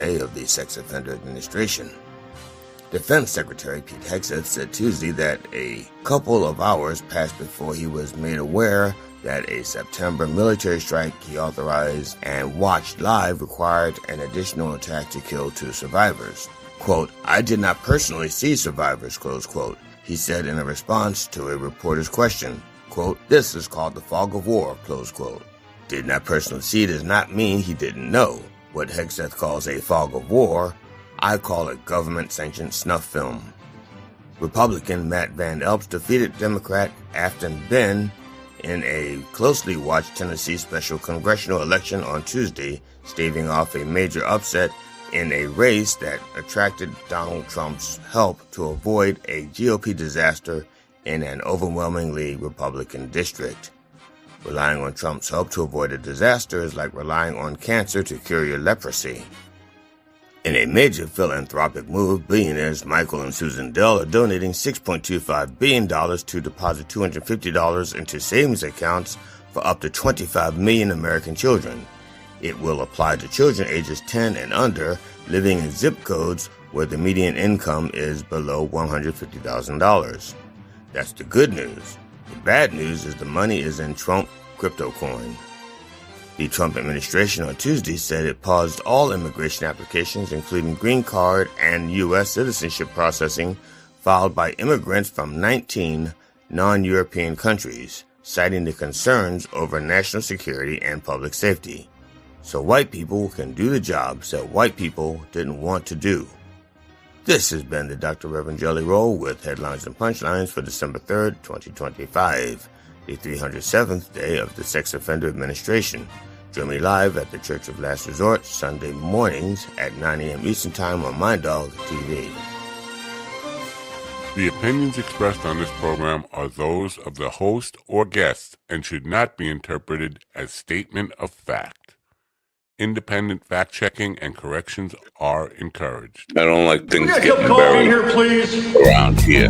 day of the sex offender administration. Defense Secretary Pete Hegseth said Tuesday that a couple of hours passed before he was made aware that a September military strike he authorized and watched live required an additional attack to kill 2 survivors. Quote, "I did not personally see survivors," close quote, he said in a response to a reporter's question. Quote, "This is called the fog of war," close quote. Did not personally see does not mean he didn't know. What Hegseth calls a fog of war, I call it government-sanctioned snuff film. Republican Matt Van Elps defeated Democrat Afton Benn in a closely watched Tennessee special congressional election on Tuesday, staving off a major upset in a race that attracted Donald Trump's help to avoid a GOP disaster in an overwhelmingly Republican district. Relying on Trump's help to avoid a disaster is like relying on cancer to cure your leprosy. In a major philanthropic move, billionaires Michael and Susan Dell are donating $6.25 billion to deposit $250 into savings accounts for up to 25 million American children. It will apply to children ages 10 and under living in zip codes where the median income is below $150,000. That's the good news. The bad news is the money is in Trump crypto coin. The Trump administration on Tuesday said it paused all immigration applications, including green card and U.S. citizenship processing, filed by immigrants from 19 non-European countries, citing the concerns over national security and public safety. So white people can do the jobs that white people didn't want to do. This has been the Dr. Reverend Jelly Roll with headlines and punchlines for December 3rd, 2025, the 307th day of the Sex Offender Administration. Join me live at the Church of Last Resort Sunday mornings at 9 a.m. Eastern Time on MyDog TV. The opinions expressed on this program are those of the host or guest and should not be interpreted as statement of fact. Independent fact-checking and corrections are encouraged. I don't like things getting buried here, please. around here.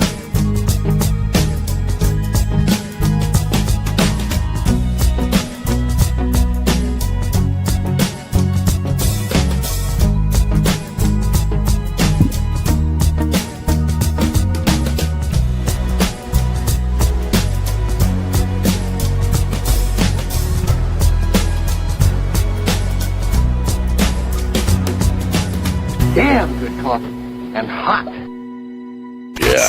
Damn good coffee. And hot. Yeah.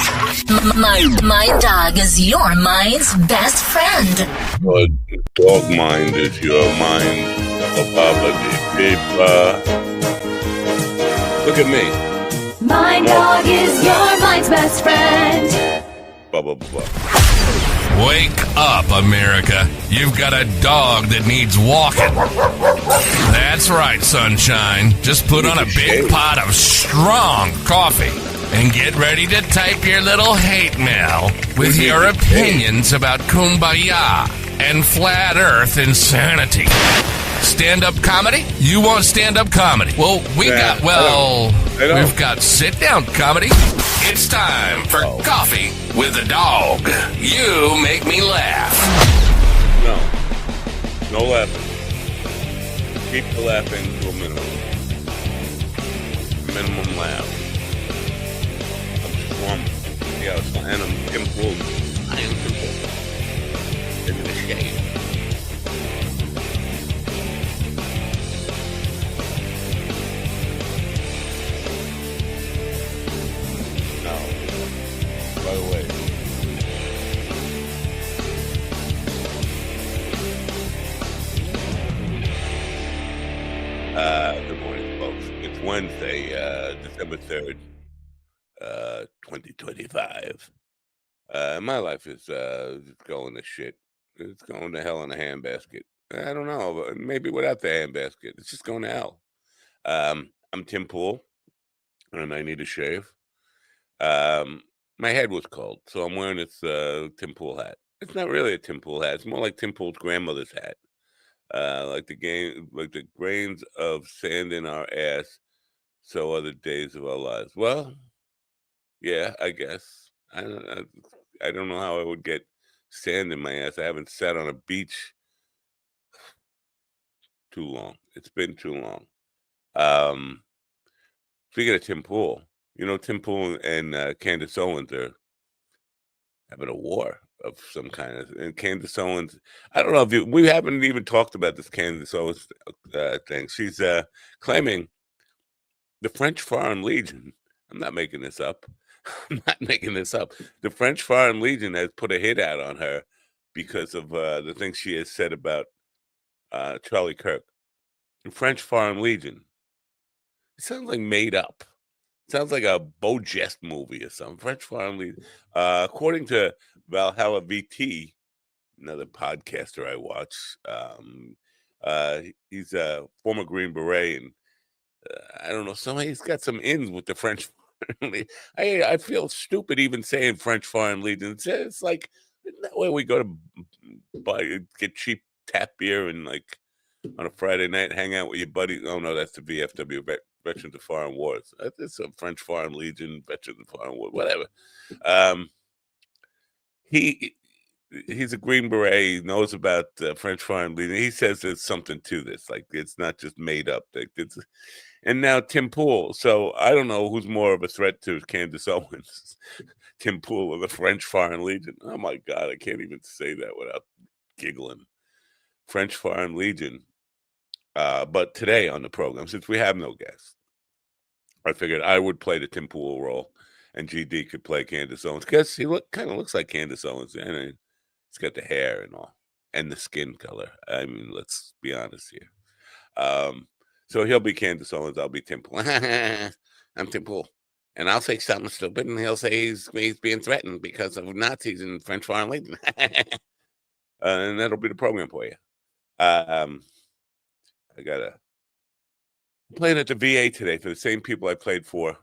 My dog is your mind's best friend. But dog mind is your mind. Look at me. My dog is your mind's best friend. Blah, blah, blah. Wake up, America. You've got a dog that needs walking. That's right, sunshine. Just put on a big pot of strong coffee and get ready to type your little hate mail with your opinions about kumbaya and flat earth insanity. Stand-up comedy? You want stand-up comedy? Well, we've got sit-down comedy. It's time for Coffee with the Dog. You make me laugh. No laughing. Keep the laughing to a minimum. Minimum laugh. I'm slumped. Yeah, and I'm improved. I am improved. In the shade. By the way, good morning, folks. It's Wednesday, December 3rd, 2025. My life is just going to shit. It's going to hell in a handbasket. I don't know, but maybe without the handbasket. It's just going to hell. I'm Tim Pool, and I need a shave. My head was cold, so I'm wearing this Tim Pool hat. It's not really a Tim Pool hat. It's more like Tim Pool's grandmother's hat. Like the grains of sand in our ass, so are the days of our lives. Well, yeah, I guess. I don't know how I would get sand in my ass. I haven't sat on a beach too long. It's been too long. Speaking of Tim Pool, Tim Pool and Candace Owens are having a war of some kind. And Candace Owens, I don't know if we haven't even talked about this Candace Owens thing. She's claiming the French Foreign Legion. I'm not making this up. I'm not making this up. The French Foreign Legion has put a hit out on her because of the things she has said about Charlie Kirk. The French Foreign Legion. It sounds like made up. It sounds like a Beau Geste movie or something. French Foreign Legion. According to Valhalla VT, another podcaster I watch, he's a former Green Beret, and I don't know, he's got some ins with the French Foreign Legion. I feel stupid even saying French Foreign Legion. It's like that way we go to get cheap tap beer and like on a Friday night, hang out with your buddy. Oh no, that's the VFW, Veterans of Foreign Wars. It's a French Foreign Legion, Veterans of Foreign Wars, whatever. He's a Green Beret. He knows about French Foreign Legion. He says there's something to this. Like it's not just made up. And now Tim Pool. So I don't know who's more of a threat to Candace Owens, Tim Pool or the French Foreign Legion. Oh my God, I can't even say that without giggling. French Foreign Legion. But today on the program, since we have no guests, I figured I would play the Tim Pool role, and GD could play Candace Owens because he kind of looks like Candace Owens, and he's got the hair and all, and the skin color. I mean, let's be honest here. So he'll be Candace Owens. I'll be Tim Pool. I'm Tim Pool, and I'll say something stupid, and he'll say he's being threatened because of Nazis and French Foreign Legion, and that'll be the program for you. I'm playing at the VA today for the same people I played for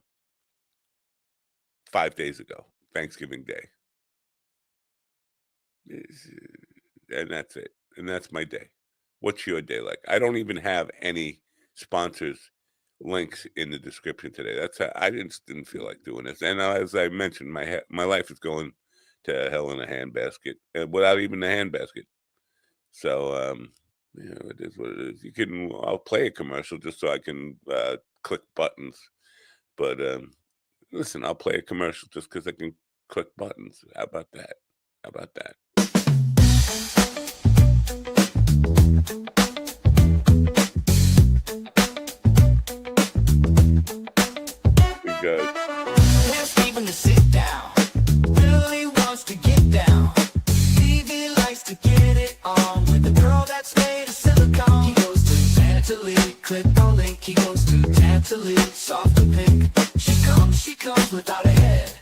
5 days ago, Thanksgiving Day. And that's it. And that's my day. What's your day like? I don't even have any sponsors links in the description today. That's how I didn't feel like doing this. And as I mentioned, my life is going to hell in a handbasket without even a handbasket. So, it is what it is. I'll play a commercial just so I can click buttons. But listen, I'll play a commercial just because I can click buttons. How about that? Because Steven to sit down, really wants to get down. Stevie likes to get it on with a girl that's made of silicone. He goes to Tantalene, click on link. He goes to Tantalene, soft and pink. She comes without a head,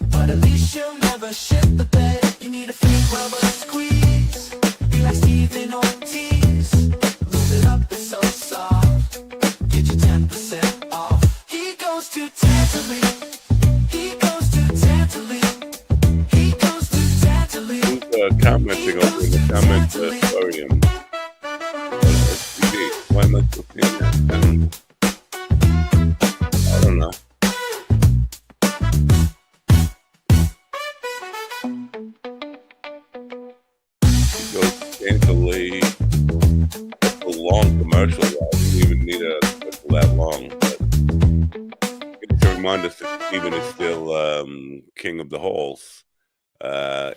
but at least she'll never shit the bed. You need a fake rubber squeeze, be like Stephen Ortiz. Lube it up, it's so soft. Get your 10% off. He goes to Tantalene. He goes to Tantalene. He goes to Tantalene. who's commenting over in the comments auditorium? Why am I still seeing that? I don't know. He goes Tantalene. That's a long commercial. I didn't even need a commercial that long. But to remind us that Steven is still king of the halls.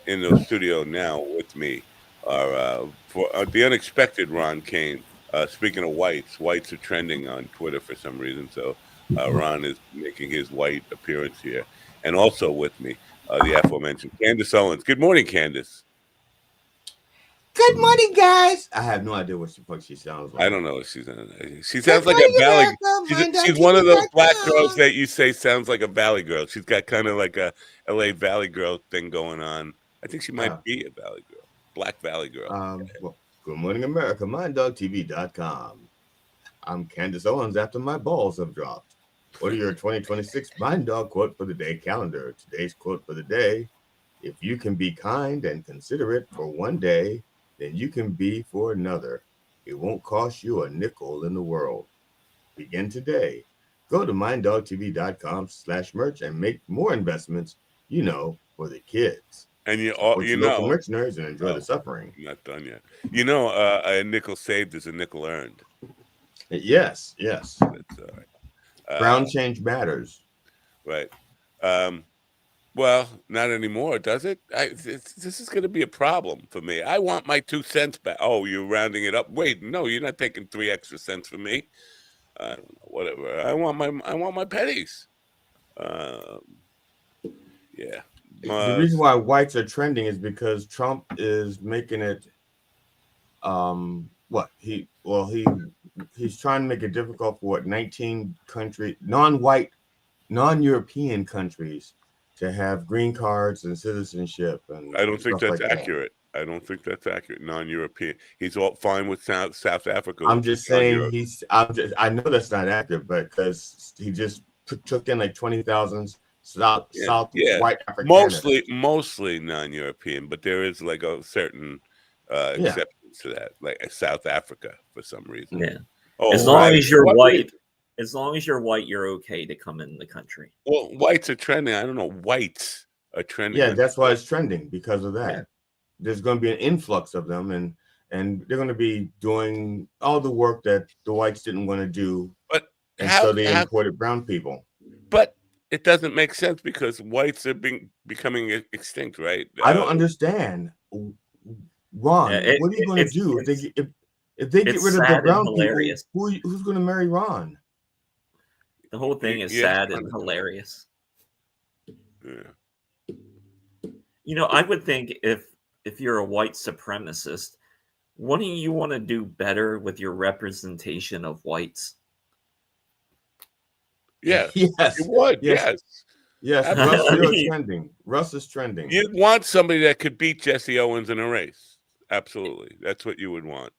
In the studio now with me are for the unexpected Ron Kane. Speaking of whites are trending on Twitter for some reason. So Ron is making his white appearance here. And also with me, the aforementioned Candace Owens. Good morning, Candace. Good morning, guys. I have no idea what the fuck she sounds like. I don't know if she's she sounds like a valley. She's one of those black girls that you say sounds like a valley girl. She's got kind of like a LA Valley girl thing going on. I think she might be a valley girl, black valley girl. Well, good morning, America. MindDogTV.com. I'm Candace Owens after my balls have dropped. What are your 2026 Mind Dog quote for the day calendar? Today's quote for the day: if you can be kind and considerate for one day, then you can be for another. It won't cost you a nickel in the world. Begin today. Go to minddogtv.com/merch and make more investments, for the kids. And local mercenaries and enjoy the suffering. I'm not done yet. A nickel saved is a nickel earned. Yes. That's all right. Brown change matters. Right. Well, not anymore, does it? This is going to be a problem for me. I want my 2 cents back. Oh, you're rounding it up. Wait, no, you're not taking 3 extra cents from me. I don't know, whatever. I want my pennies. Yeah. The reason why whites are trending is because Trump is making it. He's trying to make it difficult for 19 non-European countries to have green cards and citizenship and I don't think stuff that's like accurate. I don't think that's accurate. Non-European. He's all fine with South Africa. I'm just saying I know that's not accurate, but because he just took in like 20,000 South white Afrikaners. Mostly non-European, but there is like a certain exception to that, like South Africa for some reason. Yeah. Oh, as long as you're white, you're okay to come in the country. Well, whites are trending. I don't know. Whites are trending. Yeah, that's why it's trending because of that. Yeah. There's going to be an influx of them, and they're going to be doing all the work that the whites didn't want to do. But so they imported brown people. But it doesn't make sense because whites are becoming extinct, right? I don't understand, Ron. What are you going to do if they get rid of the brown people? Who's going to marry Ron? The whole thing is sad and hilarious. Yeah. You know, I would think if you're a white supremacist, wouldn't you want to do better with your representation of whites? Yeah. Yes. You would. Yes. Russ is trending. You'd want somebody that could beat Jesse Owens in a race. Absolutely. That's what you would want.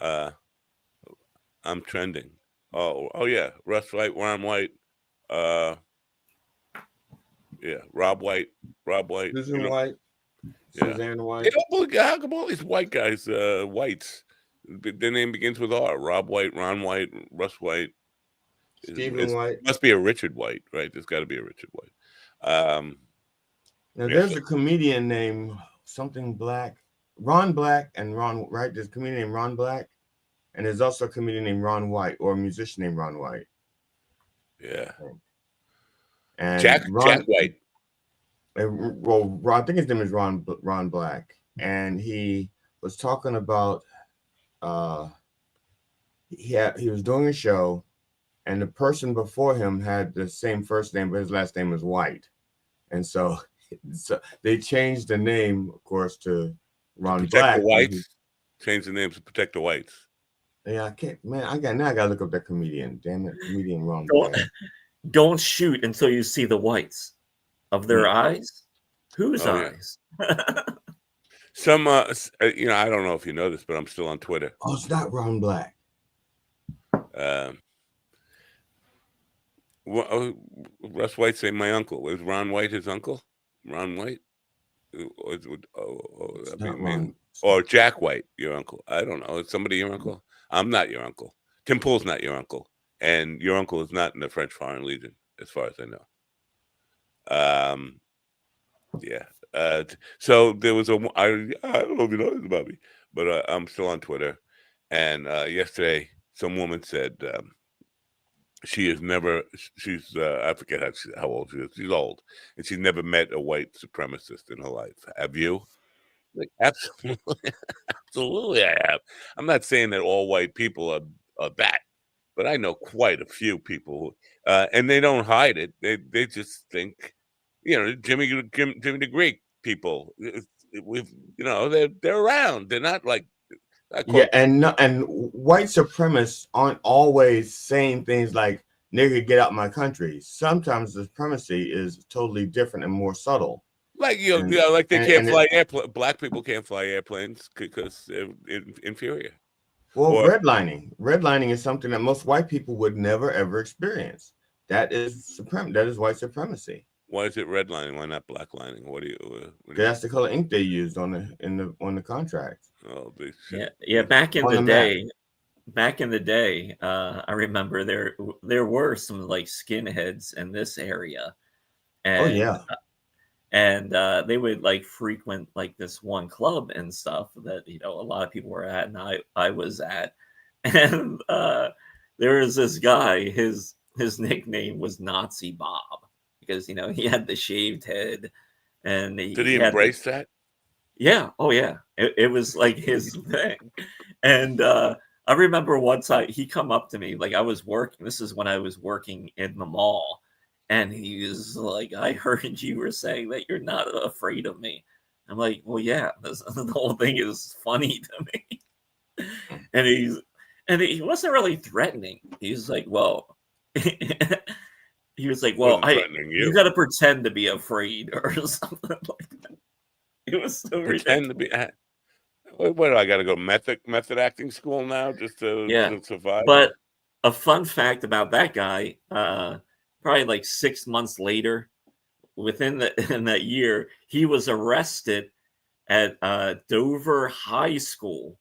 I'm trending. Oh yeah. Russ White, Ron White. Yeah. Rob White. Susan White. Suzanne White. How come all these white guys, whites, their name begins with R? Rob White, Ron White, Russ White. Stephen White. Must be a Richard White, right? There's got to be a Richard White. Now, there's a comedian named something Black. Ron Black and Ron, right? There's a comedian named Ron Black. And there's also a comedian named Ron White or a musician named Ron White. Yeah. And Jack White. Well, I think his name is Ron Black. And he was talking about he was doing a show, and the person before him had the same first name, but his last name was White. And so they changed the name, of course, to Ron Black. The whites. Change the name to protect the whites. Yeah, I can't, man. I gotta look up that comedian. Damn it, comedian Ron Black. Don't shoot until you see the whites of their eyes. Whose eyes? Yeah. Some, I don't know if you know this, but I'm still on Twitter. Oh, it's not Ron Black. Russ White say my uncle. Was Ron White his uncle? Ron White? Or Jack White, your uncle. I don't know. Is somebody your uncle? I'm not your uncle. Tim Pool's not your uncle. And your uncle is not in the French Foreign Legion, as far as I know. Yeah. So there was I don't know if you know this about me, but I'm still on Twitter. And yesterday, some woman said she's I forget how old she is. She's old, and she's never met a white supremacist in her life. Have you? Like, absolutely, absolutely, I have. I'm not saying that all white people are that, but I know quite a few people, and they don't hide it. They just think, Jimmy the Greek people. They're around. They're not like. And white supremacists aren't always saying things like "nigga, get out my country." Sometimes the supremacy is totally different and more subtle. Like like they can't fly airplanes. Black people can't fly airplanes because they're inferior. Well, redlining is something that most white people would never ever experience. That is white supremacy. Why is it redlining? Why not blacklining? What do you? That's the color ink they used on the contract. Oh, yeah. Back in the day, I remember there were some like skinheads in this area, and and they would like frequent like this one club and stuff that a lot of people were at, and I was at, and there was this guy. his nickname was Nazi Bob because he had the shaved head, and Did he embrace that? Yeah. Oh, yeah. It was like his thing. And I remember one time he come up to me, like I was working. This is when I was working in the mall. And he was like, I heard you were saying that you're not afraid of me. I'm like, well, yeah, the whole thing is funny to me. And he wasn't really threatening. He's like, well, he was like, well, Wasn't threatening you got to pretend to be afraid or something like that. It was so pretend ridiculous. to be. What do I got to go method acting school now just to survive? But a fun fact about that guy, probably like 6 months later, in that year, he was arrested at Dover High School.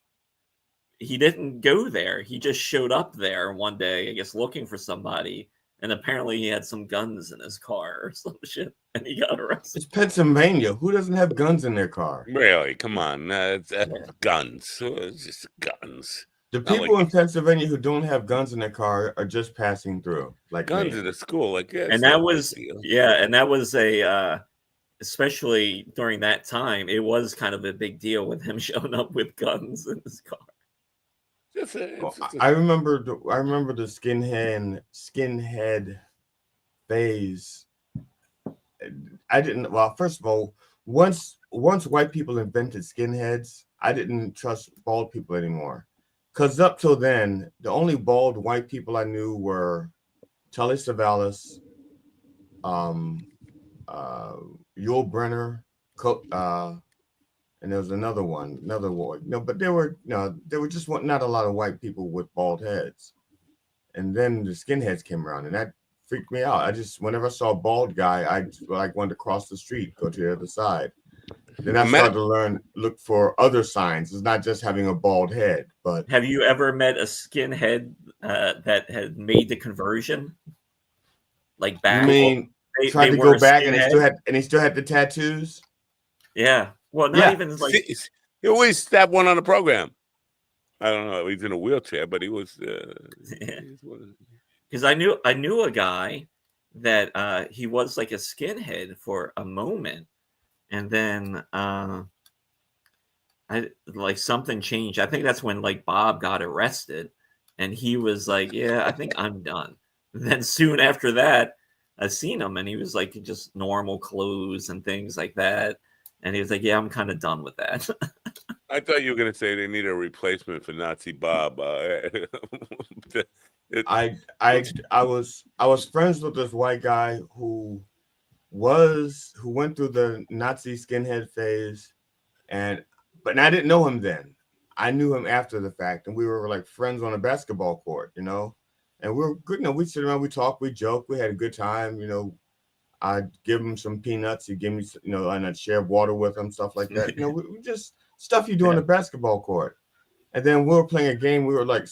He didn't go there. He just showed up there one day, I guess, looking for somebody. And apparently he had some guns in his car or some shit, and he got arrested. It's Pennsylvania. Who doesn't have guns in their car? Really? Come on. Guns. It's just guns. The people in Pennsylvania who don't have guns in their car are just passing through. Like guns in the school. And that was, and that was especially during that time, it was kind of a big deal with him showing up with guns in his car. I remember the skinhead phase. I didn't. Well, first of all, once white people invented skinheads, I didn't trust bald people anymore. Because up till then, the only bald white people I knew were Tully Savalas, Yul Brynner, and there was another one. No, but there were just not a lot of white people with bald heads. And then the skinheads came around, and that freaked me out. Whenever I saw a bald guy, I wanted to cross the street, go to the other side. Then I started to look for other signs. It's not just having a bald head. But have you ever met a skinhead that had made the conversion? Like back? You mean tried to go back and he still had the tattoos? Yeah. Well, not even like he always stabbed one on the program. I don't know. He's in a wheelchair, but he was. Because I knew a guy that he was like a skinhead for a moment, and then something changed. I think that's when like Bob got arrested, and he was like, "Yeah, I think I'm done." And then soon after that, I seen him, and he was like just normal clothes and things like that. And he was like, "Yeah, I'm kind of done with that." I thought you were going to say they need a replacement for Nazi Bob. I was friends with this white guy who went through the Nazi skinhead phase, but I didn't know him then. I knew him after the fact, and we were like friends on a basketball court, and we were good. We sit around, we talk, we joke, we had a good time, I'd give him some peanuts. He'd give me, and I'd share water with him, stuff like that. We just stuff you do on the basketball court. And then we were playing a game. We were like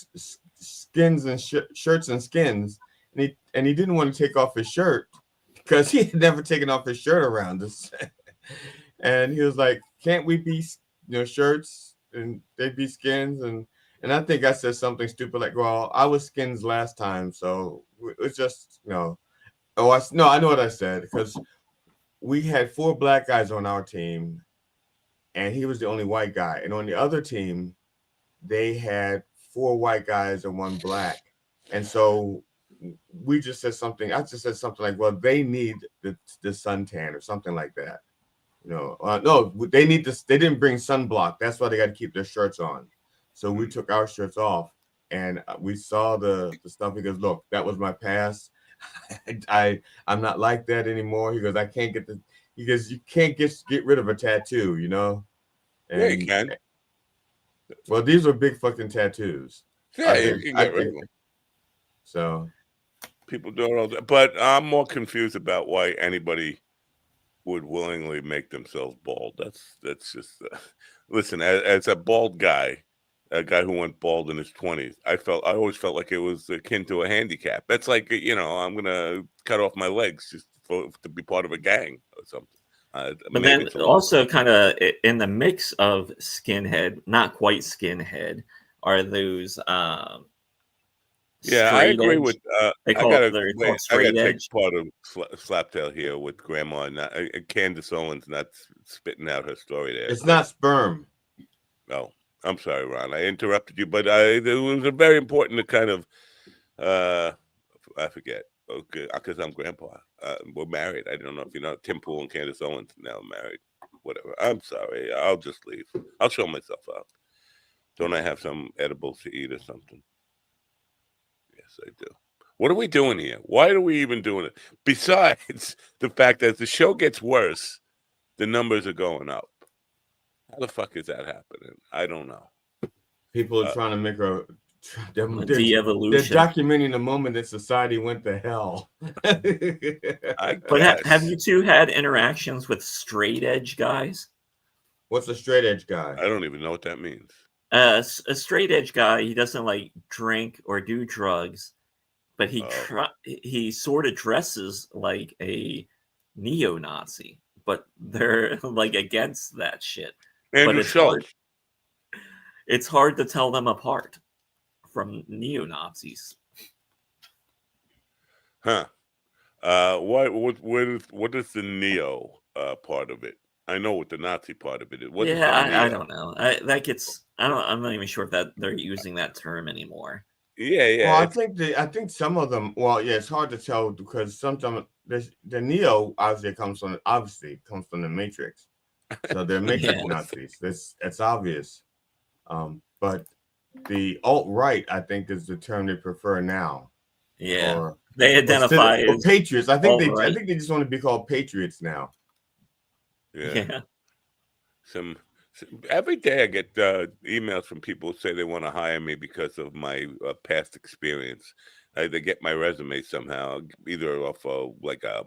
skins and shirts and skins. And he didn't want to take off his shirt because he had never taken off his shirt around us. And he was like, "Can't we be, shirts and they'd be skins?" And I think I said something stupid like, "Well, I was skins last time, so it's just, Oh, I know what I said, because we had 4 black guys on our team, and he was the only white guy. And on the other team, they had 4 white guys and 1 black. And so we just said something. I just said something like, "Well, they need the suntan," or something like that. No, they need this. They didn't bring sunblock. That's why they got to keep their shirts on. So we took our shirts off, and we saw the stuff. He goes, "Look, that was my past. I'm not like that anymore." He goes, "I can't get he goes, "You can't get rid of a tattoo, And, yeah, you can. Well, these are big fucking tattoos. Yeah, you can get rid of them. So people do it all day. But I'm more confused about why anybody would willingly make themselves bald. That's just listen, as a bald guy, a guy who went bald in his 20s, I always felt like it was akin to a handicap. That's like, I'm gonna cut off my legs just to be part of a gang or something. But then also kind of in the mix of skinhead, not quite skinhead, are those Yeah, I straight agree edge. with. They I call gotta they're wait. called I gotta straight take edge. part of Slaptail here with Grandma. Not, Candace Owens not spitting out her story there. It's not sperm. No, I'm sorry, Ron. I interrupted you, but it was very important to kind of. I forget. Okay, because I'm grandpa. We're married. I don't know if you know. Tim Pool and Candace Owens now married. Whatever. I'm sorry. I'll just leave. I'll show myself out. Don't I have some edibles to eat or something? Yes, I do. What are we doing here? Why are we even doing it? Besides the fact that as the show gets worse, the numbers are going up. How the fuck is that happening? I don't know. People are trying to make they're de-evolution. documenting the moment that society went to hell. But have you two had interactions with straight edge guys? What's a straight edge guy? I don't even know what that means. A straight edge guy, he doesn't like drink or do drugs, but he sort of dresses like a neo-Nazi, but they're like against that shit. Andrew But Schultz. It's hard to tell them apart from neo-Nazis. Huh. What is the neo part of it? I know what the Nazi part of it is. I don't know. I'm not even sure if that they're using that term anymore. Yeah. Well, I think some of them. Well, yeah, it's hard to tell because sometimes the neo obviously comes from the Matrix, so they're Matrix Nazis. It's obvious. But the alt-right, I think, is the term they prefer now. Yeah, or they identify as patriots. I think alt-right. they just want to be called patriots now. Yeah. Some every day I get emails from people who say they want to hire me because of my past experience. They get my resume somehow, either off like a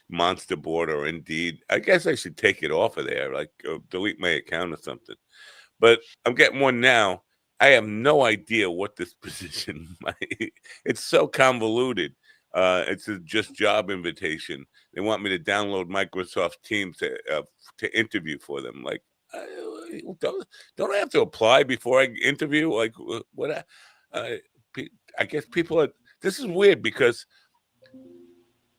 Monster board or Indeed. I guess I should take it off of there, like delete my account or something. But I'm getting one now. I have no idea what this position might. It's so convoluted. It's a just job invitation. They want me to download Microsoft Teams to interview for them. Like, don't I have to apply before I interview? Like, what? I guess people are. This is weird because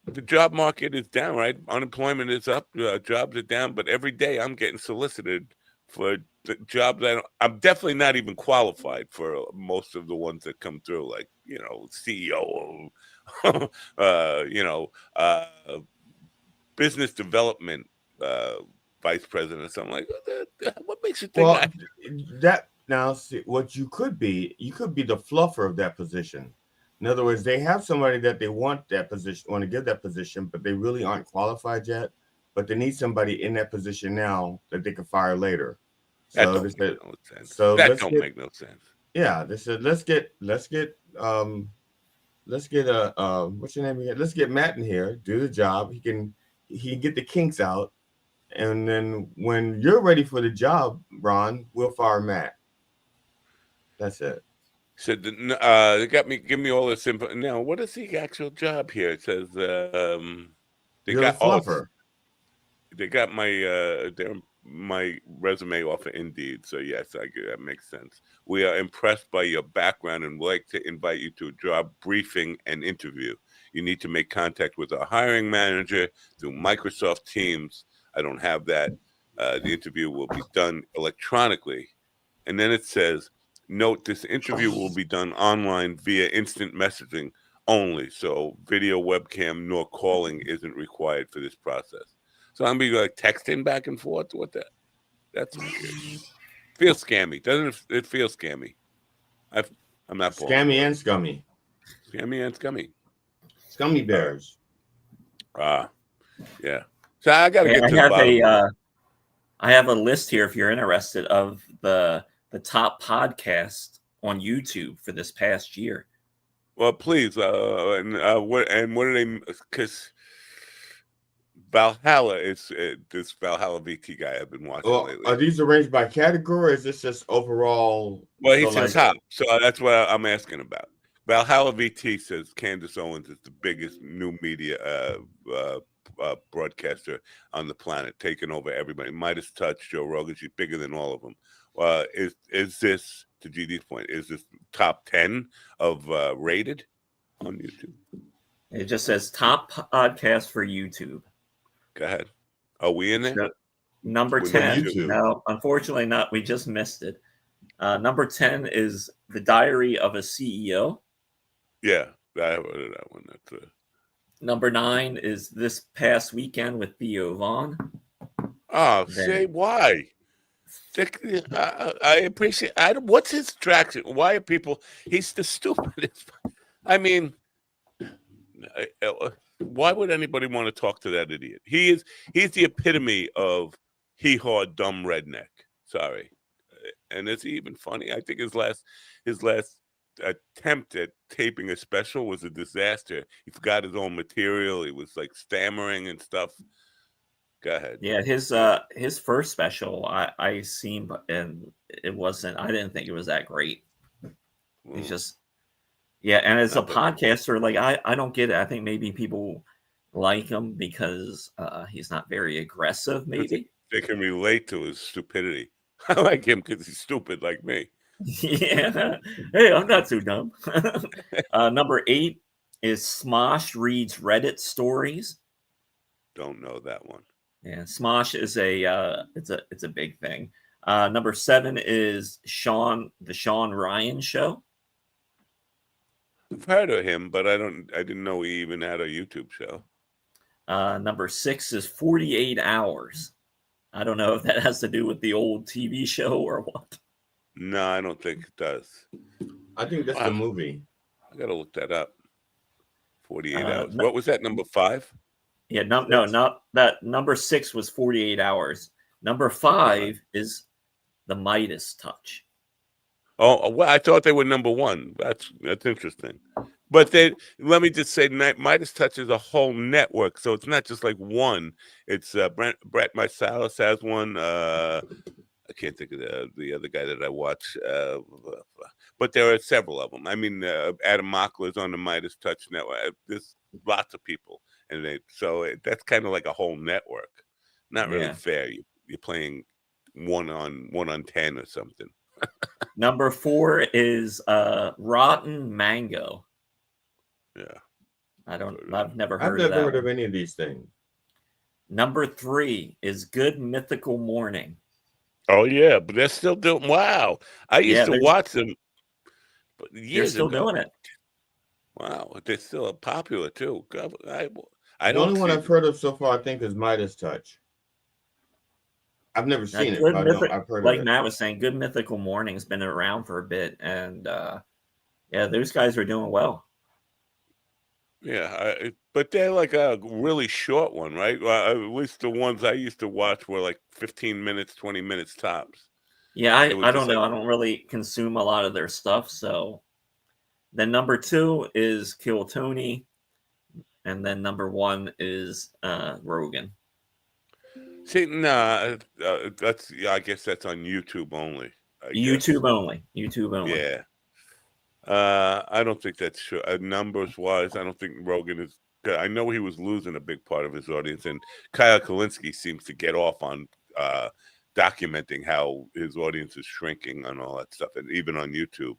the job market is down, right? Unemployment is up. Jobs are down, but every day I'm getting solicited for the jobs I'm definitely not even qualified for most of the ones that come through, like, CEO, business development vice president or something like that. What makes you think what you could be the fluffer of that position. In other words, they have somebody that they want to give that position, but they really aren't qualified yet. But they need somebody in that position now that they can fire later. That don't make no sense. That don't make no sense. Yeah, they said let's get what's your name again? Let's get Matt in here, do the job. He can get the kinks out, and then when you're ready for the job, Ron, we'll fire Matt. That's it. So they give me all this info. Now, what is the actual job here? It says you're a fluffer. They got my resume off of Indeed. So yes, that makes sense. We are impressed by your background and would like to invite you to a job briefing and interview. You need to make contact with our hiring manager through Microsoft Teams. I don't have that. The interview will be done electronically. And then it says, note, this interview will be done online via instant messaging only. So video, webcam, nor calling isn't required for this process. So I'm be like texting back and forth. What that? That's weird. Feels scammy, doesn't it? Feel scammy. I'm not scammy and scummy. Scammy and scummy. Scummy bears. Yeah. So I got to get to the bottom. I have a list here if you're interested of the top podcast on YouTube for this past year. Well, please. What are they? Because Valhalla is this Valhalla VT guy I've been watching lately. Are these arranged by category, or is this just overall? Well, he's the top, so that's what I'm asking about. Valhalla VT says Candace Owens is the biggest new media broadcaster on the planet, taking over everybody. Midas Touch, Joe Rogan, she's bigger than all of them. Is this, to GD's point, is this top 10 of rated on YouTube? It just says top podcast for YouTube. Go ahead. Are we in there? So, number With 10. YouTube? No, unfortunately not. We just missed it. Number 10 is The Diary of a CEO. Yeah, I heard of that one. That's Number 9 is This Past Weekend with Theo Vaughn. Oh, say why? I appreciate. What's his attraction? Why are people? He's the stupidest. I mean, why would anybody want to talk to that idiot? He's the epitome of hee-haw dumb redneck. Sorry, and is he even funny? I think his last attempt at taping a special was a disaster. He forgot his own material. He was like stammering and stuff. Go ahead. Yeah, his first special I seen, and it wasn't. I didn't think it was that great. He's just, yeah, and as a podcaster, like I don't get it. I think maybe people like him because he's not very aggressive. Maybe they can relate to his stupidity. I like him because he's stupid like me. Yeah. Hey, I'm not too dumb. Number 8 is Smosh Reads Reddit Stories. Don't know that one. Yeah, Smosh is it's a big thing. Number 7 is the Sean Ryan Show. I've heard of him, but I didn't know he even had a YouTube show. Number 6 is 48 Hours. I don't know if that has to do with the old TV show or what. No, I don't think it does. I think that's the movie. I gotta look that up. 48 hours. What was that, number 5? Yeah, no, not that. Number 6 was 48 Hours. Number 5 is the Midas Touch. Oh, well, I thought they were number 1. That's interesting. But let me just say, Midas Touch is a whole network, so it's not just like one. It's Brett Marsalis has one. I can't think of the other guy that I watch, but there are several of them. I mean, Adam Mockler's on the Midas Touch network. There's lots of people, and that's kind of like a whole network. Not really fair. You're playing one on 10 or something. Number 4 is Rotten Mango. Yeah, I've never heard of any of these things. Number 3 is Good Mythical Morning. Oh yeah, but they're still doing. Wow, I used to watch them, but years they're still ago. doing it. Wow, they're still popular too. The only one I've heard of so far, I think, is Midas Touch. I've never seen it, but I've heard of it. Like Matt was saying, Good Mythical Morning's been around for a bit, and those guys are doing well. Yeah, but they're like a really short one, right? Well, at least the ones I used to watch were like 15 minutes, 20 minutes tops. Yeah, I don't know. I don't really consume a lot of their stuff. So then number 2 is Kill Tony, and then number 1 is Rogan. See, nah, I guess that's on YouTube only. YouTube only. Yeah. I don't think that's true. Numbers wise, I don't think Rogan is. I know he was losing a big part of his audience, and Kyle Kalinske seems to get off on documenting how his audience is shrinking and all that stuff, and even on YouTube.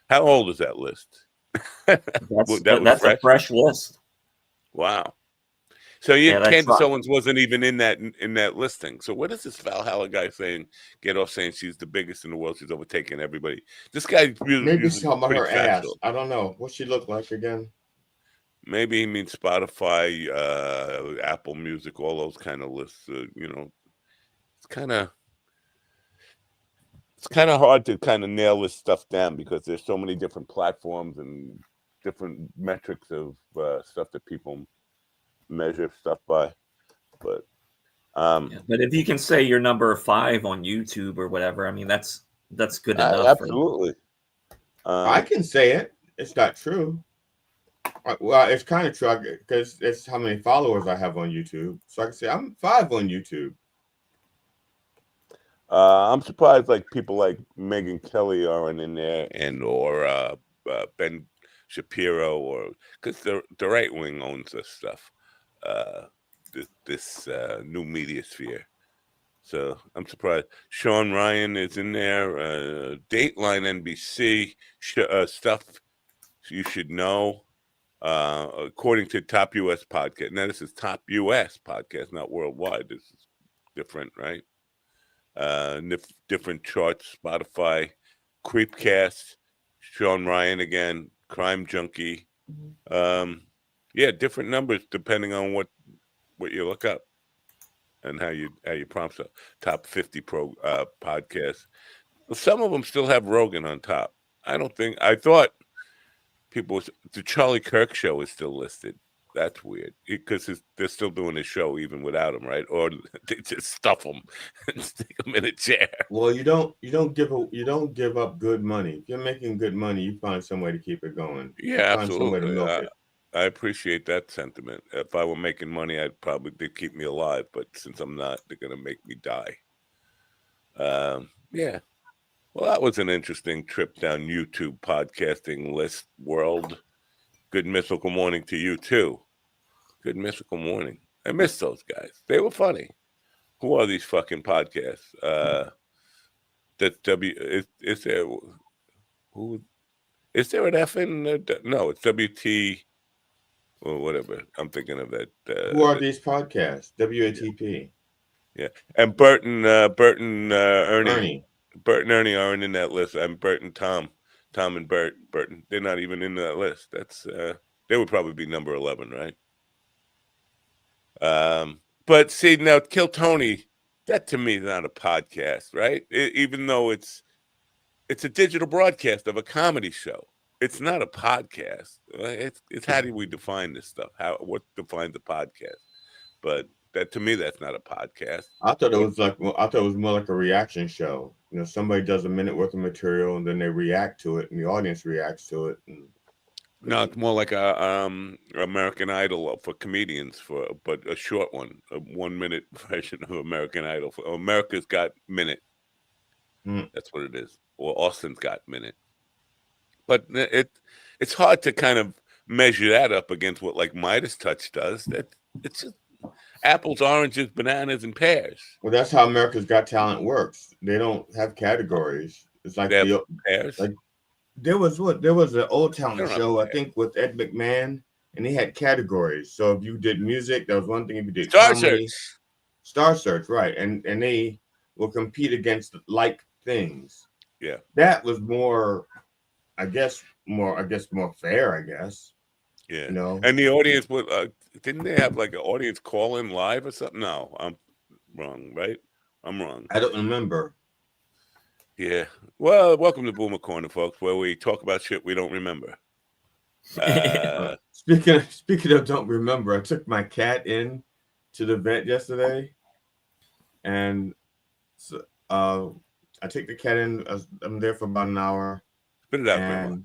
How old is that list? That's a fresh list. Wow. So Candace Owens wasn't even in that listing. So what is this Valhalla guy saying? Get off saying she's the biggest in the world. She's overtaking everybody. This guy maybe he's talking about her ass. I don't know. What's she look like again? Maybe he means Spotify, Apple Music, all those kind of lists. It's kind of hard to kind of nail this stuff down because there's so many different platforms and different metrics of stuff that people measure stuff by. But if you can say you're number 5 on YouTube or whatever, I mean that's good enough. Absolutely. I can say it. It's not true. Well, it's kind of true because it's how many followers I have on YouTube. So I can say I'm 5 on YouTube. I'm surprised like people like Megyn Kelly aren't in there, or Ben Shapiro, or because the right wing owns this stuff. This new media sphere. So I'm surprised. Sean Ryan is in there. Dateline NBC stuff you should know. According to Top US Podcast. Now, this is Top US Podcast, not worldwide. This is different, right? Different charts, Spotify, Creepcast, Sean Ryan again, Crime Junkie. Different numbers depending on what you look up and how you prompt up. Top 50 podcasts. Well, some of them still have Rogan on top. I thought the Charlie Kirk show is still listed. That's weird because they're still doing his show even without him, right? Or they just stuff him and stick him in a chair. Well, you don't give up good money. If you're making good money, you find some way to keep it going. Yeah, find some way to milk it. I appreciate that sentiment. If I were making money, I'd probably keep me alive. But since I'm not, they're gonna make me die. Yeah. Well, that was an interesting trip down YouTube podcasting list world. Good mystical morning to you too. Good mystical morning. I miss those guys. They were funny. Who are these fucking podcasts? Is there who? Is there an F in? No, it's WT or whatever. I'm thinking of that. Who are these podcasts? WATP. Yeah, and Burton, Ernie. Bert and Ernie aren't in that list. I'm Bert and Tom and Burton. They're not even in that list. That's they would probably be number 11, right? But see now, Kill Tony, that to me is not a podcast, right? Even though it's a digital broadcast of a comedy show, it's not a podcast. It's how do we define this stuff? What defines a podcast? But that to me, that's not a podcast. I thought it was more like a reaction show. You know, somebody does a minute worth of material and then they react to it, and the audience reacts to it. No, it's more like a American Idol for comedians, but a short one, a 1 minute version of American Idol. America's Got Minute. That's what it is. Or Austin's Got Minute. But it's hard to kind of measure that up against what like Midas Touch does. It's just apples, oranges, bananas, and pears. Well, that's how America's Got Talent works. They don't have categories. It's like pears. Like there was an old talent show, I think, with Ed McMahon, and they had categories. So if you did music, that was one thing. If you did Star Search, right? And they will compete against like things. Yeah, that was more fair, I guess. Yeah, you know. And the audience would didn't they have like an audience call in live or something? No, I'm wrong, right? I'm wrong. I don't remember. Yeah. Well, welcome to Boomer Corner, folks, where we talk about shit we don't remember. Speaking of don't remember, I took my cat in to the vet yesterday, and so, I take the cat in. I'm there for about an hour. Spit it out,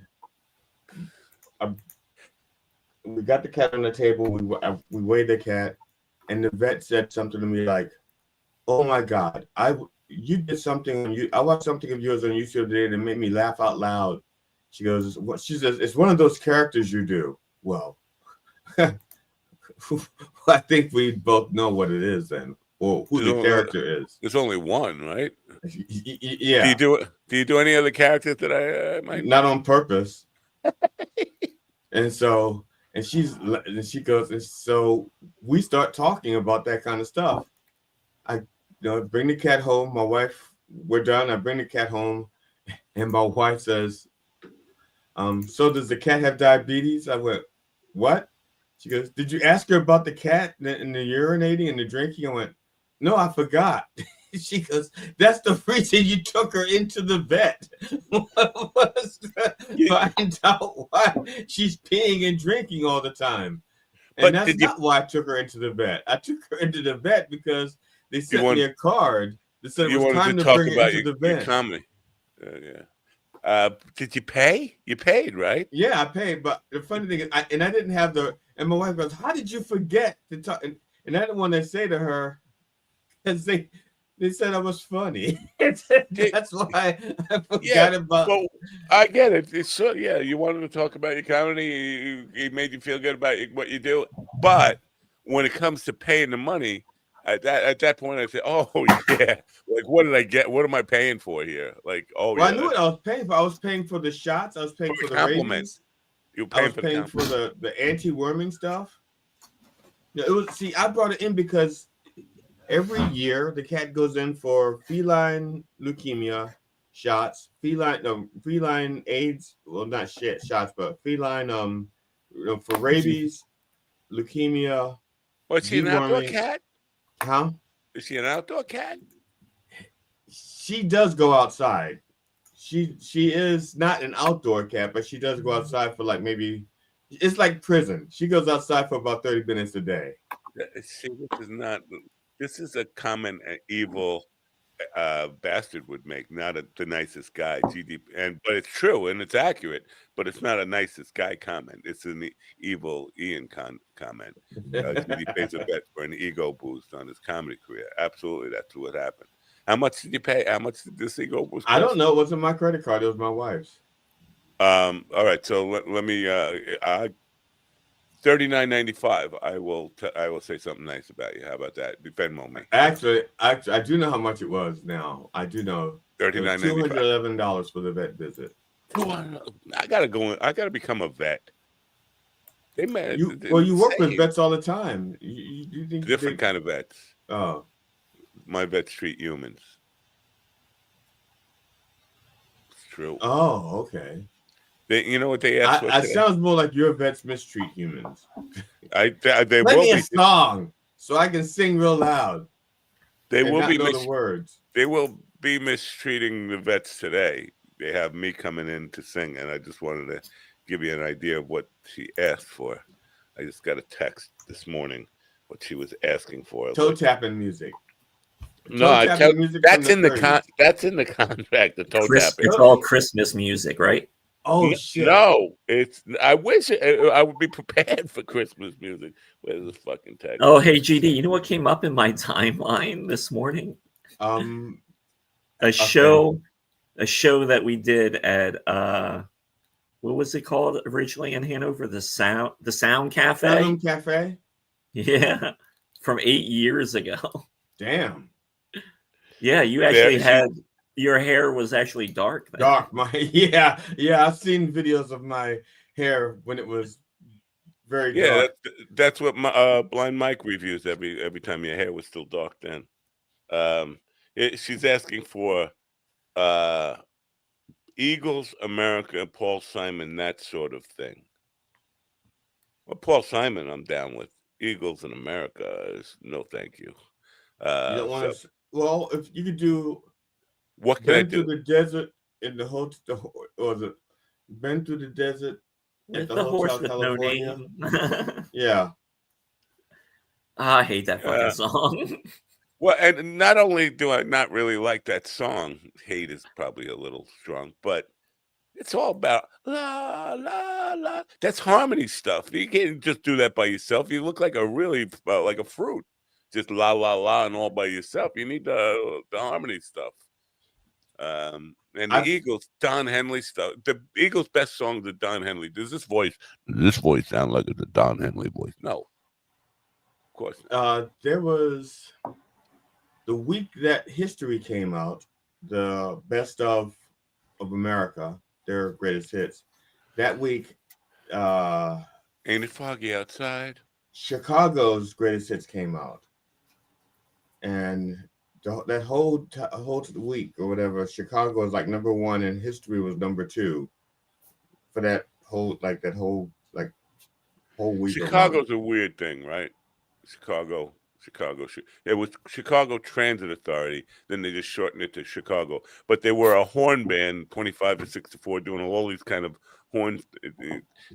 we got the cat on the table. We weighed the cat, and the vet said something to me like, "Oh my God, you did something. I watched something of yours on YouTube today that made me laugh out loud." She goes, "What?" She says, "It's one of those characters you do." Well, I think we both know what it is then, or who the character is. There's only one, right? Yeah. Do you do any other characters that I might not on purpose? And she goes, and so we start talking about that kind of stuff. I bring the cat home. My wife, we're done. I bring the cat home, and my wife says, "So does the cat have diabetes?" I went, "What?" She goes, "Did you ask her about the cat and the urinating and the drinking?" I went, "No, I forgot." She goes, "That's the reason you took her into the vet. Find out why she's peeing and drinking all the time." And that's not why I took her into the vet. I took her into the vet because they sent me a card that said it was time to bring her into the vet. Comedy. Did you pay? You paid, right? Yeah, I paid. But the funny thing is, I didn't have and my wife goes, "How did you forget to talk?" And I didn't want to say to her, because they said I was funny. That's why I forgot about. Well, I get it. It's you wanted to talk about your comedy. It made you feel good about what you do. But when it comes to paying the money, At that point, I said, "Oh yeah, like what did I get? What am I paying for here?" Like, oh Well, I yeah, knew what I was paying for. I was paying for the shots. I was paying for for the the compliment. rabies. You're I paying was for the paying for compliment. the anti-worming stuff. No, it was. See, I brought it in because every year the cat goes in for feline leukemia shots, feline AIDS. Well, not shit shots, but feline for rabies, leukemia, Was she an outdoor deworming. cat? Huh? Is she an outdoor cat? She does go outside. She is not an outdoor cat, but she does go outside for like maybe. It's like prison. She goes outside for about 30 minutes a day. See, this is not. This is a common evil bastard would make, not the nicest guy. But it's true and it's accurate. But it's not a nicest guy comment. It's an evil Ian comment. GD pays a bet for an ego boost on his comedy career. Absolutely, that's what happened. How much did you pay? How much did this ego boost cost? I don't know. It wasn't my credit card. It was my wife's. All right. So let me. $39.95. I will say something nice about you. How about that? Venmo me. Actually, I do know how much it was now. I do know. $39.95. $211 for the vet visit. I gotta go. I gotta become a vet. They you work with vets all the time. You think different kind of vets. Oh, my vets treat humans. It's true. Oh, okay. You know what they asked for? It sounds more like your vets mistreat humans. They Play will me be a song so I can sing real loud. They will be know the words. They will be mistreating the vets today. They have me coming in to sing, and I just wanted to give you an idea of what she asked for. I just got a text this morning what she was asking for. Toe tapping music. No, that's in the contract. The toe tapping. It's all Christmas music, right? Oh shit! No, it's. I wish I would be prepared for Christmas music. Where's this fucking text? Oh, hey GD, you know what came up in my timeline this morning? A show that we did at what was it called originally in Hanover? The Sound Cafe. Sound Cafe. Yeah, from 8 years ago. Damn. Yeah, you actually had. Your hair was actually dark. Then. Dark, yeah. I've seen videos of my hair when it was very dark. That's what my Blind Mike reviews every time your hair was still dark. Then, she's asking for Eagles, America, Paul Simon, that sort of thing. Well, Paul Simon, I'm down with. Eagles in America is no, thank you. You don't want to. Well, if you could do. What can I do? Been through the desert in the hotel, or been through the desert with at the Hotel horse with California. No name. Yeah. I hate that fucking song. Well, and not only do I not really like that song, hate is probably a little strong, but it's all about la la la. That's harmony stuff. You can't just do that by yourself. You look like like a fruit, just la la la and all by yourself. You need the harmony stuff. And the Eagles, Don Henley stuff. The Eagles' best songs are Don Henley. Does this voice sound like it's a Don Henley voice? No, of course not. There was the week that History came out, the best of America, their greatest hits. That week, Ain't It Foggy Outside? Chicago's greatest hits came out, and that whole week or whatever, Chicago was like number one and History was number two for that whole week. Chicago's a weird thing, right? Chicago. It was Chicago Transit Authority. Then they just shortened it to Chicago. But they were a horn band, 25 to 64, doing all these kind of horns.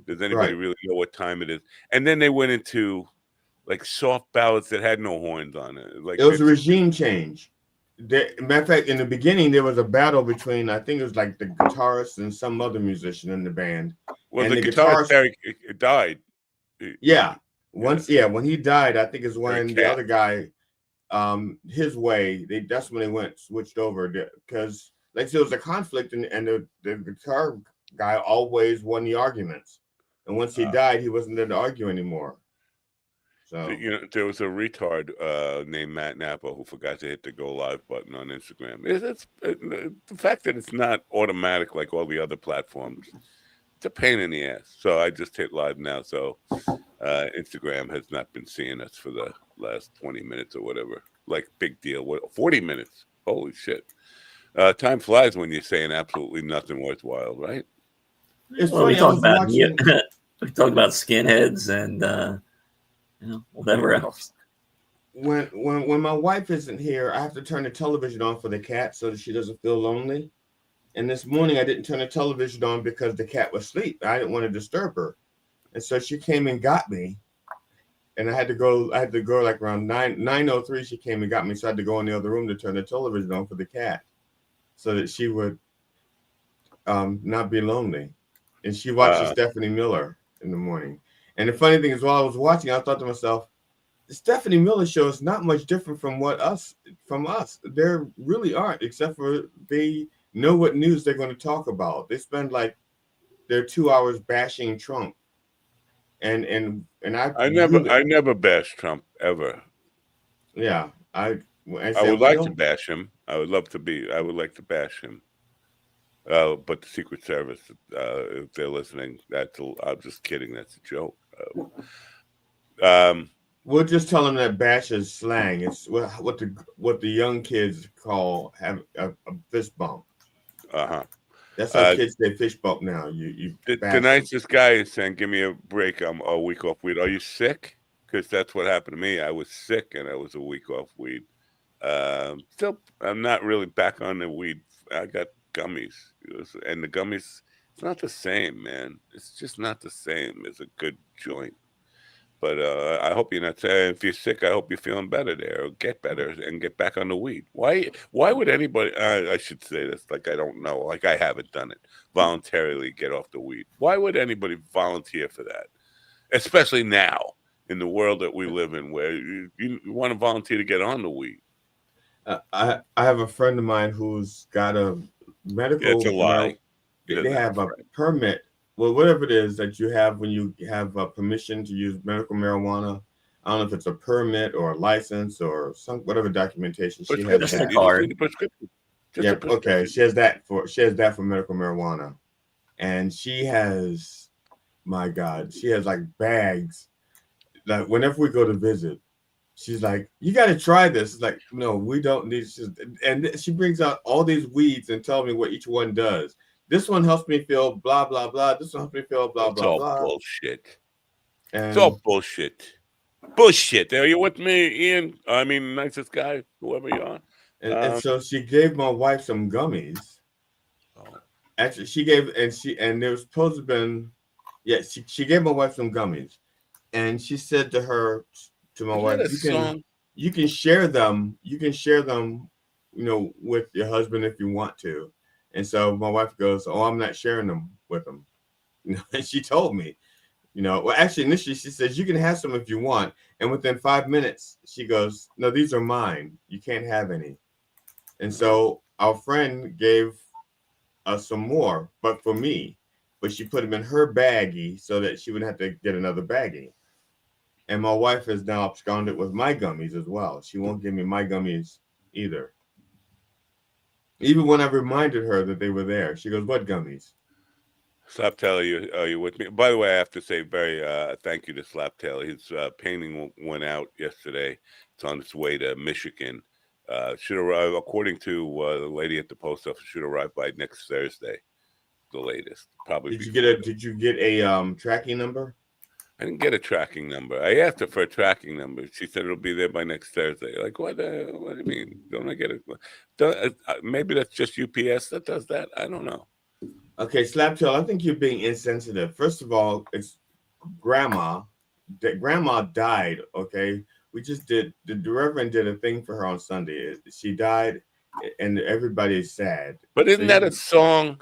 Does anybody really know what time it is? And then they went into like soft ballads that had no horns on it. Like it was a regime change. Matter of fact, in the beginning, there was a battle between, I think it was like the guitarist and some other musician in the band. Well, the guitarist died. Yeah. When he died, I think is when the other guy, his way, that's when they switched over because like there was a conflict and the guitar guy always won the arguments. And once he died, he wasn't there to argue anymore. So there was a retard named Matt Napa who forgot to hit the go live button on Instagram. The fact that it's not automatic like all the other platforms. It's a pain in the ass. So I just hit live now. So Instagram has not been seeing us for the last 20 minutes or whatever. Like, big deal. 40 minutes. Holy shit. Time flies when you're saying absolutely nothing worthwhile, right? It's Well, funny. I was watching. we talk about skinheads and whatever else. When my wife isn't here, I have to turn the television on for the cat so that she doesn't feel lonely. And this morning I didn't turn the television on because the cat was asleep. I didn't want to disturb her. And so she came and got me. And I had to go like around 9:03. She came and got me. So I had to go in the other room to turn the television on for the cat so that she would not be lonely. And she watches Stephanie Miller in the morning. And the funny thing is, while I was watching, I thought to myself, the Stephanie Miller show is not much different from us. There really aren't, except for they know what news they're going to talk about. They spend like their 2 hours bashing Trump. And I never bashed Trump ever. Yeah, I would like to bash him. I would like to bash him. But the Secret Service, if they're listening, I'm just kidding. That's a joke. We'll just tell them that bash is slang. It's what the young kids call have a fist bump. That's how kids say fish bump now. The nicest guy is saying, "Give me a break. I'm a week off weed." Are you sick? Because that's what happened to me. I was sick and I was a week off weed. Still, I'm not really back on the weed. I got gummies, and the gummies. It's not the same, man. It's just not the same as a good joint. But I hope you're not saying, if you're sick, I hope you're feeling better there, or get better and get back on the weed. Why would anybody, I should say this like I don't know, like I haven't done it, voluntarily get off the weed. Why would anybody volunteer for that? Especially now in the world that we live in where you want to volunteer to get on the weed. I have a friend of mine who's got a medical. It's a lie. They have a permit. Well, whatever it is that you have when you have permission to use medical marijuana. I don't know if it's a permit or a license or whatever documentation she has. Just a card. Okay. She has that for medical marijuana, and she has, my God, she has like bags. Like whenever we go to visit, she's like, "You got to try this." It's like, no, we don't need. And she brings out all these weeds and tells me what each one does. This one helps me feel blah, blah, blah. This one helps me feel blah, blah, blah. It's all bullshit. It's all bullshit. Bullshit. Are you with me, Ian? I mean, nicest guy, whoever you are. And so she gave my wife some gummies. Actually, she gave, and there was supposed to have been, she gave my wife some gummies. And she said to my wife, you can share them. You can share them, with your husband if you want to. And so my wife goes, "Oh, I'm not sharing them with him." And she told me, well, actually, initially she says, "You can have some if you want." And within 5 minutes, she goes, "No, these are mine. You can't have any." And so our friend gave us some more, but for me. But she put them in her baggie so that she wouldn't have to get another baggie. And my wife has now absconded with my gummies as well. She won't give me my gummies either. Even when I reminded her that they were there, she goes, "What gummies?" Slaptail, are you with me? By the way, I have to say thank you to Slaptail. His painting went out yesterday. It's on its way to Michigan. Should arrive, according to the lady at the post office, should arrive by next Thursday. The latest, probably. Did you get a tracking number? I didn't get a tracking number. I asked her for a tracking number. She said it'll be there by next Thursday. Like, what do you mean? Don't I get it? Maybe that's just UPS that does that. I don't know. Okay, Slaptail, I think you're being insensitive. First of all, it's Grandma. Grandma died, okay? We just the Reverend did a thing for her on Sunday. She died, and everybody's sad. But isn't that a song?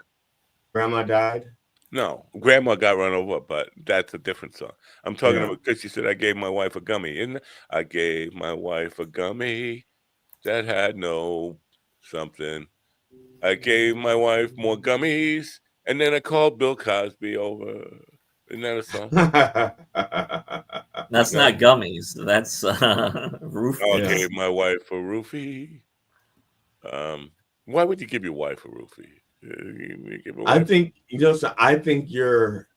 Grandma died? No, Grandma got run over, but that's a different song. I'm talking about, because she said, "I gave my wife a gummy." And I gave my wife a gummy that had no something. I gave my wife more gummies, and then I called Bill Cosby over. Isn't that a song? That's No? not gummies. That's roofie. I Yeah. gave my wife a roofie. Why would you give your wife a roofie? You give a I wife think I think you're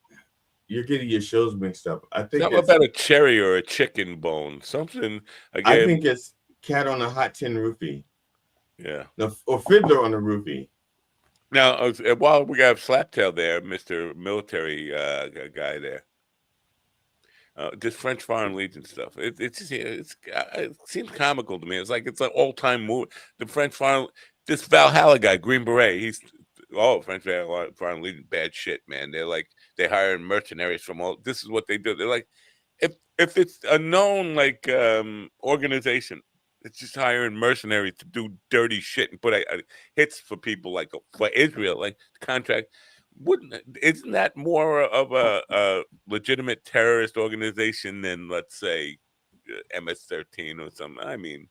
getting your shows mixed up. something about a cherry or a chicken bone. Something I I gave. think it's Cat on a Hot Tin Roofie. Yeah. No, or Fiddler on a Roofie. Now, while we got Slaptail there, Mr. Military guy there, this French Foreign Legion stuff, it seems comical to me. It's like it's an all-time movie. The French Foreign, this Valhalla guy, Green Beret, he's French Foreign Legion, bad shit, man. They're like they hire mercenaries from all. This is what they do. They're like, if it's a known like organization. It's just hiring mercenaries to do dirty shit and put hits for people like for Israel, like contract. Isn't that more of a legitimate terrorist organization than, let's say, MS-13 or something? I mean,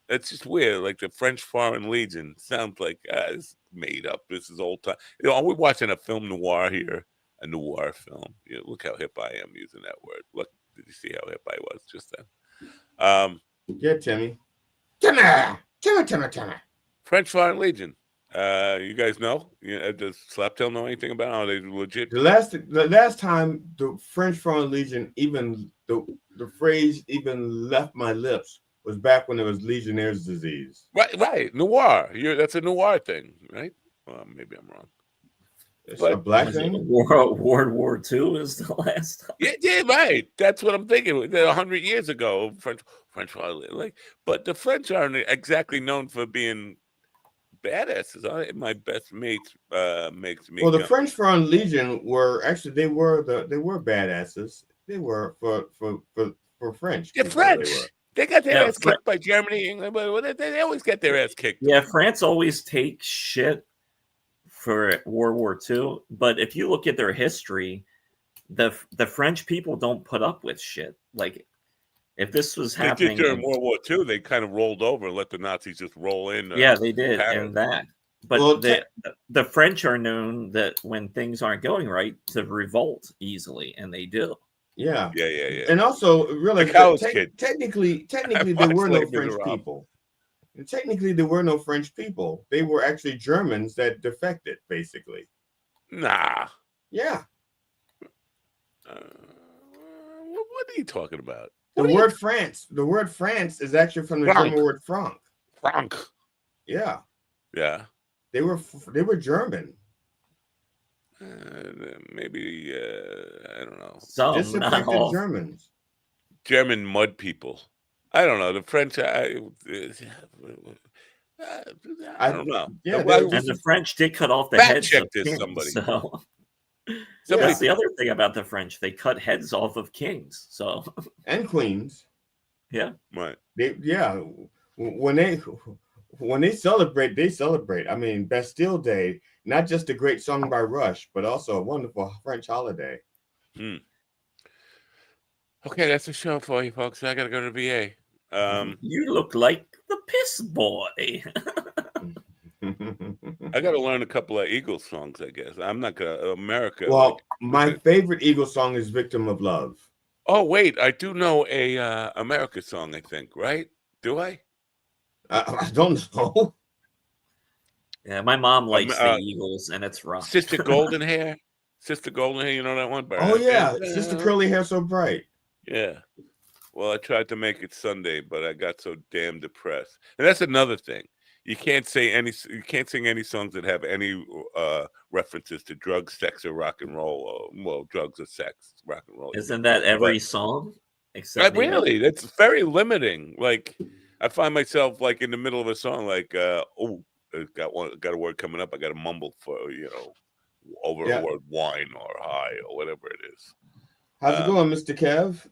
it's just weird. Like the French Foreign Legion sounds like it's made up. This is old time. We're watching a film noir here, a noir film. Look how hip I am using that word. Look, did you see how hip I was just then? Yeah, Timmy. Timmy. French Foreign Legion. You guys know? Does Slaptail know anything about how they legit? The last time the French Foreign Legion even the phrase even left my lips was back when it was Legionnaire's disease. Right. Noir. That's a noir thing, right? Well, maybe I'm wrong. It's a black thing. World War II is the last time. Yeah, right. That's what I'm thinking. 100 years ago, French like, but the French aren't exactly known for being badasses. My best mates makes me. Well, the French Foreign Legion were actually they were badasses. They were for French. They're French. They got their ass kicked by Germany, England, but they always get their ass kicked. Yeah, France always takes shit for World War II, but if you look at their history, the French people don't put up with shit. Like if this was happening during World War II, they kind of rolled over and let the Nazis just roll in. Yeah, they did, and that. But the French are known that when things aren't going right, to revolt easily, and they do. Yeah. Yeah. And also, really, technically, there were no French people. And technically, there were no French people. They were actually Germans that defected, basically. Nah. Yeah. What are you talking about? The word France is actually from the German word Frank. Frank. Yeah. Yeah. They were German. Maybe I don't know. Disaffected Germans. German mud people. I don't know. The French. I don't know. Yeah, and the French did cut off the heads of kings. Somebody. So. That's the other thing about the French. They cut heads off of kings. So and queens. Yeah. Right. When they celebrate, they celebrate. I mean, Bastille Day, not just a great song by Rush, but also a wonderful French holiday. Okay, that's a show for you folks. I gotta go to the VA. You look like the piss boy. I gotta learn a couple of Eagles songs, I guess. I'm not gonna America. Well, my favorite Eagles song is "Victim of Love." Oh wait, I do know a America song. I think, right? Do I? I don't know. Yeah, my mom likes the Eagles, and it's rough. Sister Golden Hair. You know that one? Oh yeah, Sister Curly Hair So Bright. Yeah. Well, I tried to make it Sunday, but I got so damn depressed. And that's another thing. You can't sing any songs that have any references to drugs, sex, or rock and roll. Well, drugs or sex, rock and roll. Isn't that every song? Except really, that's very limiting. Like, I find myself like in the middle of a song, like, got a word coming up. I got to mumble for over a word wine or high or whatever it is. How's it going, Mr. Kev?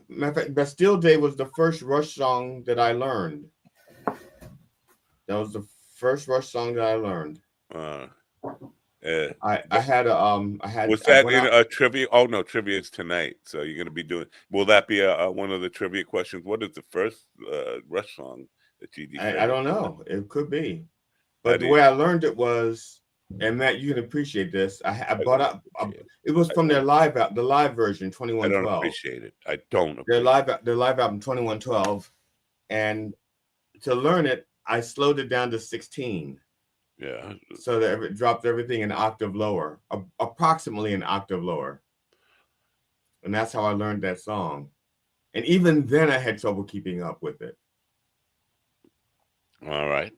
Matter of fact, Bastille Day was the first Rush song that I learned. That was the first Rush song that I learned. I had Was that in a trivia? Oh no, trivia is tonight. So you're gonna be doing. Will that be one of the trivia questions? What is the first Rush song that you? I don't know. It could be, but the way I learned it was And Matt, you can appreciate this. I I bought don't up. appreciate it. It was from their live the live version, I 2112. don't appreciate it. I don't Their appreciate live album, 2112, and to learn it, I slowed it down to 16. Yeah. So that it dropped everything an octave lower, approximately an octave lower. And that's how I learned that song. And even then, I had trouble keeping up with it. All right.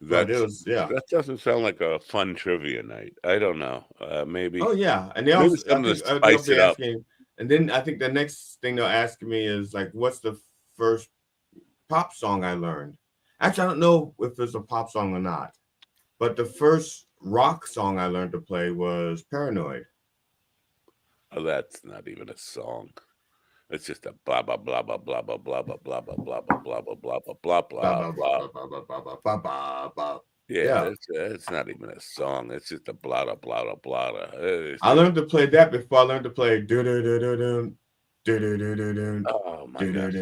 But it was, yeah. That doesn't sound like a fun trivia night. I don't know. Maybe. Oh yeah, and they maybe also something to spice it up. And then I think the next thing they'll ask me is like, what's the first pop song I learned? Actually, I don't know if it's a pop song or not, but the first rock song I learned to play was Paranoid. Oh, that's not even a song. It's just a blah blah blah blah blah blah blah blah blah blah blah blah blah blah blah blah blah blah. Yeah, it's not even a song. It's just a blah blah blah blah blah. I learned to play that before I learned to play do do do do do do do do do do. Oh my god!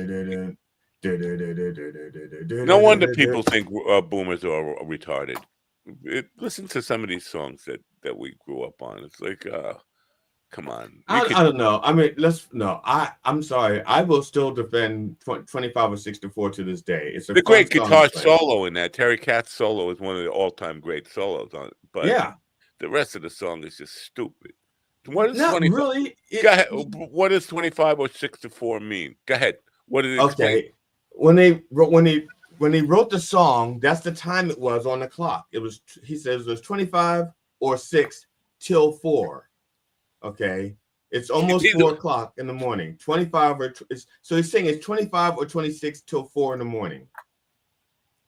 No wonder people think boomers are retarded. Listen to some of these songs that we grew up on. It's like, come on. I don't know. I mean, I'm sorry. I will still defend 25 or 64 to this day. It's a the great guitar solo in that. Terry Katz's solo is one of the all-time great solos on it. But yeah, the rest of the song is just stupid. What is 25? Really? Go ahead. What does 25 or 64 mean? Go ahead. What did it explain? Okay. When they wrote the song, that's the time it was on the clock. He says it was 25 or 6 till 4. Okay, it's almost 4 o'clock in the morning. 25 or so he's saying it's 25 or 26 till 4 in the morning.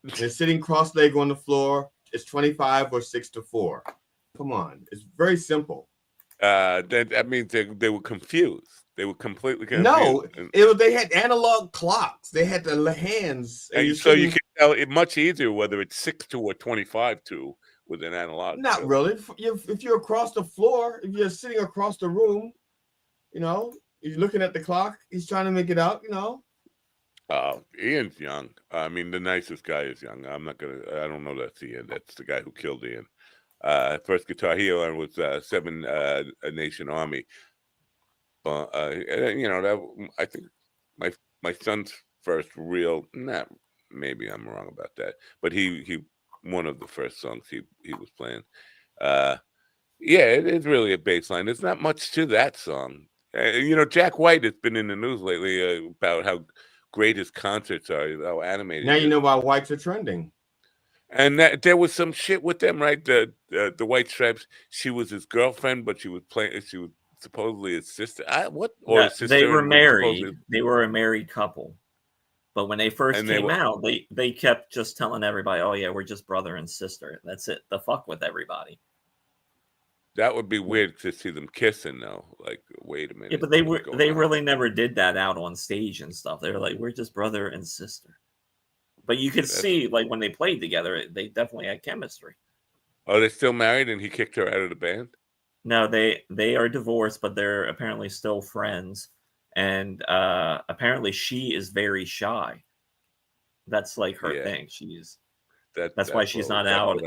And sitting cross-legged on the floor, it's 25 or 6 to 4. Come on, it's very simple. That means they were confused. They were completely confused. No, they had analog clocks. They had the hands. And so you can tell it much easier whether it's 6-2 or 25-2 with an analog. Not really. If you're across the floor, if you're sitting across the room, you're looking at the clock. He's trying to make it out. Ian's young. I mean, the nicest guy is young. I don't know that's Ian. That's the guy who killed Ian. First guitar he learned was Seven Nation Army. That I think my son's first real. Maybe I'm wrong about that, but he one of the first songs he was playing. It is really a bass line. There's not much to that song. Jack White has been in the news lately about how great his concerts are, how animated. Now you know why Whites are trending. And there was some shit with them, right? The White Stripes. She was his girlfriend, but she was supposedly his sister. Sister? They were married. They were a married couple. But when they first came out, they kept just telling everybody, "Oh yeah, we're just brother and sister." That's it. The fuck with everybody. That would be weird to see them kissing, though. Like, wait a minute. Yeah, but they really never did that out on stage and stuff. They were like, "We're just brother and sister." But you could see, like, when they played together, they definitely had chemistry. Are they still married and he kicked her out of the band? No, they are divorced, but they're apparently still friends. And apparently she is very shy. That's like her thing. That's why she's not out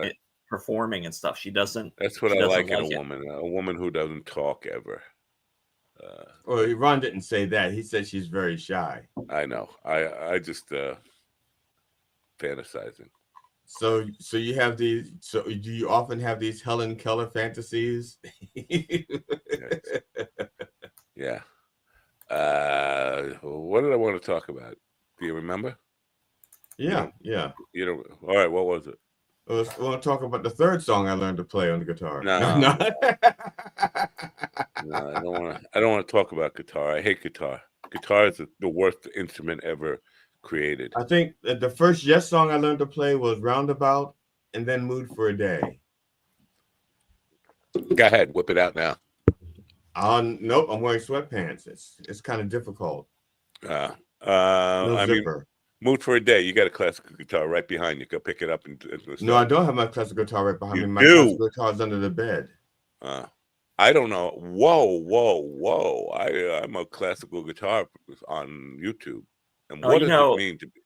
performing and stuff. She doesn't. That's what I like in a woman. A woman who doesn't talk ever. Well, Ron didn't say that. He said she's very shy. I know. I just fantasizing. So you have these. So do you often have these Helen Keller fantasies? Yeah. What did I want to talk about? Do you remember? Yeah. All right. What was it? I want to talk about the third song I learned to play on the guitar. No, I don't want to talk about guitar. I hate guitar. Guitar is the worst instrument ever created. I think the first Yes song I learned to play was Roundabout, and then Mood for a Day. Go ahead, whip it out now. Nope, I'm wearing sweatpants. It's kind of difficult. No zipper. Mean, Mood for a Day. You got a classical guitar right behind you. Go pick it up and no, I don't have my classical guitar right behind me. My classical guitar is under the bed. I don't know. Whoa! I'm a classical guitar on YouTube. And what does it mean to be?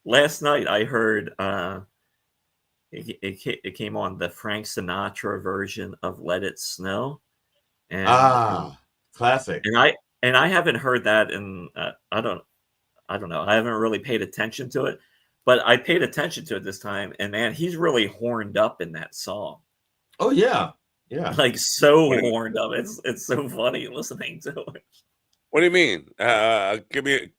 Last night I heard it came on the Frank Sinatra version of "Let It Snow," and classic. And I haven't heard that in I don't know. I haven't really paid attention to it, but I paid attention to it this time, and man, he's really horned up in that song. Oh yeah, yeah, like so horned up. It's so funny listening to it. What do you mean? Give me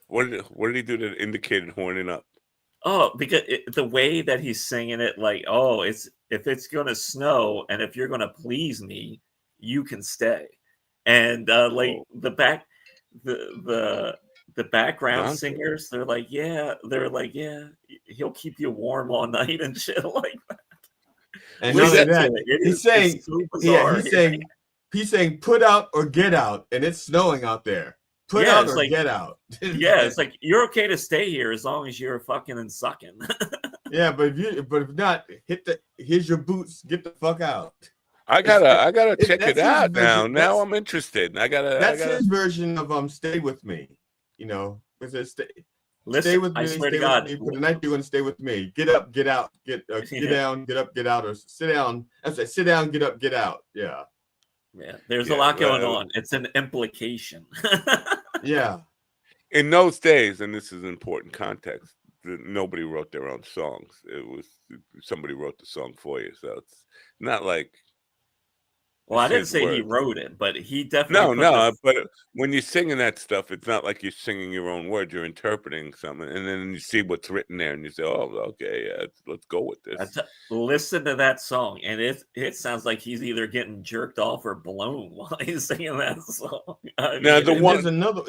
what did he do that indicated horning up? Oh, because the way that he's singing it, like, oh, if it's gonna snow and if you're gonna please me, you can stay. And like the background singers, they're like, yeah, he'll keep you warm all night and shit like that. And not only that, he's saying, put out or get out, and it's snowing out there. Put out or get out. Yeah, it's like you're okay to stay here as long as you're fucking and sucking. Yeah, but if not, here's your boots. Get the fuck out. I gotta check it out now. Now I'm interested. That's his version of "Stay With Me." You know, it says stay with me. I swear to God, for the night you're gonna stay with me. Get up, get out, get down, get up, get out, or sit down. I say sit down, get up, get out. Yeah. Yeah, there's a lot going on. It's an implication. Yeah. In those days, and this is important context, nobody wrote their own songs. It was somebody wrote the song for you. So it's not like. Well, I didn't say he wrote it, but he definitely. But when you're singing that stuff, it's not like you're singing your own words. You're interpreting something, and then you see what's written there, and you say, "Oh, okay, let's go with this." Listen to that song, and it sounds like he's either getting jerked off or blown while he's singing that song.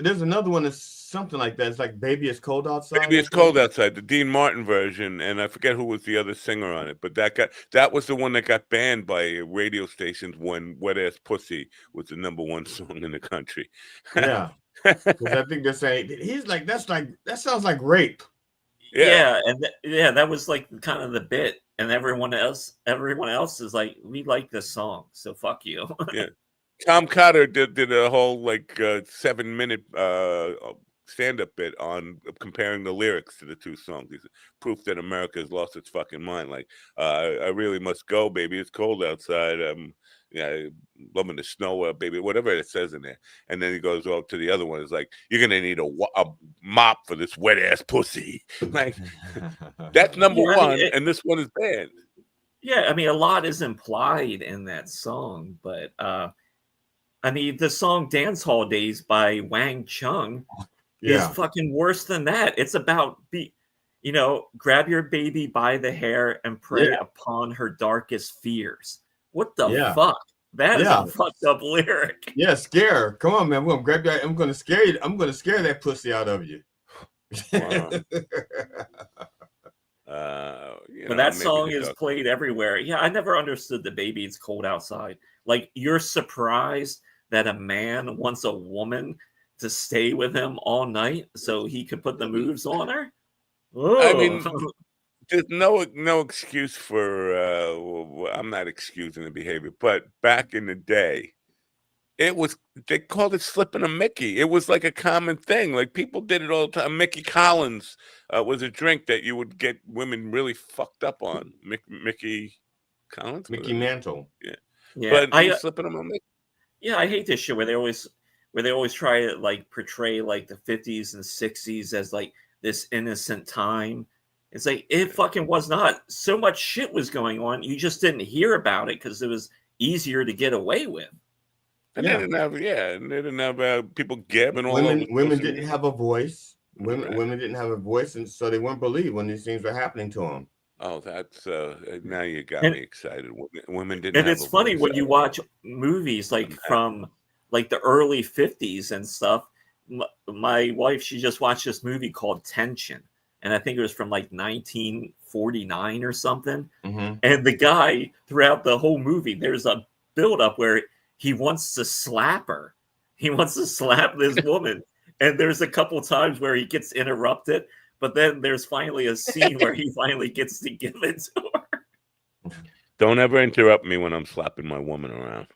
There's another one that's something like that. It's like "Baby It's Cold Outside." Baby It's Cold Outside, the Dean Martin version, and I forget who was the other singer on it, but that was the one that got banned by radio stations when "Wet Ass Pussy" was the #1 song in the country. Yeah, because I think they're saying that sounds like rape. Yeah, that was like kind of the bit, and everyone else is like, we like this song, so fuck you. Yeah, Tom Cotter did a whole 7-minute stand-up bit on comparing the lyrics to the two songs. He's proof that America has lost its fucking mind. Like, I really must go, baby. It's cold outside. Loving the snow, baby, whatever it says in there. And then he goes to the other one. It's like, you're gonna need a mop for this wet ass pussy. Like, that's #1, and this one is banned. Yeah, I mean, a lot is implied in that song, but I mean, the song "Dance Hall Days" by Wang Chung is fucking worse than that. It's about grab your baby by the hair and prey upon her darkest fears. What the fuck? That is a fucked up lyric. Yeah, scare. Come on, man. I'm gonna grab that. I'm gonna scare you. I'm gonna scare that pussy out of you. Wow. But that song is played everywhere. Yeah, I never understood the "Baby It's Cold Outside." Like, you're surprised that a man wants a woman to stay with him all night so he could put the moves on her? I mean, there's no excuse for I'm not excusing the behavior, but back in the day, they called it slipping a Mickey. It was like a common thing. Like, people did it all the time. Mickey Collins was a drink that you would get women really fucked up on. Mickey Collins? Mickey Mantle. Yeah. But slipping them a Mickey. Yeah, I hate this shit where they always try to like portray like the 50s and 60s as like this innocent time. It's like, it fucking was not. So much shit was going on. You just didn't hear about it because it was easier to get away with. And they didn't have people gabbing all over. Women didn't have a voice. Women didn't have a voice, and so they weren't believed when these things were happening to them. Oh, that's now you got me excited. Women didn't. And it's funny when you watch movies like from like the early 50s and stuff. My wife, she just watched this movie called Tension, and I think it was from like 1949 or something. Mm-hmm. And the guy, throughout the whole movie, there's a buildup where he wants to slap her. He wants to slap this woman. And there's a couple times where he gets interrupted, but then there's finally a scene where he finally gets to give it to her. Don't ever interrupt me when I'm slapping my woman around.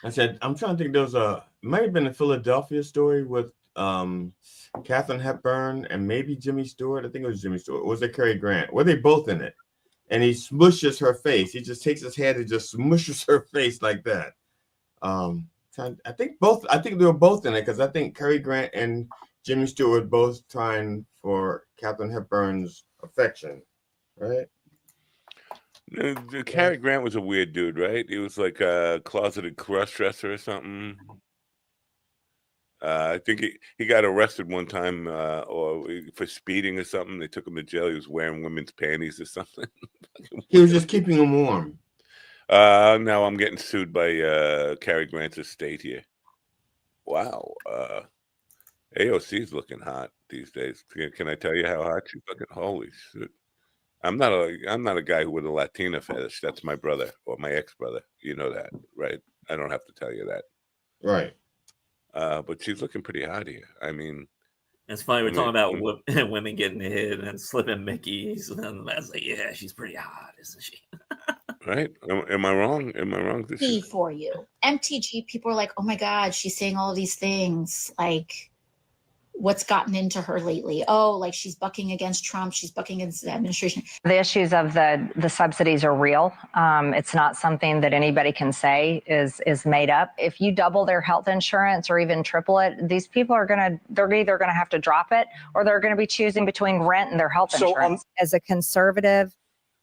I said, I'm trying to think. There was might have been a Philadelphia story with Katharine Hepburn and maybe Jimmy Stewart. I think it was Jimmy Stewart. Or was it Cary Grant? Were they both in it? And he smushes her face. He just takes his hand and just smushes her face like that. I think they were both in it because I think Cary Grant and Jimmy Stewart were both trying for Katharine Hepburn's affection, right? Cary Grant was a weird dude, right? He was like a closeted cross-dresser or something. I think he got arrested one time or for speeding or something. They took him to jail. He was wearing women's panties or something. He was just keeping them warm. Now I'm getting sued by Cary Grant's estate here. Wow. AOC's looking hot these days. Can I tell you how hot she's looking? Holy shit. I'm not a guy with a Latina fetish. That's my brother or my ex-brother. You know that, right? I don't have to tell you that. Right. But she's looking pretty hot here. I mean, it's funny. We're talking about women getting hit and slipping Mickeys, and I was like, yeah, she's pretty hot, isn't she? Right? Am I wrong? Am I wrong? For you, MTG people are like, oh my God, she's saying all of these things. Like, what's gotten into her lately? Oh, like she's bucking against Trump. She's bucking against the administration. The issues of the subsidies are real. It's not something that anybody can say is made up. If you double their health insurance or even triple it, these people they're either gonna have to drop it or they're gonna be choosing between rent and their health insurance. As a conservative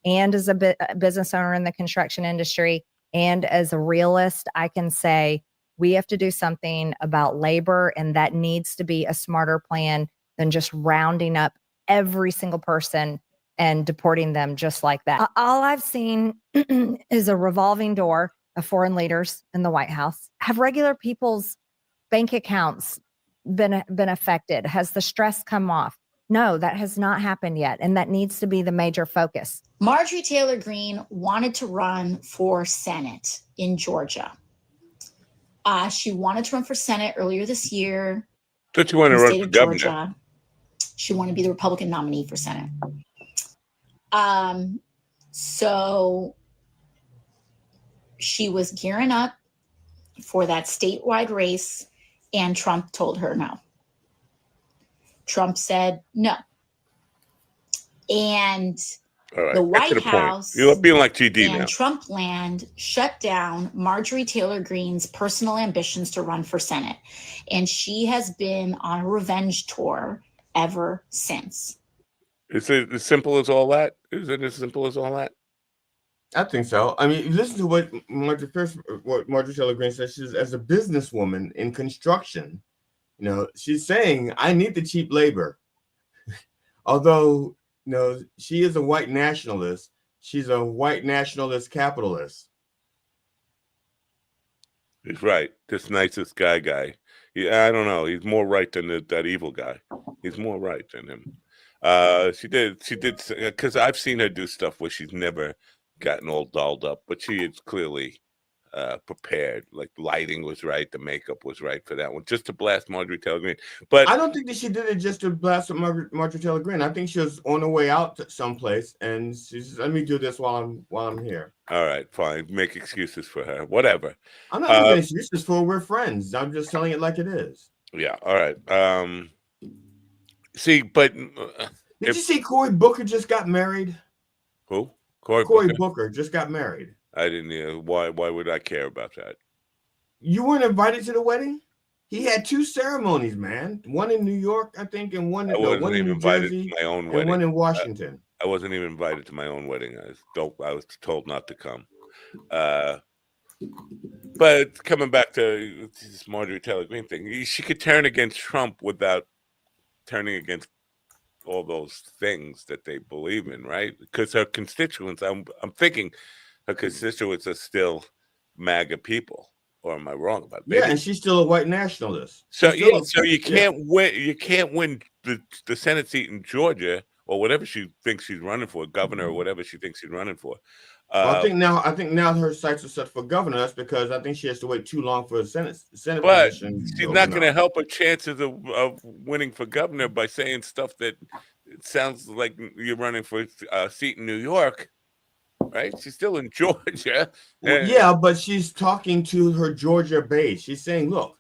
and as a business owner in the construction industry and as a realist, I can say, we have to do something about labor, and that needs to be a smarter plan than just rounding up every single person and deporting them just like that. All I've seen is a revolving door of foreign leaders in the White House. Have regular people's bank accounts been affected? Has the stress come off? No, that has not happened yet, and that needs to be the major focus. Marjorie Taylor Greene wanted to run for Senate in Georgia. She wanted to run for Senate earlier this year. Don't you want to run for governor? Georgia. She wanted to be the Republican nominee for Senate. So she was gearing up for that statewide race, and Trump told her no. Trump said no. And the White House, you're being like GD and now. Trump land shut down Marjorie Taylor Greene's personal ambitions to run for Senate. And she has been on a revenge tour ever since. Is it as simple as all that? Is it as simple as all that? I think so. I mean, listen to what Marjorie Taylor Greene says. She's, as a businesswoman in construction, she's saying, I need the cheap labor. Although, she is a white nationalist. She's a white nationalist capitalist. He's right. This nicest guy. I don't know. He's more right than that evil guy. He's more right than him. She did, because I've seen her do stuff where she's never gotten all dolled up, but she is clearly prepared. Like, lighting was right, the makeup was right for that one, just to blast Marjorie Taylor Greene. But I don't think that she did it just to blast Marjorie Taylor Greene. I think she was on her way out to someplace, and she says, "Let me do this while I'm here." All right, fine. Make excuses for her. Whatever. I'm not making excuses for her. We're friends. I'm just telling it like it is. Yeah. All right. See, but did you see Cory Booker just got married? Who? Cory Booker just got married. I didn't. Why would I care about that? You weren't invited to the wedding? He had two ceremonies, man. One in New York, I think, and one in New Jersey, to my own and wedding. One in Washington. I wasn't even invited to my own wedding. I was told not to come. But coming back to this Marjorie Taylor Greene thing, she could turn against Trump without turning against all those things that they believe in, right? Because her constituents, I'm thinking, her constituents are still MAGA people, or am I wrong about that? Yeah, and she's still a white nationalist. So you can't win. You can't win the Senate seat in Georgia or whatever she thinks she's running for, governor or whatever she thinks she's running for. I think now her sights are set for governor. That's because I think she has to wait too long for a Senate but position. She's not going to help her chances of winning for governor by saying stuff that it sounds like you're running for a seat in New York. Right, she's still in Georgia. Yeah, but she's talking to her Georgia base. She's saying, "Look,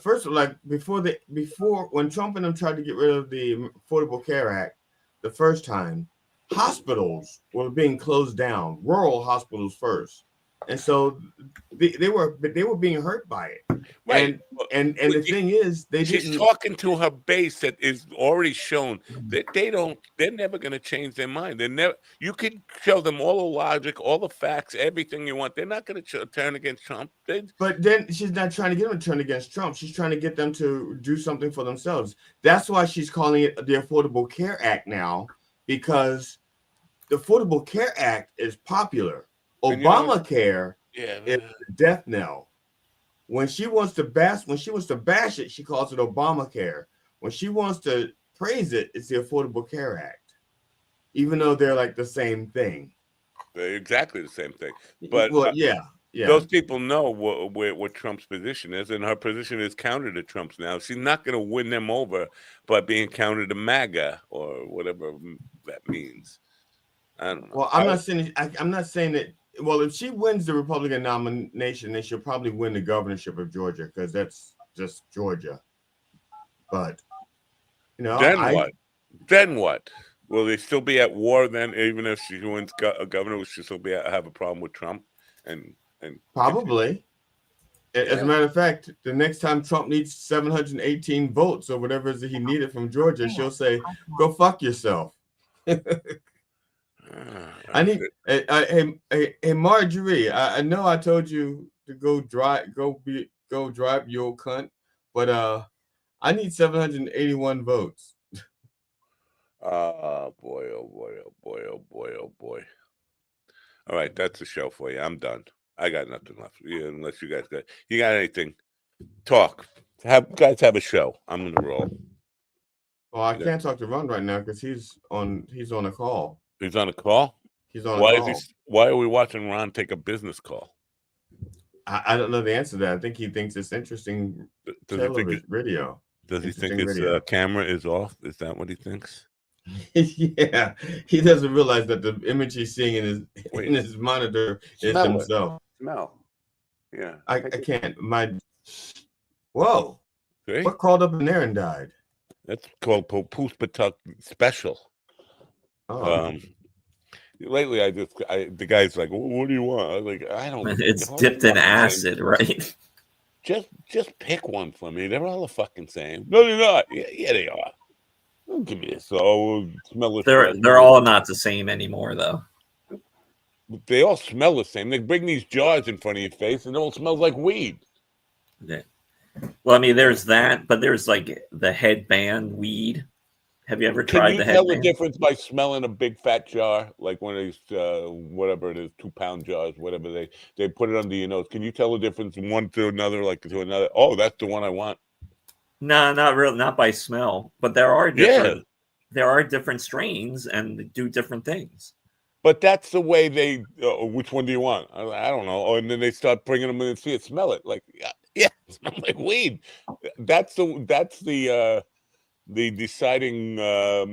first, like before when Trump and them tried to get rid of the Affordable Care Act the first time, hospitals were being closed down, rural hospitals first, and so they were being hurt by it. Right. And the thing is, she's talking to her base that is already shown that they're never going to change their mind. You could show them all the logic, all the facts, everything you want. They're not going to turn against Trump. But then she's not trying to get them to turn against Trump. She's trying to get them to do something for themselves. That's why she's calling it the Affordable Care Act now, because the Affordable Care Act is popular. Obamacare is the death knell. When she wants to bash it, she calls it Obamacare. When she wants to praise it, it's the Affordable Care Act, even though they're like the same thing. They're exactly the same thing. But yeah. Those people know what Trump's position is, and her position is counter to Trump's now. She's not going to win them over by being counter to MAGA or whatever that means. I don't know. Well, I'm not saying that. Well, if she wins the Republican nomination, then she'll probably win the governorship of Georgia, because that's just Georgia. But Then what? Will they still be at war then? Even if she wins a governor, will she still have a problem with Trump? And probably. As a matter of fact, the next time Trump needs 718 votes or whatever it is he needed from Georgia, she'll say, "Go fuck yourself." I need hey Marjorie. I know I told you to go drive your cunt, but I need 781 votes. Oh boy, oh boy, oh boy, oh boy, oh boy. All right, that's the show for you. I'm done. I got nothing left. Unless you guys got anything. Talk. Guys have a show. I'm gonna roll. Well, I can't talk to Ron right now because he's on a call. He's on a call? He's on a call. Why are we watching Ron take a business call? I don't know the answer to that. I think he thinks it's interesting radio. Does he think his camera is off? Is that what he thinks? Yeah. He doesn't realize that the image he's seeing in his monitor is himself. Smell. Yeah. I can't. Whoa. See? What crawled up in there and died? That's called Popuspatuk Special. Oh. Lately, the guy's like, "What do you want?" I was like, "I don't." It's dipped in acid, right? Just pick one for me. They're all the fucking same. No, they're not. Yeah, they are. Don't give me this. Oh, smell it. They're all not the same anymore, though. They all smell the same. They bring these jars in front of your face, and it all smells like weed. Yeah. Well, I mean, there's that, but there's like the headband weed. Have you ever tried the headband? Can you tell the difference by smelling a big fat jar, like one of these, whatever it is, 2-pound jars, whatever they put it under your nose? Can you tell the difference from one to another, like to another? Oh, that's the one I want. No, not by smell, but there are different strains and they do different things. But that's the way they. Which one do you want? I don't know. And then they start bringing them in and see it, smell it, like yeah, it smells like weed. That's the deciding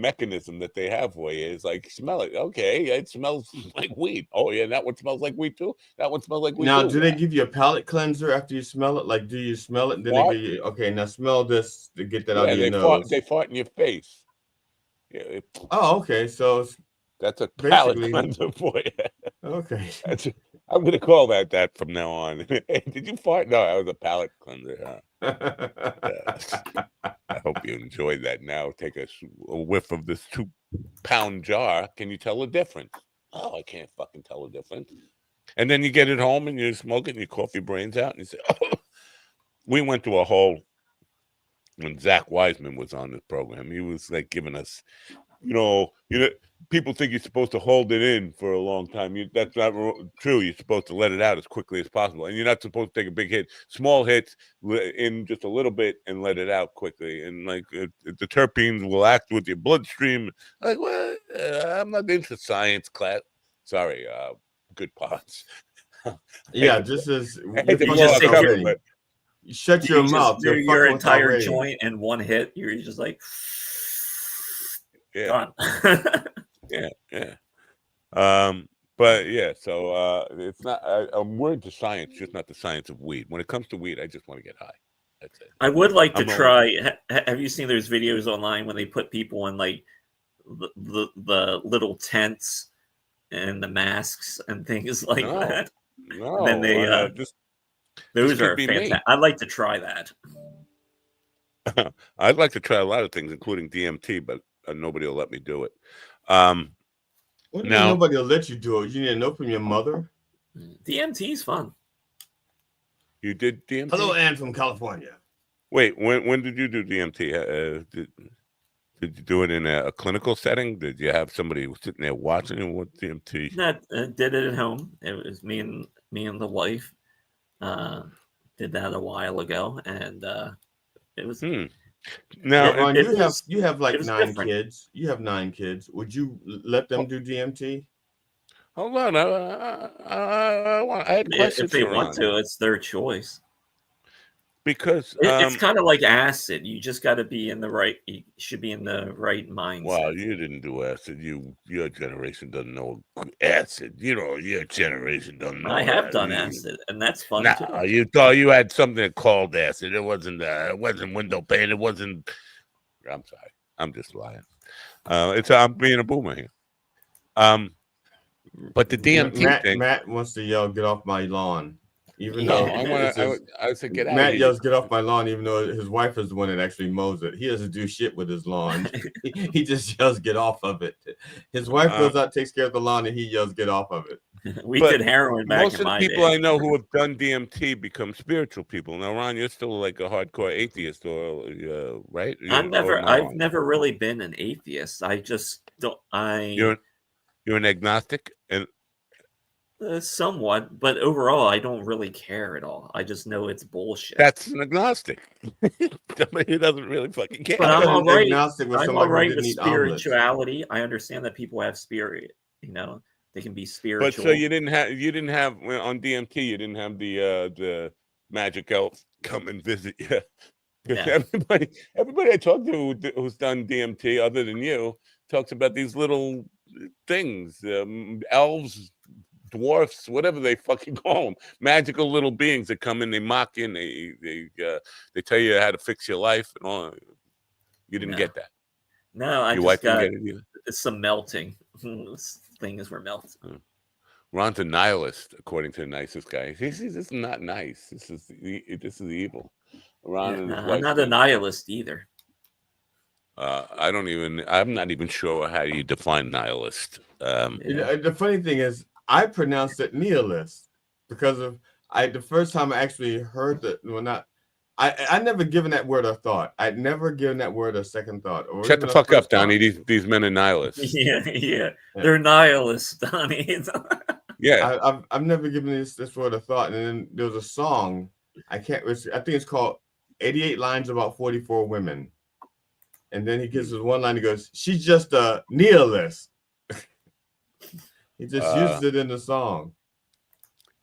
mechanism that they have for you is like, smell it. Okay, it smells like weed. Oh yeah, that one smells like weed too. That one smells like weed now, too. Do they give you a palate cleanser after you smell it? Like, do you smell it and then they give you, okay, now smell this to get that out of your nose? They fart in your face. Yeah. Oh, okay. So that's a palate cleanser for you. Okay. I'm going to call that from now on. Hey, did you fart? No, that was a palate cleanser. Huh? I hope you enjoyed that. Now take a whiff of this 2-pound jar. Can you tell the difference? Oh, I can't fucking tell the difference. And then you get it home and you smoke it and you cough your brains out and you say, oh. We went to a whole, when Zach Wiseman was on this program, he was like giving us, people think you're supposed to hold it in for a long time. That's not true. You're supposed to let it out as quickly as possible. And you're not supposed to take a big hit. Small hits in just a little bit and let it out quickly. And like the terpenes will act with your bloodstream. Like, well, I'm not into science class. Sorry, good parts. Yeah, just as you shut your mouth. Do your entire joint in one hit. You're just like, yeah. Yeah. But yeah, so it's not. I'm word to science, just not the science of weed. When it comes to weed, I just want to get high. That's it. I would like to try. Have you seen those videos online when they put people in like the little tents and the masks and things like that? No, and then they this those could are be fantastic. me. I'd like to try that. I'd like to try a lot of things, including DMT, but nobody will let me do it. What do you mean nobody will let you do it? You need to know from your mother. DMT is fun. You did DMT? Hello, Ann from California. Wait, when did you do DMT? Did you do it in a clinical setting? Did you have somebody sitting there watching you with DMT? No, did it at home. It was me and the wife. Did that a while ago, and it was. Now, Ron, you have like 9 different. kids. You have 9 kids. Would you let them do DMT? Hold on, I had questions. If they want to, it's their choice. Because it's kind of like acid. You just got to be in the right. You should be in the right mindset. Well, you didn't do acid. Your generation doesn't know acid. Your generation doesn't know. I have done acid, and that's fun too. You thought you had something called acid. It wasn't. It wasn't window pane. It wasn't. I'm sorry. I'm just lying. I'm being a boomer here. But the DMT thing. Matt wants to yell, "Get off my lawn!" Even though I said, "Get out." Matt yells, "Get off my lawn!" Even though his wife is the one that actually mows it. He doesn't do shit with his lawn. He just yells, "Get off of it!" His wife goes out, takes care of the lawn, and he yells, "Get off of it!" We did heroin back most in my of the people day. I know who have done DMT become spiritual people. Now, Ron, you're still like a hardcore atheist, or right? I've never really been an atheist. I just don't. You're an agnostic, and somewhat, but overall, I don't really care at all. I just know it's bullshit. That's an agnostic. Somebody who doesn't really fucking care. But I'm all right. I'm all right with spirituality. I understand that people have spirit. They can be spiritual. But so you didn't have on DMT. You didn't have the magic elf come and visit you. Because everybody I talk to who's done DMT, other than you, talks about these little things, elves, dwarfs, whatever they fucking call them, magical little beings that come in, they mock you, and they tell you how to fix your life and all. You didn't get that. No, I your just wife got didn't get it either. Some melting. Things were melting. Ron's a nihilist, according to the nicest guy. This is not nice. This is evil. Ron and his wife. I'm not a nihilist either. I'm not even sure how you define nihilist. The funny thing is, I pronounced it nihilist because of the first time I actually heard that. I never given that word a thought. I'd never given that word a second thought. Shut the fuck up, Donnie. These men are nihilists. Yeah. They're nihilists, Donnie. Yeah, I've never given this word a thought. And then there was a song. I think it's called 88 Lines About 44 Women. And then he gives us one line. He goes, "She's just a nihilist." He just used it in the song.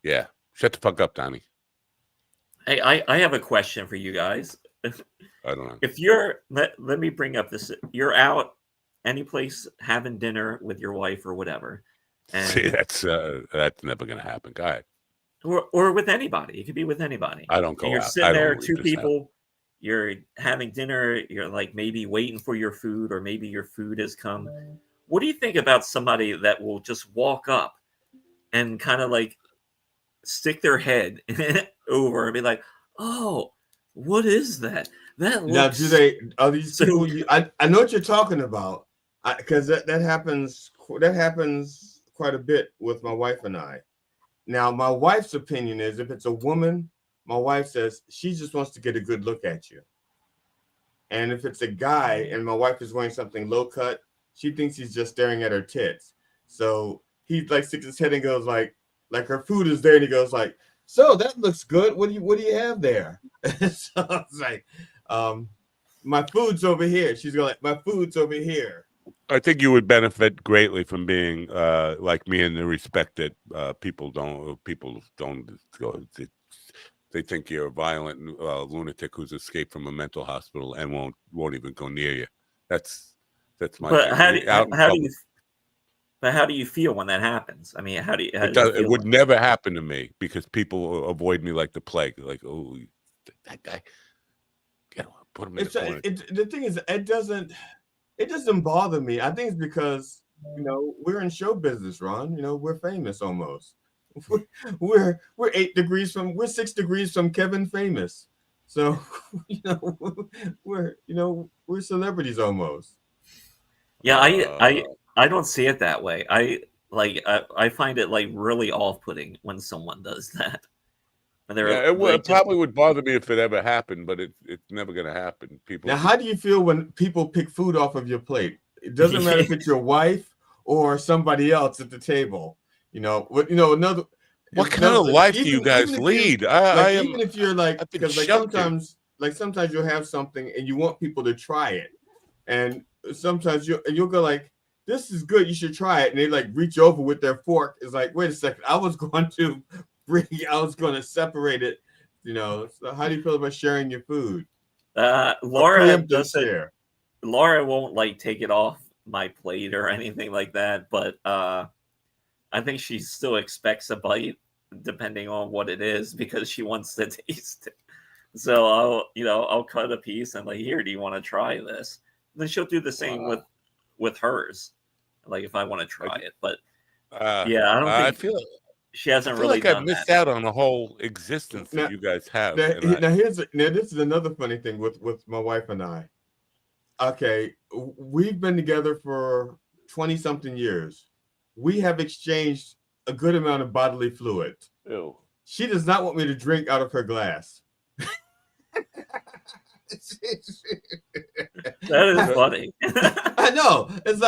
Yeah. Shut the fuck up, Donnie. Hey, I have a question for you guys. I don't know. If you're let me bring up this. You're out any place having dinner with your wife or whatever. And, see, that's never gonna happen. Go ahead. Or with anybody. It could be with anybody. I don't go and you're out. Sitting there, 2 people. You're having dinner. You're like maybe waiting for your food, or maybe your food has come. What do you think about somebody that will just walk up and kind of like stick their head over and be like, "Oh, what is that? That looks..." Now, are these people? I know what you're talking about, because that happens. That happens quite a bit with my wife and I. Now, my wife's opinion is, if it's a woman, my wife says she just wants to get a good look at you. And if it's a guy and my wife is wearing something low cut, she thinks he's just staring at her tits. So he like sticks his head and goes like her food is there, and he goes like, "So that looks good. What do you have there?" So it's like, "My food's over here." She's going like, "My food's over here." I think you would benefit greatly from being like me in the respect that people don't go. They think you're a violent lunatic who's escaped from a mental hospital and won't even go near you. That's my. But how do you feel when that happens? I mean, it would never happen to me because people avoid me like the plague. Like, oh, that guy. Put them in the corner. The thing is, it doesn't bother me. I think it's because, we're in show business, Ron. We're famous almost. We're 6 degrees from Kevin famous. So, we're celebrities almost. Yeah, I don't see it that way. I find it like really off-putting when someone does that. It probably would bother me if it ever happened, but it's never going to happen. Now, how do you feel when people pick food off of your plate? It doesn't matter if it's your wife or somebody else at the table. What kind of life do you guys lead? Even if you're because sometimes you'll have something and you want people to try it, and sometimes you'll go like, "This is good, you should try it," and they reach over with their fork. It's like, wait a second, I was going to separate it. So how do you feel about sharing your food? Laura won't take it off my plate or anything like that, but I think she still expects a bite depending on what it is because she wants to taste it. So I'll cut a piece and here, do you want to try this? Then she'll do the same with hers, if I want to try it. But I don't think she hasn't really done I've missed out on the whole existence that you guys have. This is another funny thing with my wife and I. Okay, we've been together for 20-something years. We have exchanged a good amount of bodily fluid. Ew. She does not want me to drink out of her glass. That is funny. I know. It's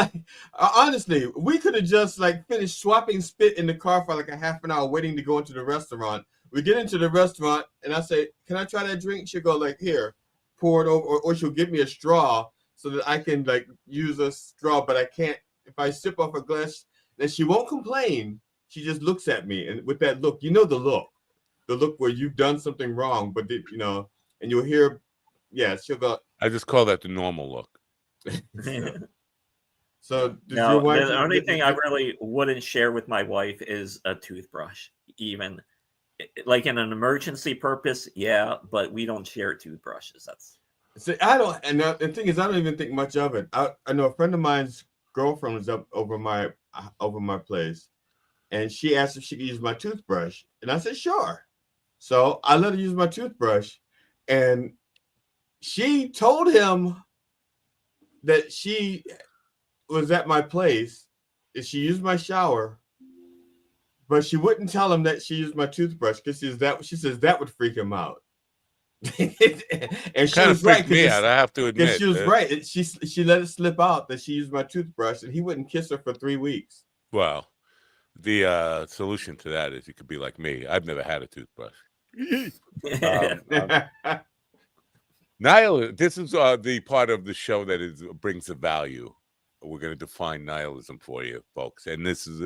honestly, we could have just finished swapping spit in the car for a half an hour waiting to go into the restaurant. We get into the restaurant and I say, "Can I try that drink?" She'll go "Here, pour it over," or she'll give me a straw so that I can use a straw, but I can't if I sip off a glass. Then she won't complain. She just looks at me and with that look, the look where you've done something wrong, but and you'll hear, she'll go. I just call that the normal look. So no, the only thing I really wouldn't share with my wife is a toothbrush, even in an emergency purpose. Yeah, but we don't share toothbrushes. I don't, and the thing is, I don't even think much of it. I know a friend of mine's girlfriend was up over my place, and she asked if she could use my toothbrush, and I said sure. So I let her use my toothbrush, and she told him that she was at my place, and she used my shower, but she wouldn't tell him that she used my toothbrush because she says that would freak him out. And she was right. Me out, I have to admit. She was right. She let it slip out that she used my toothbrush, and he wouldn't kiss her for 3 weeks. Well, the solution to that is you could be like me. I've never had a toothbrush. Nihilism. This is the part of the show that brings the value. We're going to define nihilism for you, folks, and this is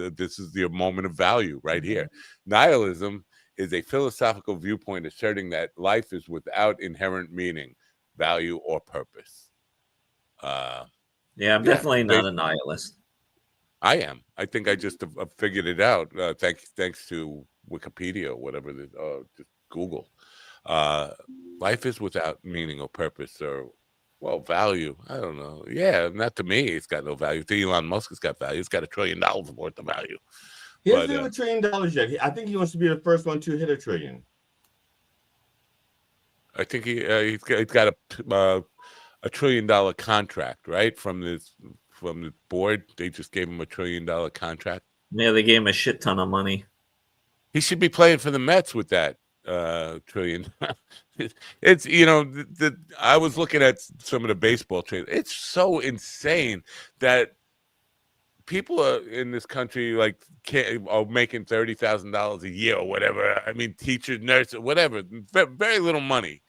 the moment of value right here. Nihilism is a philosophical viewpoint asserting that life is without inherent meaning, value, or purpose. I'm definitely not a nihilist. I am. I think I just have figured it out. Thanks to Wikipedia or whatever. Just Google. Life is without meaning or purpose or, value. I don't know. Yeah, not to me. It's got no value. To Elon Musk, it's got value. It's got $1 trillion worth of value. He hasn't hit $1 trillion yet. I think he wants to be the first one to hit $1 trillion. I think he's got a $1 trillion contract, right? From the board, they just gave him $1 trillion contract. Yeah, they gave him a shit ton of money. He should be playing for the Mets with that trillion. It's I was looking at some of the baseball trades. It's so insane that people are in this country are making $30,000 a year or whatever. I mean, teachers, nurses, whatever, very little money.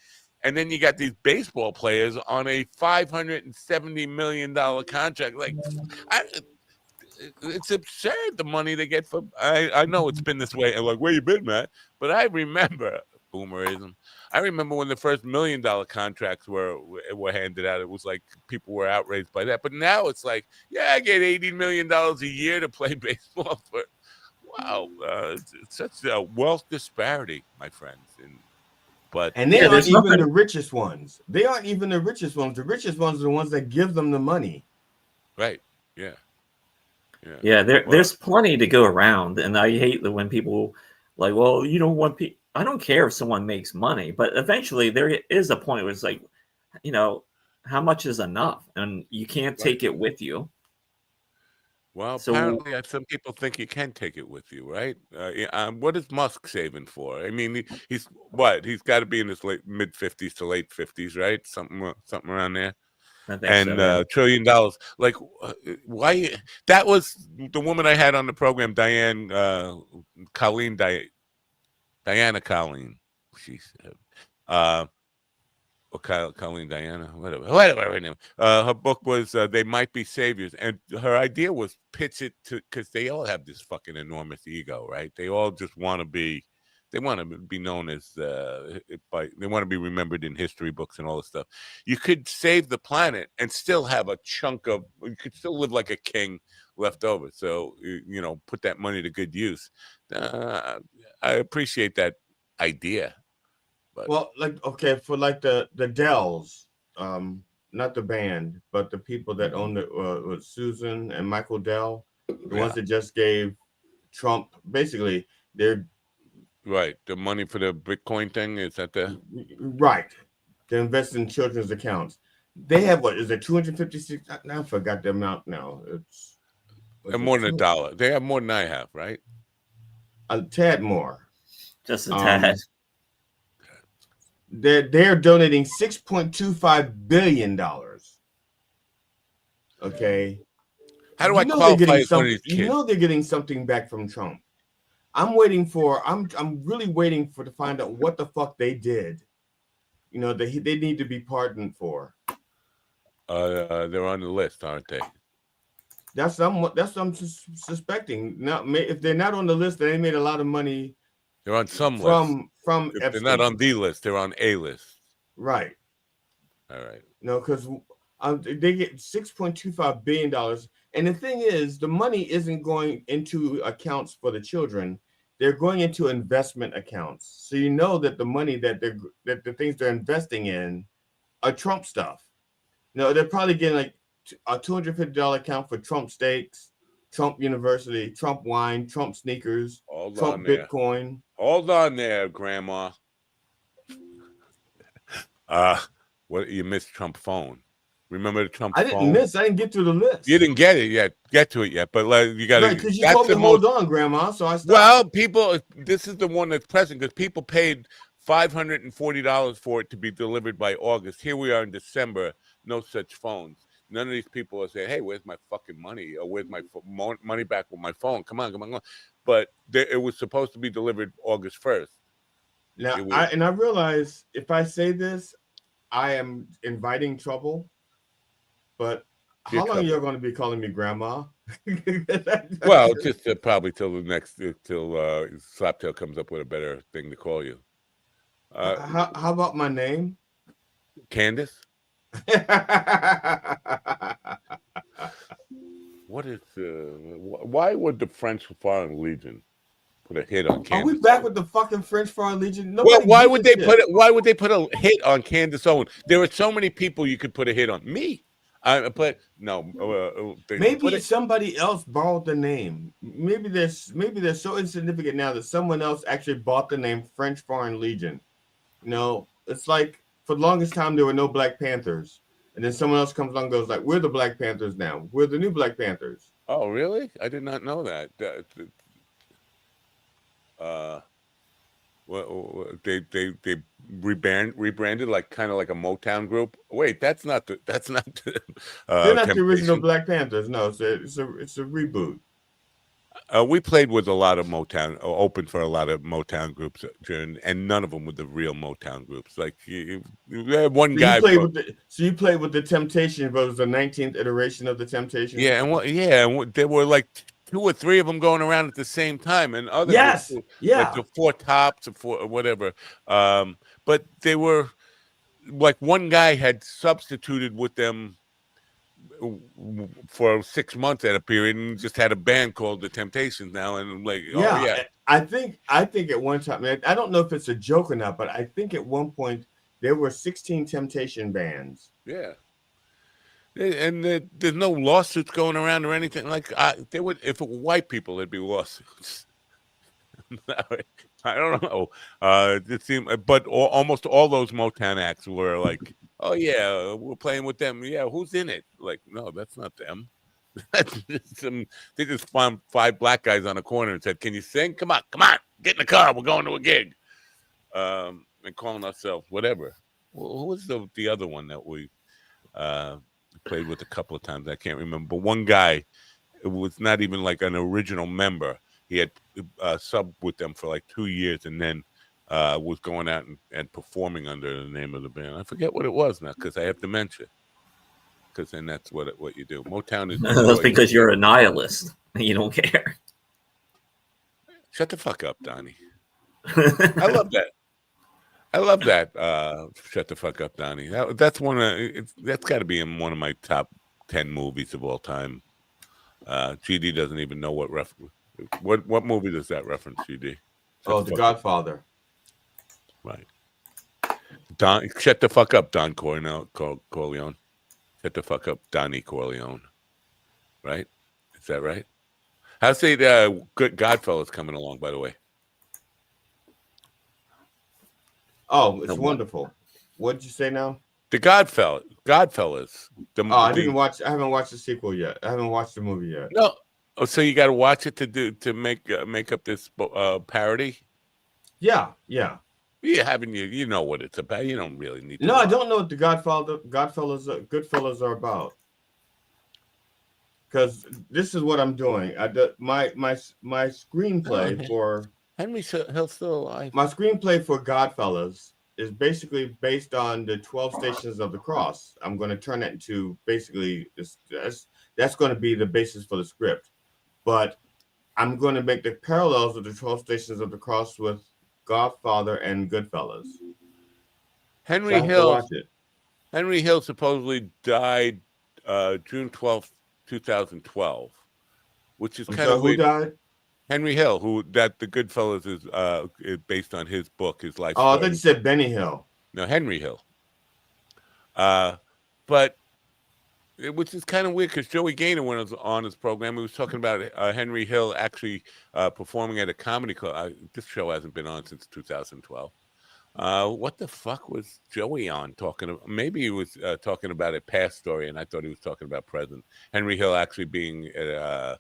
And then you got these baseball players on a $570 million contract. It's absurd the money they get for. I know it's been this way. And where you been, Matt? But I remember boomerism. I remember when the first $1 million contracts were handed out. It was people were outraged by that. But now it's I get $80 million a year to play baseball. Wow, it's such a wealth disparity, my friends. And But and they Yeah, aren't there's even nothing- the richest ones. They aren't even the richest ones. The richest ones are the ones that give them the money. right, yeah. Yeah, there's plenty to go around, and I hate that when people like, well, you don't want people. I don't care if someone makes money, but eventually there is a point where it's like, you know, how much is enough, and you can't take it with you. Well, So apparently, some people think you can take it with you, right? What is Musk saving for? I mean, he's what? He's got to be in his mid 50s to late 50s, right? Something around there. I think And so. Yeah. $1 trillion. Like, why? That was the woman I had on the program, Diana Colleen. She's or Colleen Diana, whatever her name. Her book was "They Might Be Saviors," and her idea was pitch it to, because they all have this fucking enormous ego, right? They all just want to be, they want to be known as they want to be remembered in history books and all this stuff. You could save the planet and still have a chunk of, you could still live like a king left over. So you know, put that money to good use. I appreciate that idea. But, well, like, okay, for like the Dells, not the band, but the people that own the with Susan and Michael Dell, the ones that just gave Trump, basically, they're right. The money for the Bitcoin thing, is that the right. They invest in children's accounts. They have, what is it, 256? I forgot the amount now. It's more than $1. They have more than I have, right? A tad more. Just a tad. They're donating $6.25 billion. Okay. How do I qualify as one of these You kids? know they're getting something back from Trump. I'm really waiting to find out what the fuck they did. You know, they need to be pardoned for. They're on the list, aren't they? That's what I'm suspecting. Now, if they're not on the list, they made a lot of money. They're on some from list. If Epstein. they're not on the list, they're on a list. Right. All right. No, because they get $6.25 billion. And the thing is, the money isn't going into accounts for the children. They're going into investment accounts. So you know that the money that the things they're investing in are Trump stuff. No, they're probably getting like a $250 account for Trump steaks, Trump University, Trump wine, Trump sneakers, Trump Bitcoin. Hold on there, Grandma. What, you missed Trump phone? Remember the Trump phone? I didn't get to the list. You didn't get to it yet, but you got to. Right, because you told me hold on, Grandma. So I stopped. Well, people, this is the one that's present because people paid $540 for it to be delivered by August. Here we are in December, no such phones. None of these people are saying, "Hey, where's my fucking money? Or where's my money back with my phone? Come on." But it was supposed to be delivered August 1st. Now, I realize if I say this, I am inviting trouble. But how long are you going to be calling me Grandma? Well, just probably till Slaptail comes up with a better thing to call you. How about my name? Candace? What is why would the French Foreign Legion put a hit on Candace? Are we back with the fucking French Foreign Legion? Well, why would they put a hit on Candace Owen? There are so many people you could put a hit on. Me. But no. Maybe somebody else borrowed the name. Maybe they're so insignificant now that someone else actually bought the name French Foreign Legion. You know, it's like for the longest time there were no Black Panthers, and then someone else comes along and goes like, "We're the Black Panthers now. We're the new Black Panthers." Oh, really? I did not know that. They rebranded like kind of like a Motown group. Wait, that's not the they're not the original Black Panthers. No, it's a reboot. We played with a lot of Motown, opened for a lot of Motown groups, and none of them were the real Motown groups. Like you had one guy. You played with the Temptations, but it was the 19th iteration of the Temptations. Yeah, and there were like 2 or 3 of them going around at the same time, and other groups, like the Four Tops or whatever. But they were like one guy had substituted with them for 6 months at a period and just had a band called The Temptations now, and I'm like, oh yeah. I think at one time, I don't know if it's a joke or not, but I think at one point there were 16 Temptation bands. Yeah. And there's no lawsuits going around or anything. Like they would, if it were white people, there'd be lawsuits. I don't know. It seemed, but almost all those Motown acts were like, "Oh yeah, we're playing with them. Yeah, who's in it?" Like, no, that's not them. They just found 5 black guys on a corner and said, "Can you sing? Come on, get in the car. We're going to a gig." And calling ourselves whatever. Well, who was the other one that we played with a couple of times? I can't remember. But one guy, it was not even like an original member. He had subbed with them for like 2 years, and then was going out and performing under the name of the band. I forget what it was now because I have dementia. Because then that's what you do. Motown is. That's because you're a nihilist. You don't care. Shut the fuck up, Donnie. I love that. I love that. Shut the fuck up, Donnie. That's that's got to be in one of my top 10 movies of all time. GD doesn't even know what movie does that reference, GD? The Godfather. Right. Don, shut the fuck up, Don Corleone. Shut the fuck up, Donnie Corleone. Right? Is that right? How's the good Godfellas coming along, by the way? Oh, it's wonderful. What did you say now? The Godfellas. I didn't watch. I haven't watched the sequel yet. I haven't watched the movie yet. No. Oh, so you got to watch it to make up this parody? Yeah. You haven't you know what it's about. You don't really need to. No, I don't know what the Goodfellas are about. Because this is what I'm doing. My screenplay for Henry Hill's still alive. My screenplay for Godfellas is basically based on the 12 Stations of the Cross. I'm going to turn it into basically that's going to be the basis for the script. But I'm going to make the parallels of the 12 Stations of the Cross with Godfather and Goodfellas. Henry Hill supposedly died June 12th, 2012, which is kind of weird. Who died? Henry Hill, the Goodfellas is based on his book, his life. Oh, I thought you said Benny Hill. No, Henry Hill. But which is kind of weird because Joey Gaynor, when I was on his program, he was talking about Henry Hill actually performing at a comedy club. This show hasn't been on since 2012. What the fuck was Joey on talking about? Maybe he was talking about a past story, and I thought he was talking about present. Henry Hill actually being at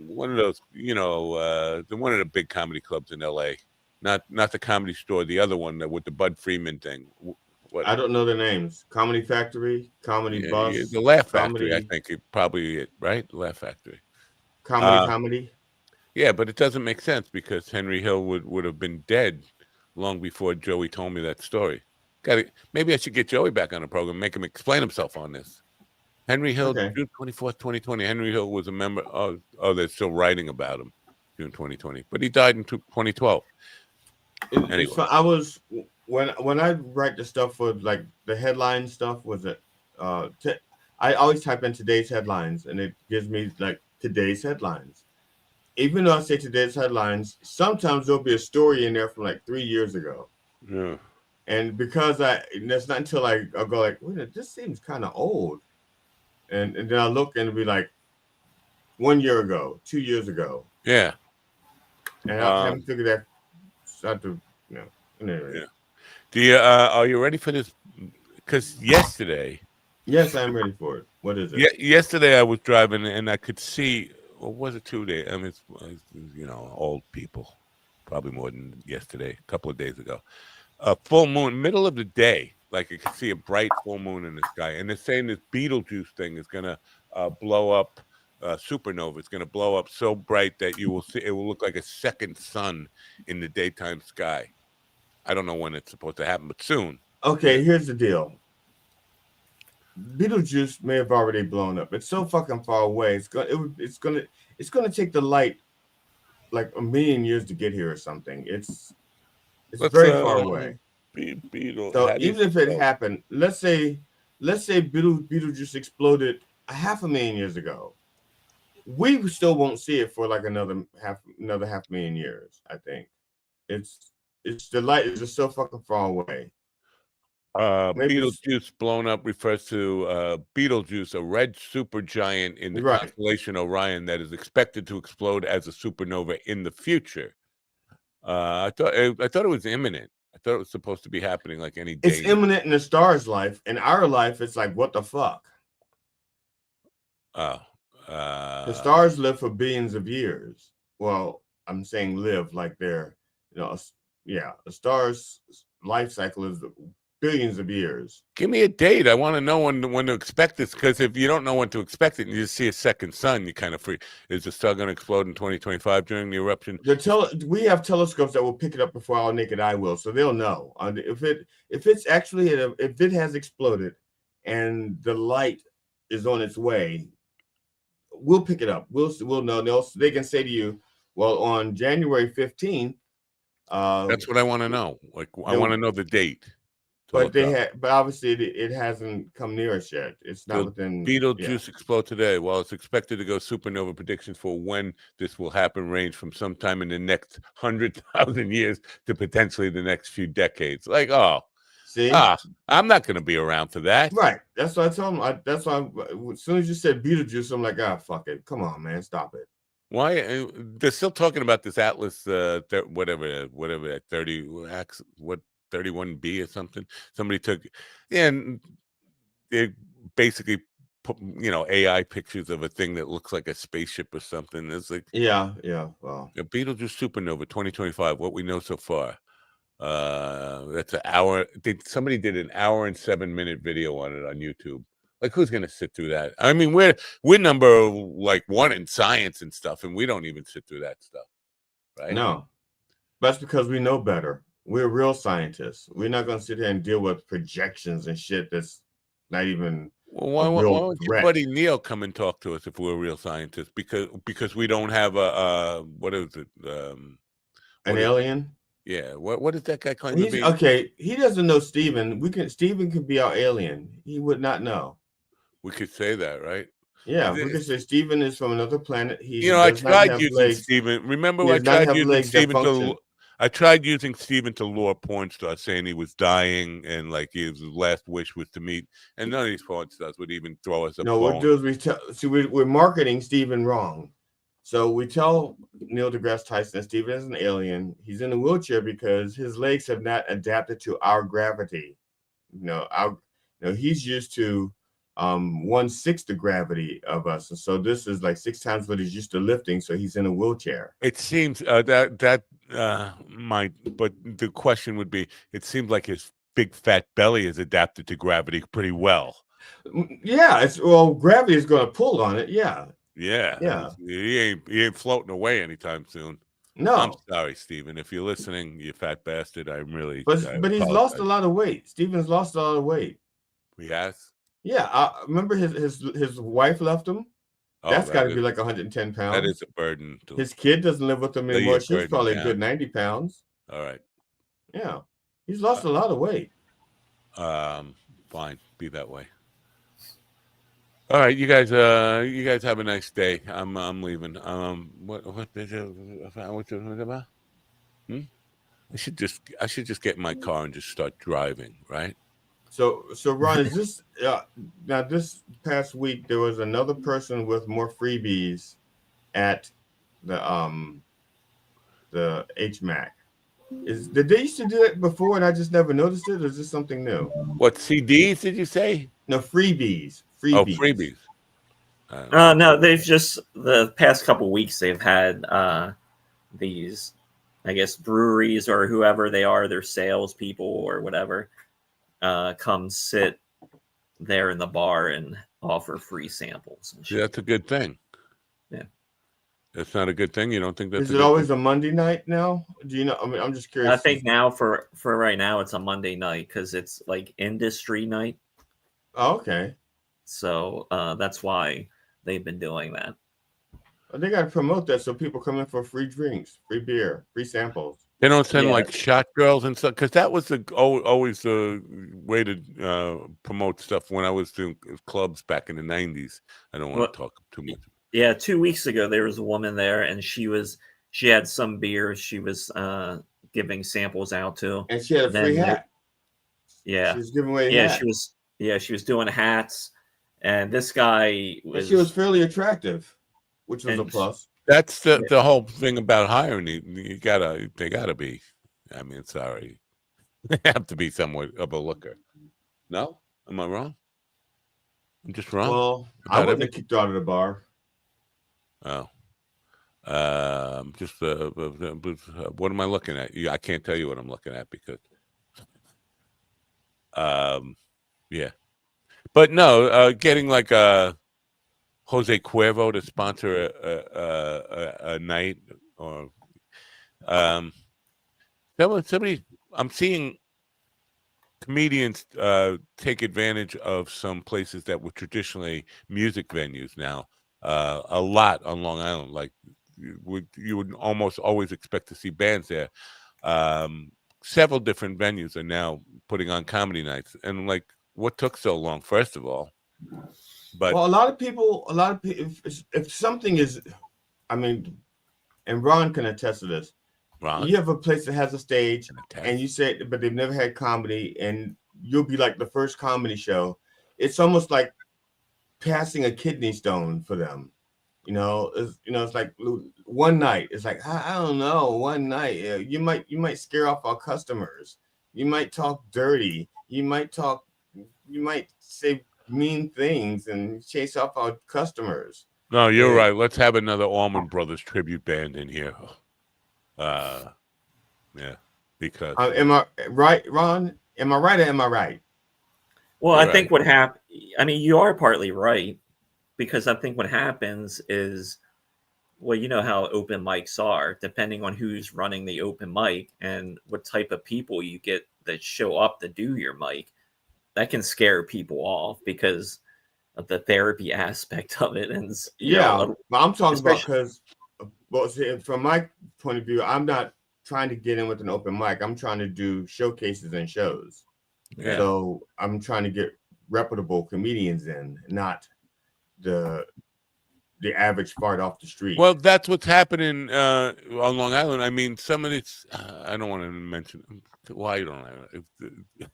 one of those, one of the big comedy clubs in L.A. Not the Comedy Store, the other one with the Bud Freeman thing. I don't know the names. Comedy Factory, Comedy Bus, the Laugh Factory. I think it probably right. Laugh Factory. Comedy. Yeah, but it doesn't make sense because Henry Hill would have been dead long before Joey told me that story. Maybe I should get Joey back on the program, make him explain himself on this. Henry Hill, June 24th, 2020. Henry Hill was a member. Oh, they're still writing about him, June 2020. But he died in 2012. Anyway. I was when I write the stuff for like the headline stuff. I always type in today's headlines, and it gives me like today's headlines. Even though I say today's headlines, sometimes there'll be a story in there from like 3 years ago. Yeah. And because that's not until I'll go like, wait, this seems kind of old. And then I look and it'll be like 1 year ago, 2 years ago. Yeah. And I haven't figured that. So I have to, anyway. Yeah. Are you ready for this? Because yesterday. Yes, I'm ready for it. What is it? Yesterday I was driving and I could see. Or was it 2 days? I mean, it's old people, probably more than yesterday, a couple of days ago. A full moon, middle of the day, like you can see a bright full moon in the sky. And they're saying this Beetlejuice thing is going to blow up, supernova. It's going to blow up so bright that you will see, it will look like a second sun in the daytime sky. I don't know when it's supposed to happen, but soon. Okay, here's the deal. Beetlejuice may have already blown up. It's so fucking far away. It's gonna take the light like 1 million years to get here or something. It's very far away. So even if it happened, let's say let's say Beetlejuice exploded a 500,000 years ago. We still won't see it for like another half million years. I think it's the light is just so fucking far away. Betelgeuse blown up refers to Betelgeuse, a red supergiant in the constellation Orion that is expected to explode as a supernova in the future. I thought it was imminent. I thought it was supposed to be happening like any day. It's imminent in the star's life. In our life, it's like, what the fuck? Oh. The stars live for billions of years. Well, I'm saying live like they're, a star's life cycle is billions of years. Give me a date. I want to know when to expect this, because if you don't know when to expect it and you just see a second sun, you kind of free. Is the star going to explode in 2025 during the eruption? We have telescopes that will pick it up before our naked eye will, so they'll know. If it has exploded and the light is on its way, we'll pick it up. We'll know. They can say to you, well, on January 15th. That's what I want to know. Like, I want to know the date. But obviously it hasn't come near us yet. It's not within. Betelgeuse explode today. Well, it's expected to go supernova. Predictions for when this will happen range from sometime in the next 100,000 years to potentially the next few decades. Like, I'm not going to be around for that. Right. That's what I told him. That's why as soon as you said Betelgeuse, I'm like, fuck it. Come on, man, stop it. Why? They're still talking about this Atlas, whatever 31B or something. Somebody took, and they basically put, AI pictures of a thing that looks like a spaceship or something. It's like, well, a Betelgeuse supernova 2025. What we know so far. That's an hour. Somebody did an hour and 7-minute video on it on YouTube. Like, who's gonna sit through that? I mean, we're number like 1 in science and stuff, and we don't even sit through that stuff, right? No, that's because we know better. We're real scientists. We're not going to sit here and deal with projections and shit that's not even. Well, why don't your buddy Neil come and talk to us if we're real scientists? Because we don't have what is it? An alien? Yeah. What does that guy claim to be? Okay, he doesn't know Steven. Steven could be our alien. He would not know. We could say that, right? Yeah, we could say Steven is from another planet. I tried using Steven. Remember, I tried using Steven I tried using Steven to lure porn stars, saying he was dying and like his last wish was to meet. And none of these porn stars would even throw us a bone. What we do is we're marketing Steven wrong. So we tell Neil deGrasse Tyson that Steven is an alien. He's in a wheelchair because his legs have not adapted to our gravity. He's used to 1/6 the gravity of us, and so this is like 6 times what he's used to lifting. So he's in a wheelchair. It seems but the question would be, it seems like his big fat belly is adapted to gravity pretty well. Yeah, gravity is going to pull on it. Yeah. He ain't floating away anytime soon. No, I'm sorry, Steven. If you're listening, you fat bastard. I'm really. But he's lost a lot of weight. Steven's lost a lot of weight. He has. Yeah, remember his wife left him. That's got to be like 110 pounds. That is a burden. His kid doesn't live with him anymore. She's probably a good 90 pounds. All right. Yeah, he's lost a lot of weight. Fine, be that way. All right, you guys have a nice day. I'm leaving. What did you about? I should just get in my car and just start driving, right? So Ron, is this now this past week there was another person with more freebies at the HMAC. Did they used to do it before and I just never noticed it, or is this something new? What CDs did you say? No, freebies. Oh, freebies. No, they've just the past couple weeks they've had these, I guess, breweries or whoever they are, their salespeople or whatever, come sit there in the bar and offer free samples. And shit. Yeah, that's a good thing. Yeah, that's not a good thing. You don't think that's? Is it always a Monday night now? Do you know? I mean, I'm just curious. I think now for right now it's a Monday night because it's like industry night. Oh, okay. So that's why they've been doing that. They got to promote that so people come in for free drinks, free beer, free samples. They don't send like shot girls and stuff, because that was always the way to promote stuff when I was doing clubs back in the 90s. I don't want to talk too much. Yeah, 2 weeks ago there was a woman there, and she had some beers she was giving samples out to, and she had a free hat. Yeah, she was giving away hats. She was doing hats, and this guy was. She was fairly attractive, which was a plus. That's the whole thing about hiring. They gotta be. I mean, sorry, they have to be somewhat of a looker. No, am I wrong? I'm just wrong. Well, I wouldn't have kicked her out of the bar. Oh, just what am I looking at? I can't tell you what I'm looking at because, yeah, but no, getting like Jose Cuervo to sponsor a night, or somebody. I'm seeing comedians take advantage of some places that were traditionally music venues now. A lot on Long Island, like you would almost always expect to see bands there. Several different venues are now putting on comedy nights, and like, what took so long? First of all. But well, a lot of people, if something is, I mean, and Ron can attest to this. Ron? You have a place that has a stage, and you say, but they've never had comedy, and you'll be like the first comedy show. It's almost like passing a kidney stone for them. It's like one night. It's like, I don't know, one night. You might scare off our customers. You might talk dirty. You might say mean things and chase off our customers. No, you're right. Let's have another Allman Brothers tribute band in here. Yeah, because am I right, Ron? Am I right or am I right? Well, I think what happened. I mean, you are partly right, because I think what happens is, well, you know how open mics are. Depending on who's running the open mic and what type of people you get that show up to do your mic, that can scare people off because of the therapy aspect of it. And but I'm talking about because, well, from my point of view, I'm not trying to get in with an open mic. I'm trying to do showcases and shows. Yeah. So I'm trying to get reputable comedians in, not the average fart off the street. Well, that's what's happening on Long Island. I mean, some of it's I don't want to mention why don't I.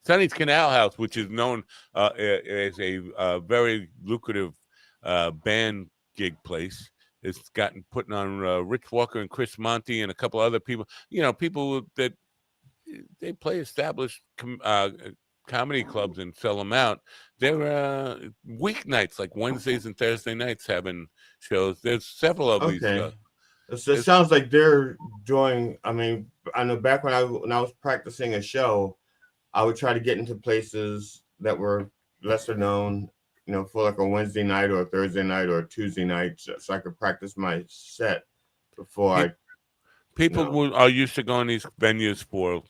Sonny's Canal House, which is known as a very lucrative band gig place, has gotten putting on Rich Walker and Chris Monty and a couple other people. People that they play established comedy clubs and sell them out. They're weeknights, like Wednesdays and Thursday nights, having shows. There's several of these. So it sounds like they're doing. I mean, I know back when I was practicing a show, I would try to get into places that were lesser known, for like a Wednesday night or a Thursday night or a Tuesday night, so I could practice my set before People are used to going to these venues for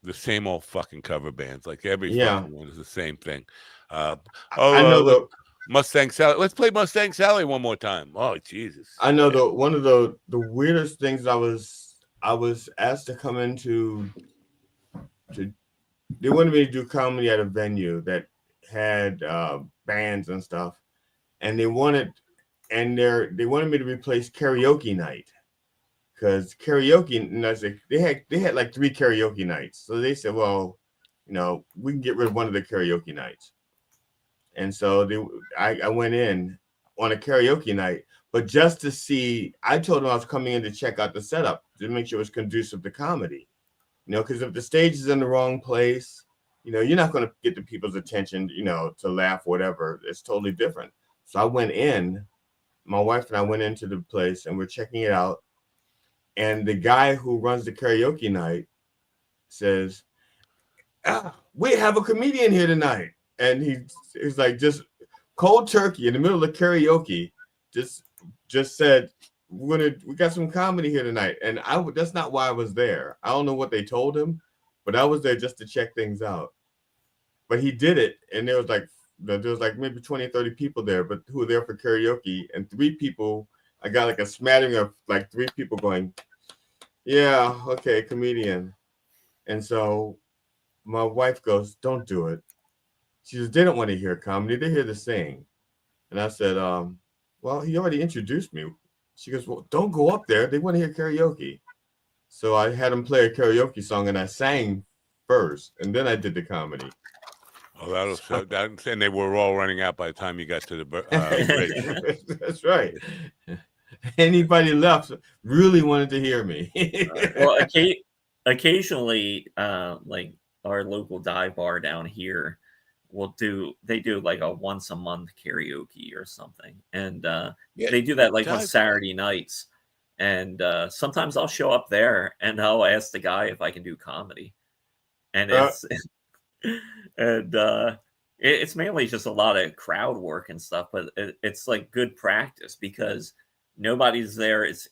the same old fucking cover bands. Like every fucking one is the same thing. I know Mustang Sally. Let's play Mustang Sally one more time. Oh Jesus! I know one of the weirdest things I was asked to come into. They wanted me to do comedy at a venue that had bands and stuff, and they wanted me to replace karaoke night, because karaoke, and I was like, they had like 3 karaoke nights, so they said, well, we can get rid of one of the karaoke nights, and so I went in on a karaoke night, but just to see, I told them I was coming in to check out the setup to make sure it was conducive to comedy. Because if the stage is in the wrong place, you're not going to get the people's attention, to laugh, whatever. It's totally different. So I went in, my wife and I went into the place and we're checking it out. And the guy who runs the karaoke night says, we have a comedian here tonight. And he's like, just cold turkey in the middle of karaoke, just said, we got some comedy here tonight. And that's not why I was there. I don't know what they told him, but I was there just to check things out. But he did it, and there was like maybe 20, 30 people there, but who were there for karaoke, and 3 people, I got like a smattering of like 3 people going, Yeah, okay, comedian. And so my wife goes, "Don't do it." She says, "They don't want to hear comedy; they hear the sing." And I said, "Well, he already introduced me." She goes, "Well, don't go up there; they want to hear karaoke." So I had him play a karaoke song, and I sang first, and then I did the comedy. Oh, that'll show that, and they were all running out by the time you got to the bridge. That's right. Anybody left really wanted to hear me. Well, occasionally, like our local dive bar down here they do like a once a month karaoke or something, and Yeah, they do that like on dive- Saturday nights. And sometimes I'll show up there and I'll ask the guy if I can do comedy, and and it's mainly just a lot of crowd work and stuff, but it's like good practice because nobody's there is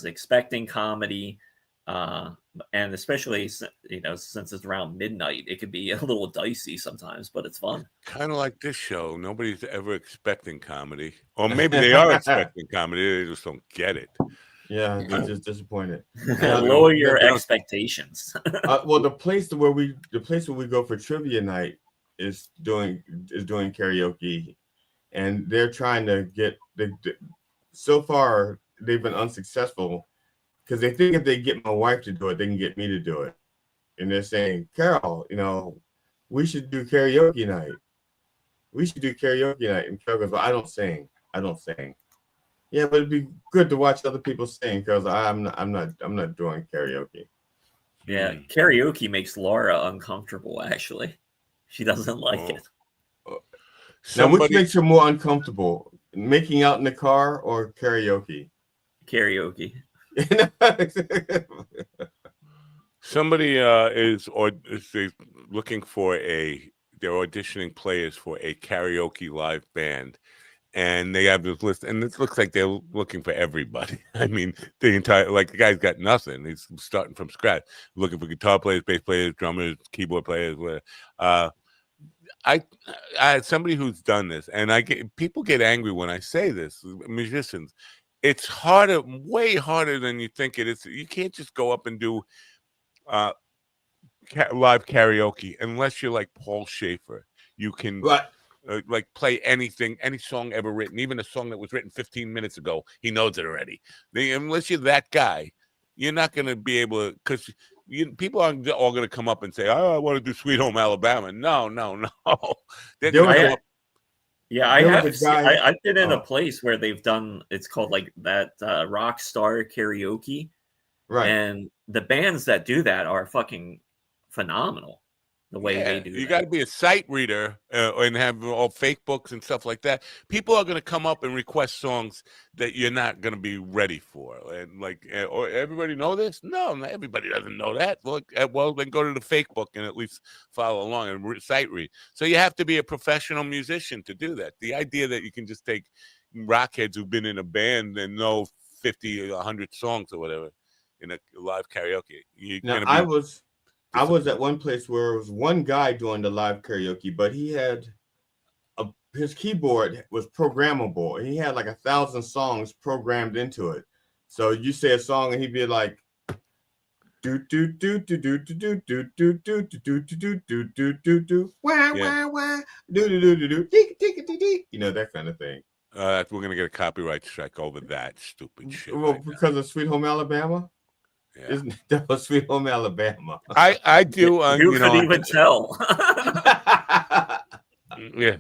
expecting comedy, and especially since it's around midnight, it could be a little dicey sometimes, but it's fun. Kind of like this show. Nobody's ever expecting comedy, or maybe they are expecting comedy. They just don't get it. Yeah, they're just disappointed. Lower your expectations. Well, the place where we go for trivia night is doing karaoke, and they're trying to get so far they've been unsuccessful because they think if they get my wife to do it, they can get me to do it. And they're saying, "Carol, we should do karaoke night. We should do karaoke night." And Carol goes, "Well, I don't sing. Yeah, but it'd be good to watch other people sing because I'm not doing karaoke. Yeah, karaoke makes Laura uncomfortable. Actually, she doesn't like it. Now, which makes her more uncomfortable, making out in the car or karaoke? Karaoke. Somebody is looking for they're auditioning players for a karaoke live band, and they have this list, and it looks like they're looking for everybody. I mean, the guy's got nothing. He's starting from scratch, looking for guitar players, bass players, drummers, keyboard players, whatever. I somebody who's done this, and people get angry when I say this. Musicians, it's harder, way harder than you think it is. You can't just go up and do live karaoke unless you're like Paul Schaefer. You can like play anything, any song ever written, even a song that was written 15 minutes ago. He knows it already. Unless you're that guy, you're not going to be able to, because people aren't all going to come up and say, "Oh, I want to do Sweet Home Alabama." No. They're going to come up. Yeah, I've been in a place where they've done, it's called like that rock star karaoke. Right. And the bands that do that are fucking phenomenal. The way they do you got to be a sight reader and have all fake books and stuff like that. People are going to come up and request songs that you're not going to be ready for. And or everybody know this? No, not everybody doesn't know that. Well, then go to the fake book and at least follow along and sight read. So you have to be a professional musician to do that. The idea that you can just take rockheads who've been in a band and know 50 or 100 songs or whatever in a live karaoke. I was at one place where it was one guy doing the live karaoke, but he had his keyboard was programmable, and he had like 1,000 songs programmed into it. So you say a song, and he'd be like, do do do do do do do do do do do do do do do wah wah wah do do do do do that kind of thing. We're gonna get a copyright strike over that stupid shit. Well, because of Sweet Home Alabama. Yeah. Isn't that was Sweet Home Alabama? I do. You could even tell. Yeah,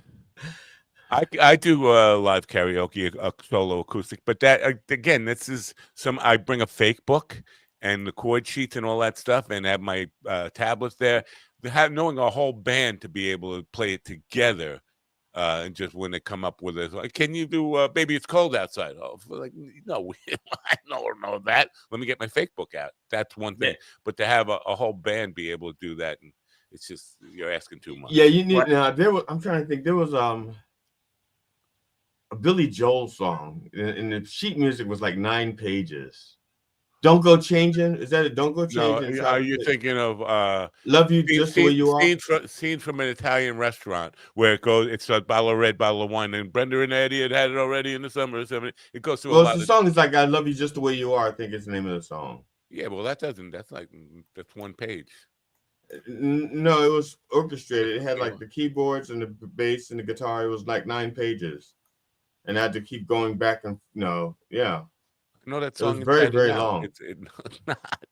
I do live karaoke, a solo acoustic, but that again, this is I bring a fake book and the chord sheets and all that stuff, and have my tablets there. Knowing a whole band to be able to play it together. And just when they come up with it, like, can you do "Baby It's Cold Outside"? Oh, like, no, I don't know that. Let me get my fake book out. That's one thing. Yeah. But to have a whole band be able to do that, and it's just you're asking too much. Yeah, you need. I'm trying to think. There was a Billy Joel song, and the sheet music was like 9 pages. Don't Go Changing. Is that it? Don't Go Changing. No, are you thinking of Love You Just the Way You Are? Scene from an Italian restaurant where it goes, it's a bottle of red, bottle of wine, and Brenda and Eddie had it already in the summer or something. It goes through the song is like I Love You Just the Way You Are, I think is the name of the song. Yeah, well, that's one page. No, it was orchestrated. It had like the keyboards and the bass and the guitar. It was like 9 pages, and I had to keep going back and yeah. I know that It was song very, inside and very out. long. It's not.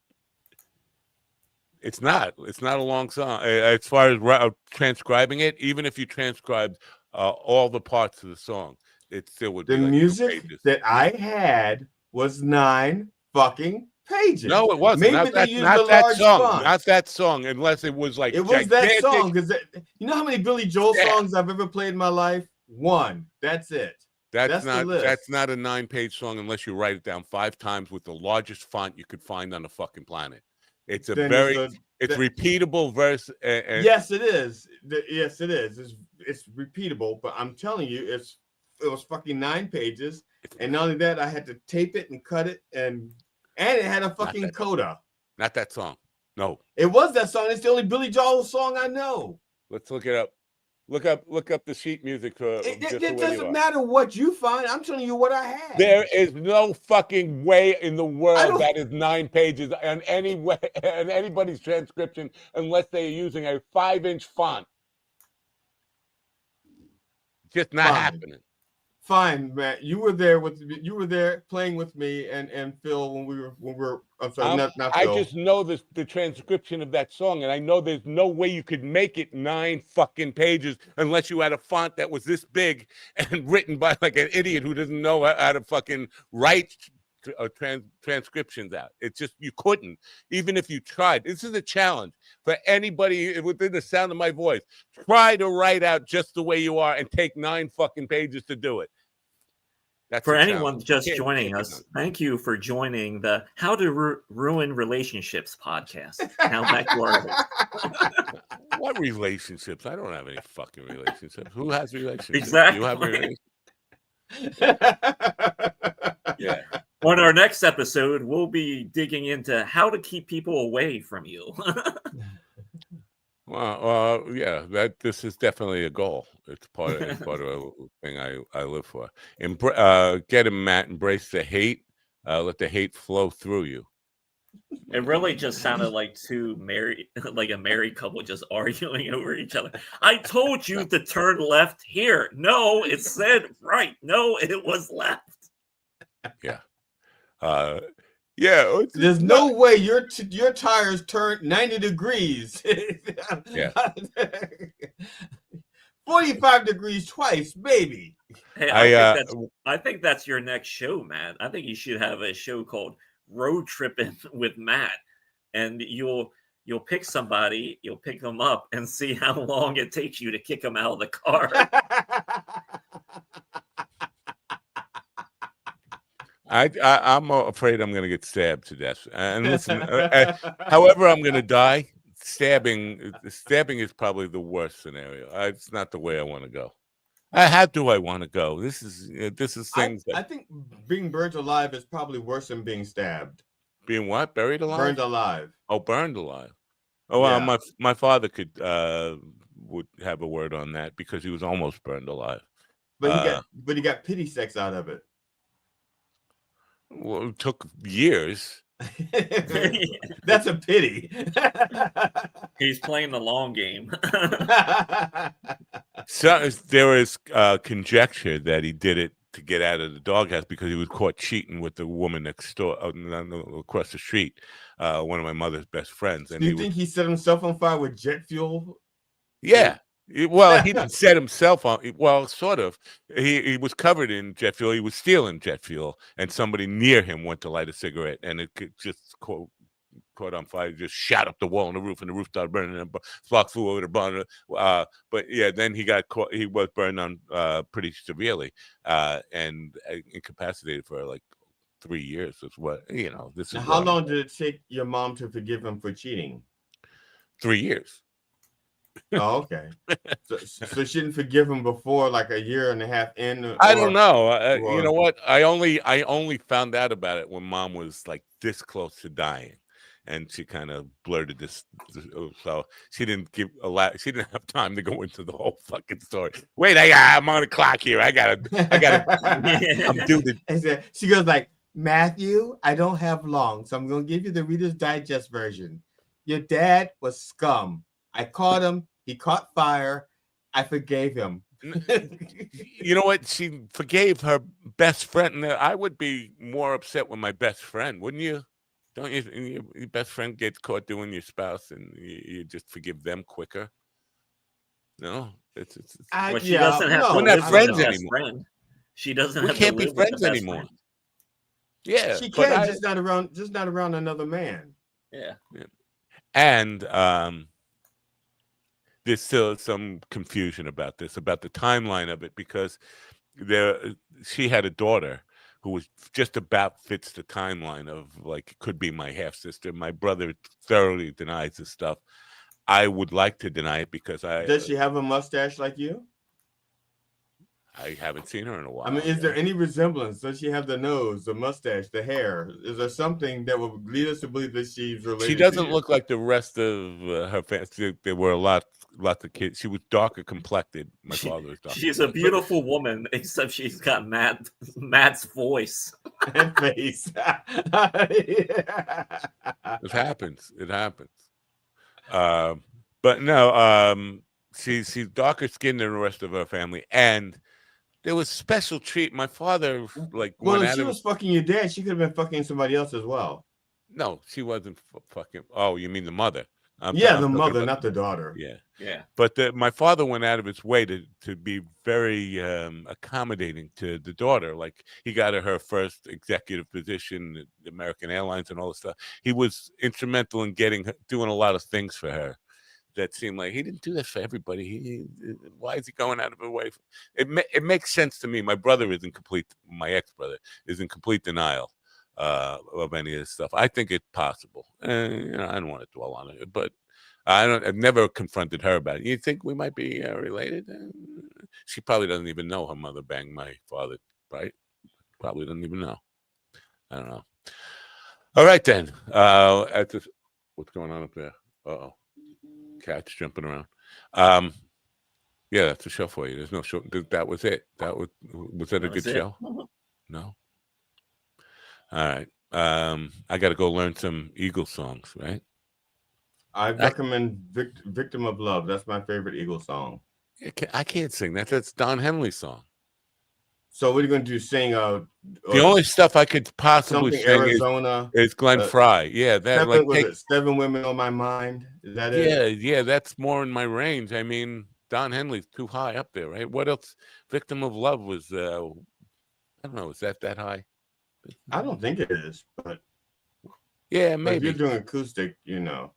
It's not. It's not a long song. As far as transcribing it, even if you transcribed all the parts of the song, it still would be The like 2 music pages. that I had was 9 fucking pages. No, it wasn't. Maybe they used a that large song. font. Not that song, unless it was like it was gigantic. that song, because you know how many Billy Joel songs I've ever played in my life? 1. That's it. That's not the list. That's not a 9-page song unless you write it down 5 times with the largest font you could find on the fucking planet. It's it's repeatable verse. Yes, it is. Yes, it is. It's repeatable, but I'm telling you, it was fucking 9 pages, and not only that, I had to tape it and cut it, and it had a fucking coda. Not that song. No, it was that song. It's the only Billy Joel song I know. Let's look it up. Look up the sheet music. It doesn't matter what you find. I'm telling you what I had. There is no fucking way in the world that is 9 pages on anybody's transcription unless they are using a 5-inch font. Just not happening. Fine, Matt. You were there playing with me and Phil when we were. I'm sorry, not Phil. I just know the transcription of that song, and I know there's no way you could make it 9 fucking pages unless you had a font that was this big and written by like an idiot who doesn't know how to fucking write transcriptions out. It's just, you couldn't, even if you tried. This is a challenge for anybody within the sound of my voice. Try to write out just the way you are and take 9 fucking pages to do it. That's for anyone just joining us. Thank you for joining the How to Ruin Relationships podcast. Now back to our What relationships? I don't have any fucking relationships. Who has relationships? Exactly. You have relationships? Yeah. On our next episode, we'll be digging into how to keep people away from you. Well, yeah, this is definitely a goal. It's part of a thing I live for. Get him, Matt. Embrace the hate. Let the hate flow through you. It really just sounded like a married couple just arguing over each other. I told you to turn left here. No, it said right. No, it was left. Yeah. Yeah. There's no way your tires turn 90 degrees. Yeah. 45 degrees twice, baby. Hey, I think that's your next show, Matt. I think you should have a show called Road Tripping with Matt, and you'll pick somebody, you'll pick them up, and see how long it takes you to kick them out of the car. I'm afraid I'm going to get stabbed to death. And listen, however I'm going to die, stabbing is probably the worst scenario. It's not the way I want to go. How do I want to go? This is things. I think being burnt alive is probably worse than being stabbed. Being what? Buried alive? Burned alive. Oh, burned alive. Oh, well, yeah. My father would have a word on that because he was almost burned alive. But he got pity sex out of it. Well, it took years. That's a pity. He's playing the long game. So there is conjecture that he did it to get out of the doghouse because he was caught cheating with the woman next door, across the street, one of my mother's best friends. And do you think he set himself on fire with jet fuel? Yeah. Well, he didn't set himself on. Well, sort of. He was covered in jet fuel. He was stealing jet fuel, and somebody near him went to light a cigarette, and it just caught on fire. Just shot up the wall on the roof, and the roof started burning. And sparks flew over the barn. But yeah, then he got caught. He was burned on pretty severely, and incapacitated for like 3 years. Is what This is now, how long did it take your mom to forgive him for cheating? 3 years. Oh, okay. So she didn't forgive him before like a year and a half in. I don't know. You know what? I only found out about it when Mom was like this close to dying, and she kind of blurted this. So she didn't She didn't have time to go into the whole fucking story. Wait, I'm on the clock here. I gotta. I'm due to. She goes like, Matthew, I don't have long, so I'm going to give you the Reader's Digest version. Your dad was scum. I caught him. He caught fire. I forgave him. You know what? She forgave her best friend. I would be more upset with my best friend, wouldn't you? Don't you? Your best friend gets caught doing your spouse, and you just forgive them quicker. No, well, she doesn't have to we're not live with friends the best anymore. friend. She doesn't We have can't to be live with the friends best anymore. friend. Yeah, she but can, just not around another man. Yeah. And there's still some confusion about this, about the timeline of it, because she had a daughter who was just about fits the timeline of like could be my half sister. My brother thoroughly denies this stuff. I would like to deny it because Does she have a mustache like you? I haven't seen her in a while. I mean, is there any resemblance? Does she have the nose, the mustache, the hair? Is there something that would lead us to believe that she's related? She doesn't look like the rest of her family. There were lots of kids. She was darker complected. My father was darker. She's a beautiful woman, except she's got Matt's voice and face. It happens. It happens. But no, she's darker skinned than the rest of her family, and there was special treat. My father, like, well, if she was fucking your dad, she could have been fucking somebody else as well. No, she wasn't fucking. Oh, you mean the mother? The mother, not the daughter. Yeah. But my father went out of his way to be very accommodating to the daughter. Like, he got her first executive position at American Airlines and all this stuff. He was instrumental in doing a lot of things for her. That seemed like he didn't do that for everybody. Why is he going out of his way? It makes sense to me. My ex-brother is in complete denial of any of this stuff. I think it's possible. I don't want to dwell on it, but I've never confronted her about it. You think we might be related? She probably doesn't even know her mother banged my father, right? Probably doesn't even know. I don't know. All right, then. What's going on up there? Uh-oh. Cats jumping around. Yeah, that's a show for you. There's no show. That was it. Was that a good show? No. All right. I got to go learn some Eagles songs, right? I recommend "Victim of Love." That's my favorite Eagles song. I can't sing that. That's Don Henley's song. So what are you going to do? Sing? The only stuff I could possibly sing Arizona is Glenn Fry. Yeah, that 7 Women on My Mind. Is that it? Yeah, that's more in my range. I mean, Don Henley's too high up there, right? What else? Victim of Love was I don't know, is that high? I don't think it is, but yeah, maybe. If you're doing acoustic, I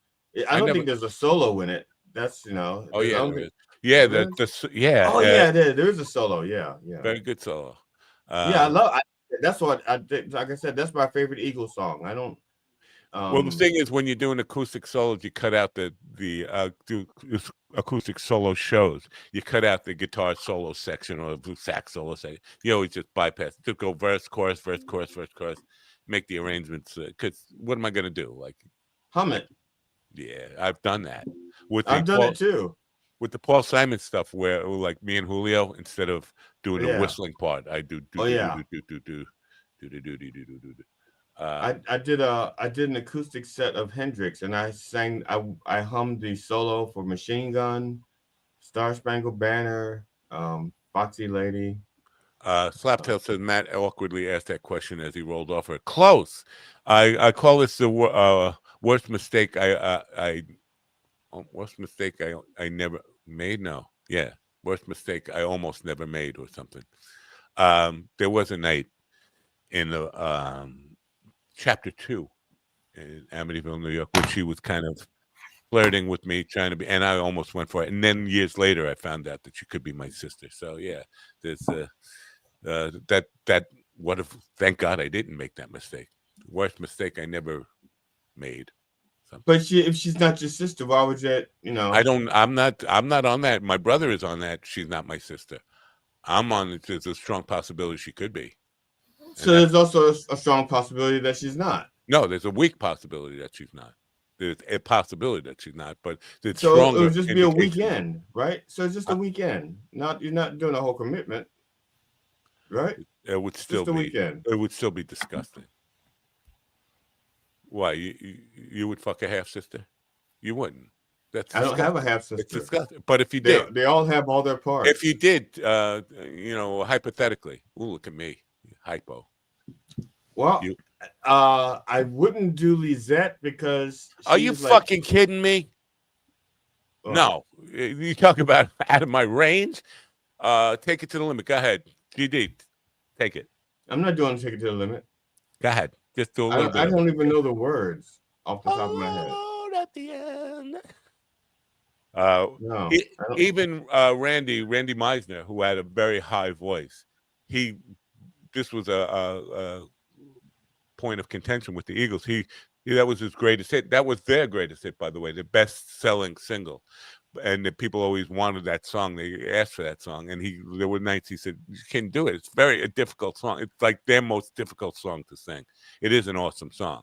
don't think there's a solo in it. That's Oh yeah, there is. Yeah, yeah. Oh yeah, there's a solo. Yeah. Very good solo. That's what I did. Like I said, that's my favorite Eagles song. I don't. Well, the thing is, when you're doing acoustic solos, you cut out the do acoustic solo shows. You cut out the guitar solo section or the sax solo section. You always just bypass. To go verse, chorus, verse, chorus, verse, chorus. Make the arrangements. Because what am I going to do? Like hum it. Yeah, I've done that. I've done it too. With the Paul Simon stuff, where like me and Julio, instead of doing the whistling part, I do. I did an acoustic set of Hendrix, and I hummed the solo for Machine Gun, Star Spangled Banner, Foxy Lady. Slaptail says Matt awkwardly asked that question as he rolled off her. Close. I call this the worst mistake worst mistake I never made. No, yeah, worst mistake I almost never made or something. There was a night in the chapter 2 in Amityville, New York, where she was kind of flirting with me, trying to be, and I almost went for it. And then years later, I found out that she could be my sister. So yeah, there's what if? Thank God I didn't make that mistake. Worst mistake I never made. Something. But if she's not your sister, why would that? I'm not on that. My brother is on that. She's not my sister. I'm on it. There's a strong possibility she could be. So there's also a strong possibility that she's not. No, there's a weak possibility that she's not. There's a possibility that she's not, but it's so stronger. It would just be a weekend, right? So it's just a weekend. You're not doing a whole commitment. right? It would still the be. weekend. It would still be disgusting. Why you would fuck a half sister? You wouldn't. That's I don't have a disgusting. half sister. It's disgusting. But if you did, they all have all their parts. if you did, hypothetically, ooh, look at me, hypo. Well, I wouldn't do Lisette because are you fucking kidding me? No, you talk about out of my range. Take it to the limit. Go ahead, GD, take it. I'm not doing take it to the limit. Go ahead, just do a little bit. I don't even know the words off the top of my head. At the end. No, even Randy Meisner, who had a very high voice, this was a point of contention with the Eagles. That was his greatest hit. That was their greatest hit, by the way, the best-selling single. And the people always wanted that song. They asked for that song, and there were nights he said, "You can't do it. It's a difficult song. It's like their most difficult song to sing. It is an awesome song,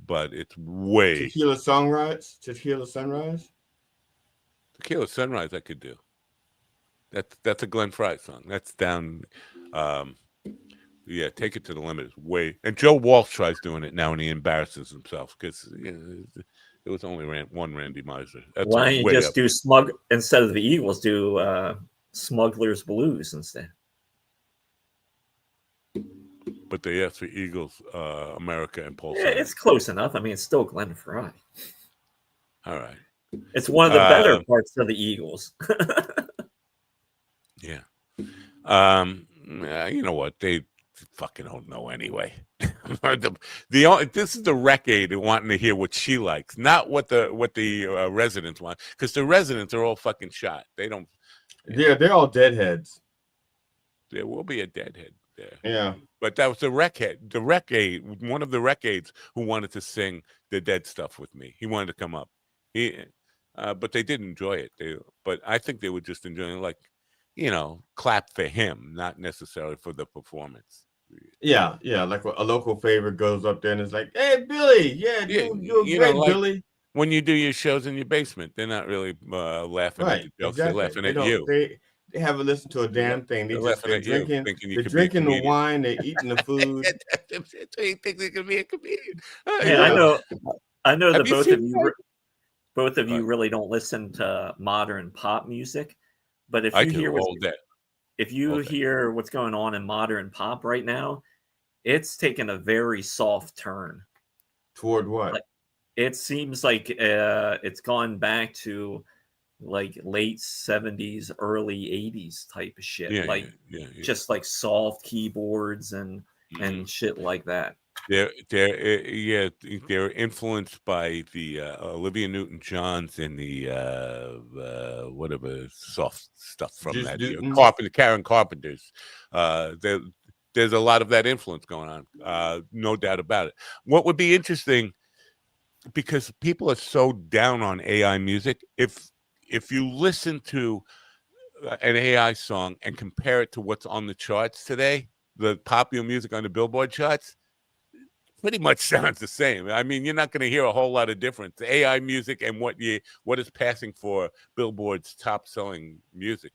but it's way Tequila Sunrise. Tequila Sunrise, I could do. That's a Glenn Fry song. That's down. Take it to the limit is way. And Joe Walsh tries doing it now, and he embarrasses himself because it was only one Randy Meisner. Why don't you just do instead of the Eagles, do Smuggler's Blues instead? But they asked for Eagles, America, and Paul. Yeah, it's close enough. I mean, it's still Glenn Fry. All right. It's one of the better parts of the Eagles. Yeah. You know what? They fucking don't know anyway. This is the rec aide wanting to hear what she likes, not what the residents want, because the residents are all fucking shot. They don't. Yeah, they're all deadheads. There will be a deadhead there. Yeah. But that was the rec aide, one of the rec aides who wanted to sing the Dead stuff with me. He wanted to come up. But they did enjoy it. But I think they were just enjoying it, clap for him, not necessarily for the performance. Yeah, like a local favorite goes up there and is like, "Hey, Billy, you're great, Billy." When you do your shows in your basement, they're not really laughing at the jokes. Exactly. They're laughing at you. They haven't listened to a damn thing. They're drinking. They're drinking the wine. They're eating the food. They think they can be a comedian. I know that both of you really don't listen to modern pop music, but if you hear what's going on in modern pop right now, it's taken a very soft turn. Toward what? It seems like it's gone back to late 70s, early 80s type of shit. Just like soft keyboards and shit like that. They're influenced by the Olivia Newton-Johns and the whatever soft stuff from Karen Carpenter's. There's a lot of that influence going on, no doubt about it. What would be interesting, because people are so down on AI music, if you listen to an AI song and compare it to what's on the charts today, the popular music on the Billboard charts, pretty much sounds the same. I mean, you're not going to hear a whole lot of difference. The AI music and what is passing for Billboard's top-selling music.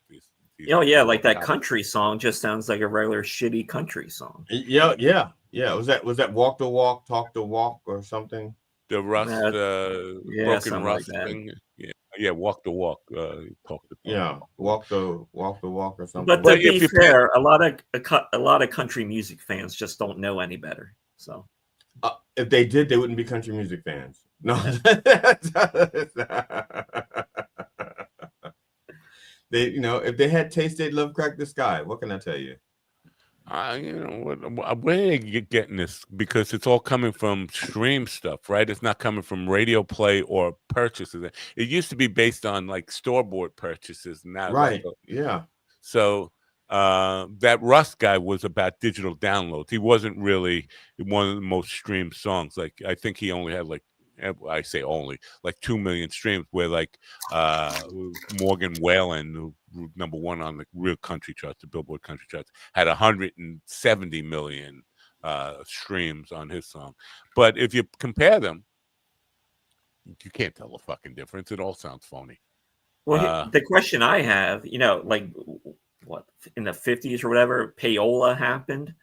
Like that country song just sounds like a regular shitty country song. Yeah. Was that Walk the Walk, Talk the Walk, or something? The Rust, Broken Rust thing. Yeah, Walk the Walk, Talk the Talk. Yeah, Walk the Walk or something. But to be fair, a lot of country music fans just don't know any better. So if they did, they wouldn't be country music fans. No. If they had taste, they'd love Crack the Sky. What can I tell you? Where are you getting this? Because it's all coming from stream stuff, right? It's not coming from radio play or purchases. It used to be based on store-bought purchases. Now, right? Yeah. So that Rust guy was about digital downloads. He wasn't really one of the most streamed songs. I think he only had 2 million streams, where Morgan Wallen, who number one on the real country charts, the Billboard country charts, had 170 million streams on his song. But if you compare them, you can't tell the fucking difference. It all sounds phony. Well, the question I have, what, in the 50s or whatever, payola happened,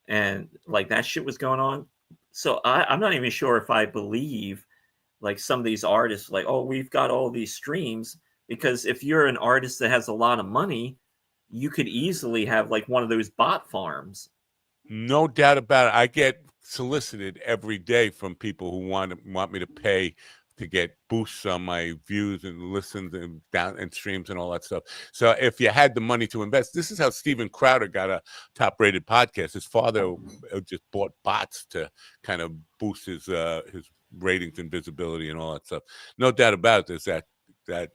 and like that shit was going on. So I'm not even sure if I believe like some of these artists, like, oh, we've got all these streams, because if you're an artist that has a lot of money, you could easily have like one of those bot farms. No doubt about it. I get solicited every day from people who want me to pay to get boosts on my views and listens and down and streams and all that stuff. So if you had the money to invest, this is how Steven Crowder got a top-rated podcast. His father just bought bots to kind of boost his ratings and visibility and all that stuff. No doubt about it. There's that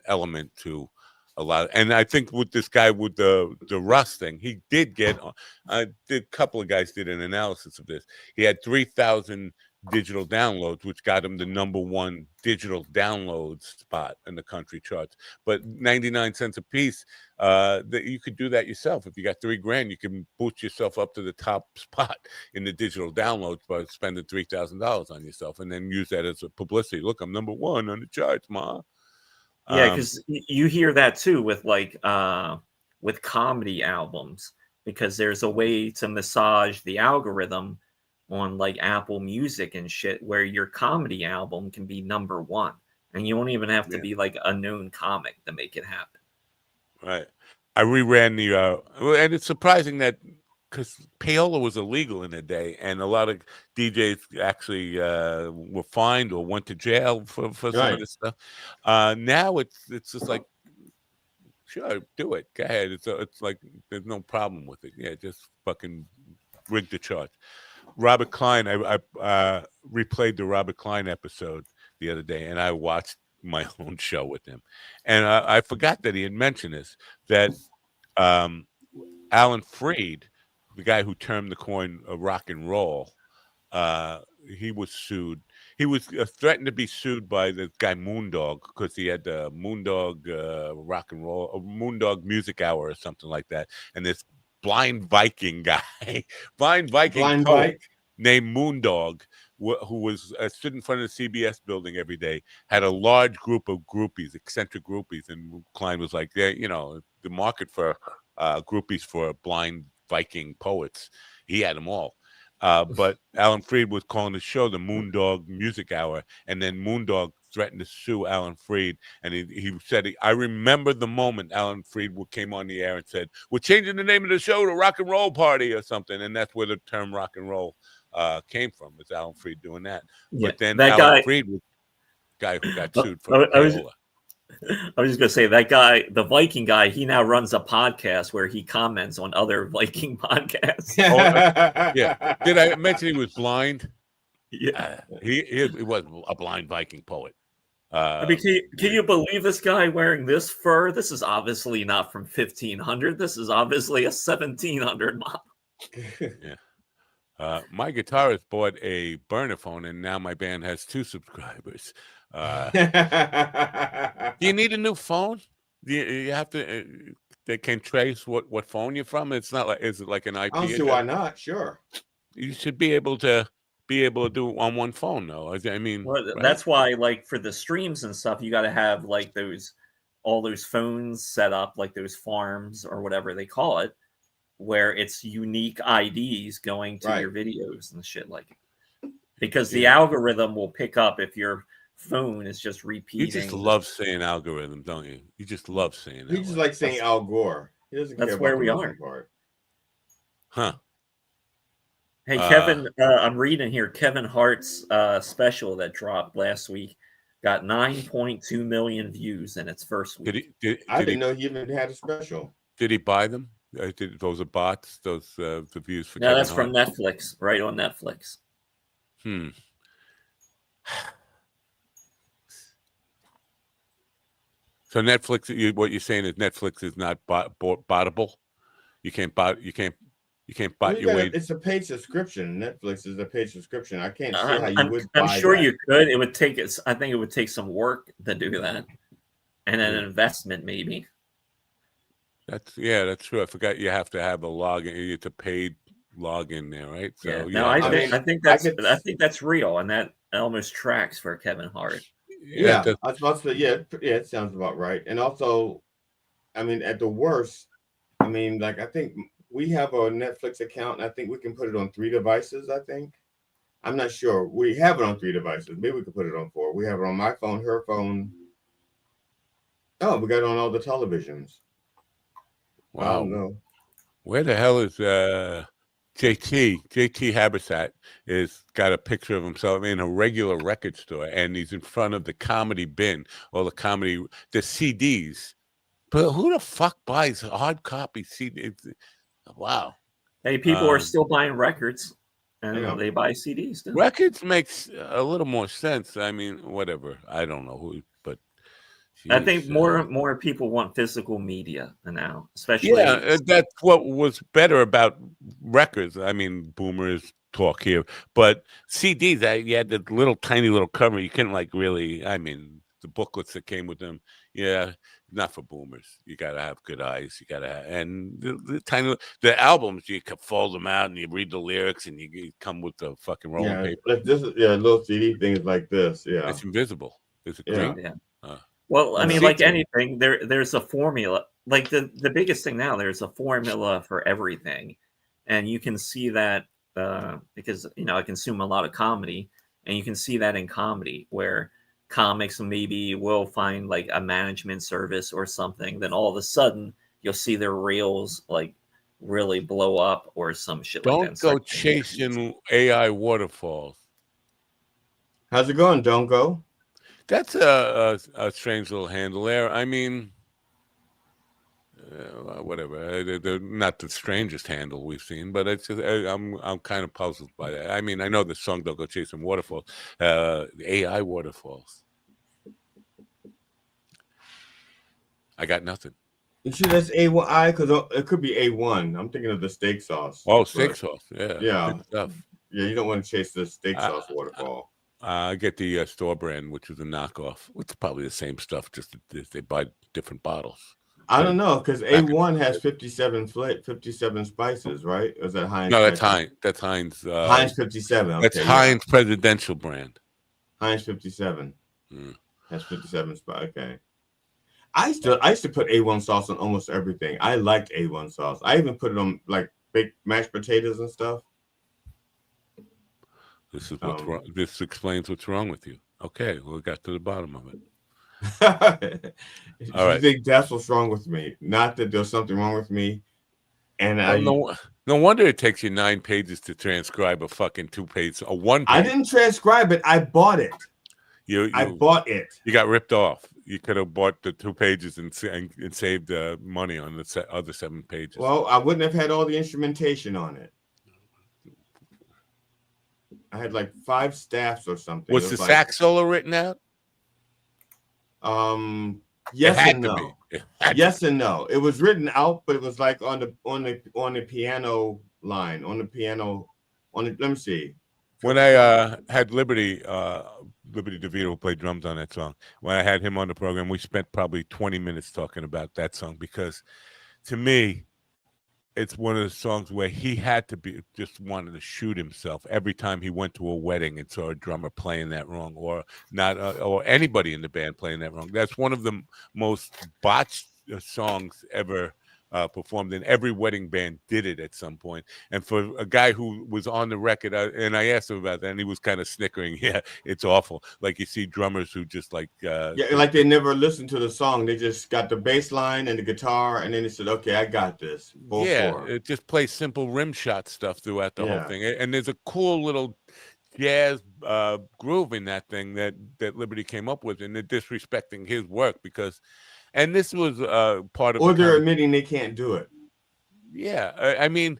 element to a lot. And I think with this guy with the Russ thing, he did get. A couple of guys did an analysis of this. He had 3,000 digital downloads, which got him the #1 digital download spot in the country charts. But 99 cents a piece, that you could do that yourself. If you got $3,000, you can boost yourself up to the top spot in the digital downloads by spending $3,000 on yourself, and then use that as a publicity. Look, I'm #1 on the charts, ma. Yeah, because you hear that too with like with comedy albums, because there's a way to massage the algorithm on like Apple Music and shit, where your comedy album can be #1, and you don't even have to be like a known comic to make it happen. Right. I reran the and it's surprising that, because payola was illegal in the day, and a lot of DJs actually were fined or went to jail for some of this stuff. Now it's just like, sure, do it, go ahead. It's like there's no problem with it. Yeah, just fucking rig the charge. Robert Klein, I replayed the Robert Klein episode the other day, and I watched my own show with him, and I forgot that he had mentioned this, that Alan Freed, the guy who termed the coin rock and roll, he was sued. He was threatened to be sued by the guy Moondog, because he had the Moondog rock and roll, Moondog Music Hour or something like that. And this blind Viking guy, blind poet named Moondog, who was stood in front of the CBS building every day, had a large group of groupies, eccentric groupies. And Klein was like, you know, the market for groupies for blind Viking poets, he had them all. But Alan Freed was calling the show the Moondog Music Hour, and then Moondog threatened to sue Alan Freed, and he said, I remember the moment Alan Freed came on the air and said, we're changing the name of the show to Rock and Roll Party or something, and that's where the term rock and roll came from, was Alan Freed doing that. Yeah, but then that Alan Freed was the guy who got sued for payola. I was just going to say, that guy, the Viking guy, he now runs a podcast where he comments on other Viking podcasts. Yeah. Did I mention he was blind? Yeah. He was a blind Viking poet. I mean, can you believe this guy wearing this fur? This is obviously not from 1500. This is obviously a 1700 model. Yeah. My guitarist bought a burner phone, and now my band has 2 subscribers. Do you need a new phone? You have to. They can trace what phone you're from. It's not like, is it like an IP? I don't see why not. Sure. You should be able to do it on one phone, though. I mean, well, right? That's why, like, for the streams and stuff, you got to have like all those phones set up, like those farms or whatever they call it, where it's unique IDs going to your videos and shit like it. Because the algorithm will pick up if your phone is just repeating. You just love saying algorithm, don't you? You just love saying that. He just like saying Al Gore. He doesn't care that's about where the we moving are. part. Huh. Hey, Kevin, I'm reading here, Kevin Hart's special that dropped last week got 9.2 million views in its first week. I didn't know he even had a special. Did he buy them? Those are bots, those the views for No, Kevin that's Hart? from Netflix, right on Netflix. So Netflix, what you're saying is Netflix is not botable. You can't bot your way. It's a paid subscription. Netflix is a paid subscription. I can't see how you would. I'm sure you could. It would take. I think it would take some work to do that, and an investment maybe. That's true. I forgot you have to have a login. It's a paid login there, right? So no, I think that's real, and that almost tracks for Kevin Hart. Yeah, I was about to say, it sounds about right. And also, I mean, at the worst, I mean, like, I think we have a Netflix account, and I think we can put it on 3 devices, I think. I'm not sure. We have it on 3 devices. Maybe we could put it on 4. We have it on my phone, her phone. Oh, we got it on all the televisions. Wow. I don't know. Where the hell is JT Habitat is got a picture of himself in a regular record store, and he's in front of the comedy bin or the CDs. But who the fuck buys hard copy CDs? Wow. Hey, people are still buying records, and they buy CDs too. Records makes a little more sense. I mean, whatever. I don't know who, but I think more people want physical media now, especially. Yeah, that's what was better about records. I mean, boomers talk here, but CDs, you had the little tiny little cover. You couldn't like really. I mean, the booklets that came with them. Yeah, not for boomers. You got to have good eyes. You got to have, and the albums, you could fold them out and you read the lyrics and you come with the fucking rolling paper. Like this is little CD things like this. Yeah, it's invisible. Is it green? Yeah. Well, I mean, like anything, there's a formula. Like the biggest thing now, there's a formula for everything, and you can see that because I consume a lot of comedy, and you can see that in comedy where comics maybe will find like a management service or something, then all of a sudden you'll see their reels like really blow up or some shit like that. Don't go chasing AI waterfalls. How's it going? Don't go. That's a strange little handle there. I mean, whatever. They're not the strangest handle we've seen, but it's just, I'm kind of puzzled by that. I mean, I know the song "Don't Go Chasing Waterfalls," AI waterfalls. I got nothing. You see, that's A1I because it could be A1. I'm thinking of the steak sauce. Oh, steak sauce. Yeah. Yeah. Good stuff. Yeah, you don't want to chase the steak sauce waterfall. I get the store brand, which is a knockoff. It's probably the same stuff, just they buy different bottles. I don't know because A1 has 57 spices, right? Or is that Heinz? No, that's Heinz. That's Heinz. Heinz 57. Okay, that's Heinz presidential brand. Heinz 57. That's 57 spices. Okay. I used to put A1 sauce on almost everything. I liked A1 sauce. I even put it on like baked mashed potatoes and stuff. This is what's wrong. This explains what's wrong with you. Okay, we got to the bottom of it. All right. I think that's what's wrong with me. Not that there's something wrong with me. And no wonder it takes you 9 pages to transcribe a fucking 2-page, a 1 page. I didn't transcribe it. I bought it. I bought it. You got ripped off. You could have bought the 2 pages and saved money on the other 7 pages. Well, I wouldn't have had all the instrumentation on it. I had like 5 staffs or something. Was the sax solo written out? Yes and no. Yes and no. It was written out, but it was like on the piano line, on the piano. Let me see. When I had Liberty DeVito, who played drums on that song, when I had him on the program, we spent probably 20 minutes talking about that song because, to me, it's one of the songs where he had to be just wanted to shoot himself every time he went to a wedding and saw a drummer playing that wrong, or not, or anybody in the band playing that wrong. That's one of the most botched songs ever performed, and every wedding band did it at some point. And for a guy who was on the record, and I asked him about that, and he was kind of snickering. Yeah, it's awful. Like you see drummers who just like like they never listened to the song. They just got the bass line and the guitar, and then they said, "Okay, I got this." It just plays simple rim shot stuff throughout the whole thing. And there's a cool little jazz groove in that thing that Liberty came up with, and they're disrespecting his work because. And this was part of. Or they're admitting they can't do it. Yeah, I mean,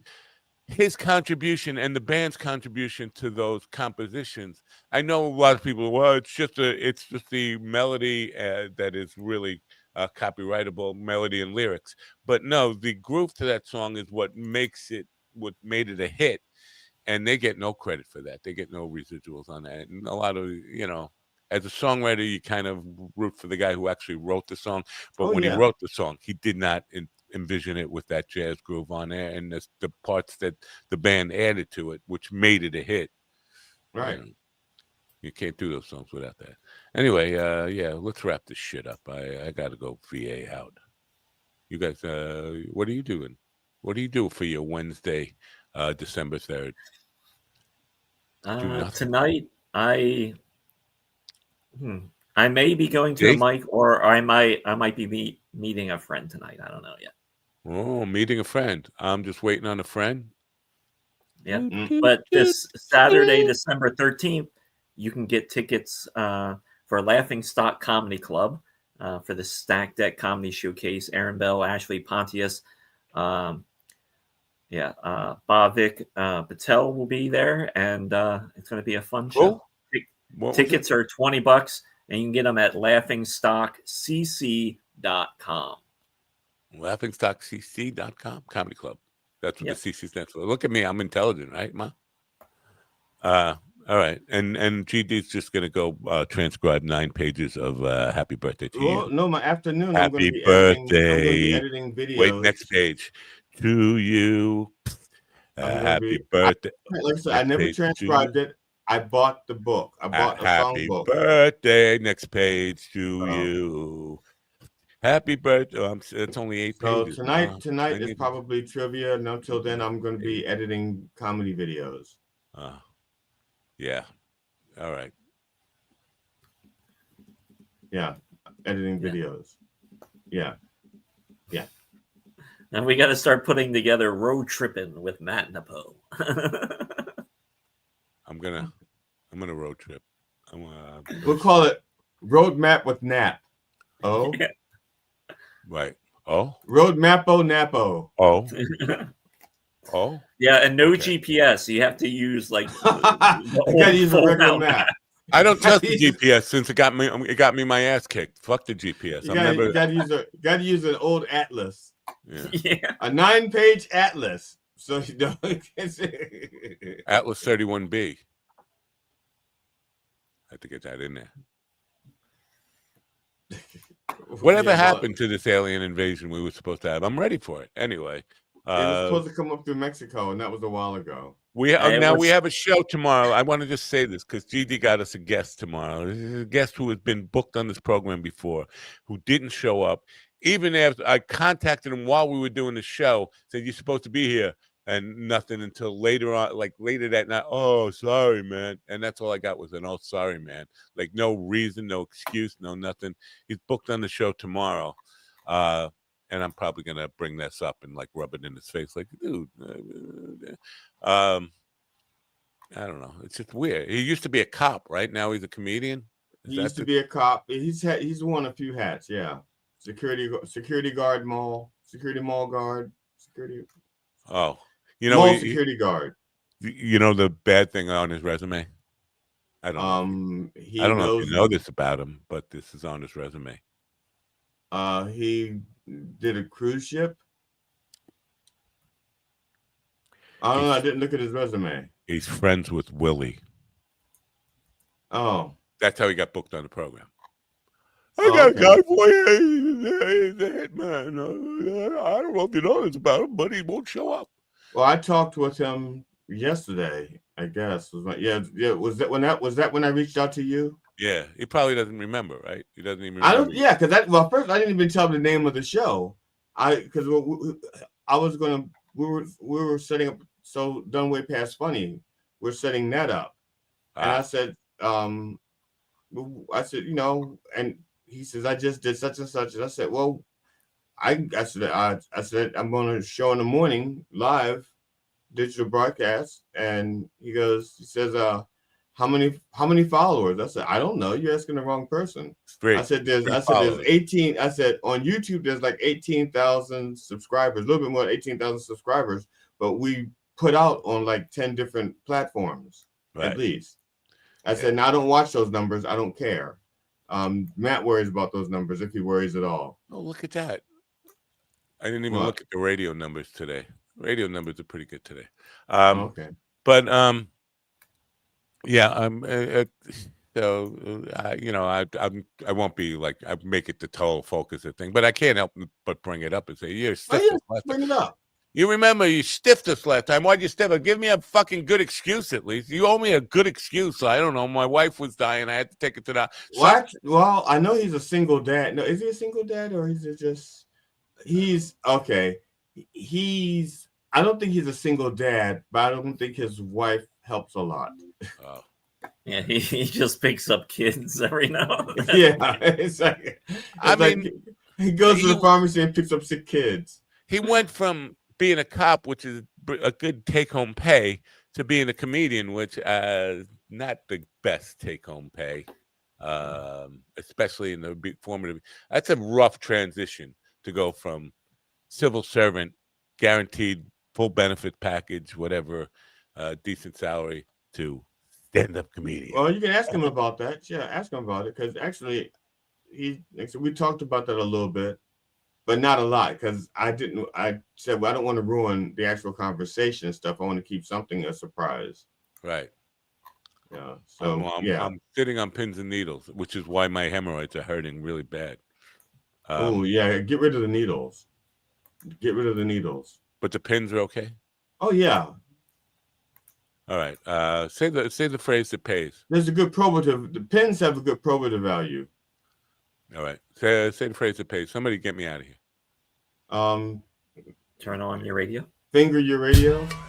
his contribution and the band's contribution to those compositions. I know a lot of people. Well, it's just the melody that is really copyrightable, melody and lyrics. But no, the groove to that song is what made it a hit, and they get no credit for that. They get no residuals on that, and a lot of as a songwriter, you kind of root for the guy who actually wrote the song. But when he wrote the song, he did not envision it with that jazz groove on there and the parts that the band added to it, which made it a hit. Right. You can't do those songs without that. Anyway, let's wrap this shit up. I got to go VA out. You guys, what are you doing? What do you do for your Wednesday, December 3rd? Tonight, I may be going to a Jake? mic, or I might be meeting a friend tonight. I don't know yet. Oh, meeting a friend. I'm just waiting on a friend. Yeah, but this Saturday, December 13th, you can get tickets for Laughing Stock Comedy Club for the Stack Deck Comedy Showcase. Aaron Bell, Ashley Pontius, Bhavik Patel will be there, and it's going to be a fun show. Tickets are $20, and you can get them at laughingstockcc.com. Laughingstockcc.com, Comedy Club. That's what the CC stands for. Look at me, I'm intelligent, right, Ma? All right, and GD's just gonna go transcribe 9 pages of "Happy Birthday" to you. No, my afternoon. Happy I'm going to be birthday. editing videos. Wait, next page. To you. Happy birthday. Like I said, I never transcribed it. I bought the book. I bought a song book. Happy birthday. Next page to you. Happy birthday. It's only 8 pages. So tonight is probably trivia, and until then, I'm going to be editing comedy videos. Yeah. All right. Yeah. Editing videos. Yeah. Yeah. And we got to start putting together road tripping with Matt Napo. I'm gonna road trip. We'll call it Roadmap with Nap. Oh. Yeah. Right. Oh. Roadmapo Napo. Oh. Oh. Yeah, and no GPS. You have to use like you gotta use a regular map. I don't trust the GPS since it got me my ass kicked. Fuck the GPS. You gotta use an old atlas. Yeah. A 9-page atlas. So you don't Atlas 31B. I have to get that in there. Whatever happened to this alien invasion we were supposed to have? I'm ready for it. Anyway. It was supposed to come up through Mexico, and that was a while ago. We have a show tomorrow. I want to just say this because GD got us a guest tomorrow. This is a guest who has been booked on this program before, who didn't show up. Even after I contacted him while we were doing the show, said you're supposed to be here, and nothing until later on, like later that night. Oh, sorry, man. And that's all I got was an "oh, sorry, man." Like no reason, no excuse, no nothing. He's booked on the show tomorrow. And I'm probably going to bring this up and like rub it in his face. Like, dude, I don't know. It's just weird. He used to be a cop, right? Now he's a comedian. He used to be a cop. He's worn a few hats. Yeah. Security guard, security mall guard, security. Oh, security guard. You know the bad thing on his resume? I don't know if you know this about him, but this is on his resume. He did a cruise ship. I don't know. I didn't look at his resume. He's friends with Willie. Oh. That's how he got booked on the program. I got a guy for you. He's a hitman. I don't know if you know this about him, but he won't show up. Well, I talked with him yesterday, I guess. Was that when I reached out to you? Yeah, he probably doesn't remember, right? He doesn't even remember. First I didn't even tell him the name of the show. We were setting up, so Done Way Past Funny. We're setting that up. And I said, and he says, I just did such and such. And I said, well, I said, I'm going to show in the morning live digital broadcast. And he says, how many followers? I said, I don't know. You're asking the wrong person. Great. I said, there's 18. I said, on YouTube, there's like 18,000 subscribers, a little bit more than 18,000 subscribers, but we put out on like 10 different platforms, at least. I said, now I don't watch those numbers. I don't care. Matt worries about those numbers, if he worries at all. Oh, look at that. I didn't even look at the radio numbers today. Radio numbers are pretty good today. Okay. But yeah, so I won't be like I make it the total focus of thing, but I can't help but bring it up and say, "You're stiff." Bring it up. You remember you stiffed us last time. Why'd you stiff us? Give me a fucking good excuse at least. You owe me a good excuse. I don't know. My wife was dying. I had to take it to the. What? Well, I know he's a single dad. No, is he a single dad or is it just? He's okay. I don't think he's a single dad, but I don't think his wife helps a lot. Oh. Yeah, he just picks up kids every now and then. Yeah, it's like he goes to the pharmacy and picks up sick kids. He went from being a cop, which is a good take-home pay, to being a comedian, which not the best take-home pay, especially in the formative. That's a rough transition to go from civil servant, guaranteed full benefit package, whatever, decent salary, to stand-up comedian. Well, you can ask him about that. Yeah, ask him about it, because actually, we talked about that a little bit, but not a lot, because I said, well, I don't want to ruin the actual conversation and stuff. I want to keep something a surprise. Right. Yeah. So I'm sitting on pins and needles, which is why my hemorrhoids are hurting really bad. Oh yeah, get rid of the needles. Get rid of the needles. But the pins are okay? Oh yeah. All right. Say the phrase that pays. There's a good probative. The pins have a good probative value. All right. Say the phrase that pays. Somebody get me out of here. Turn on your radio. Finger your radio. Oh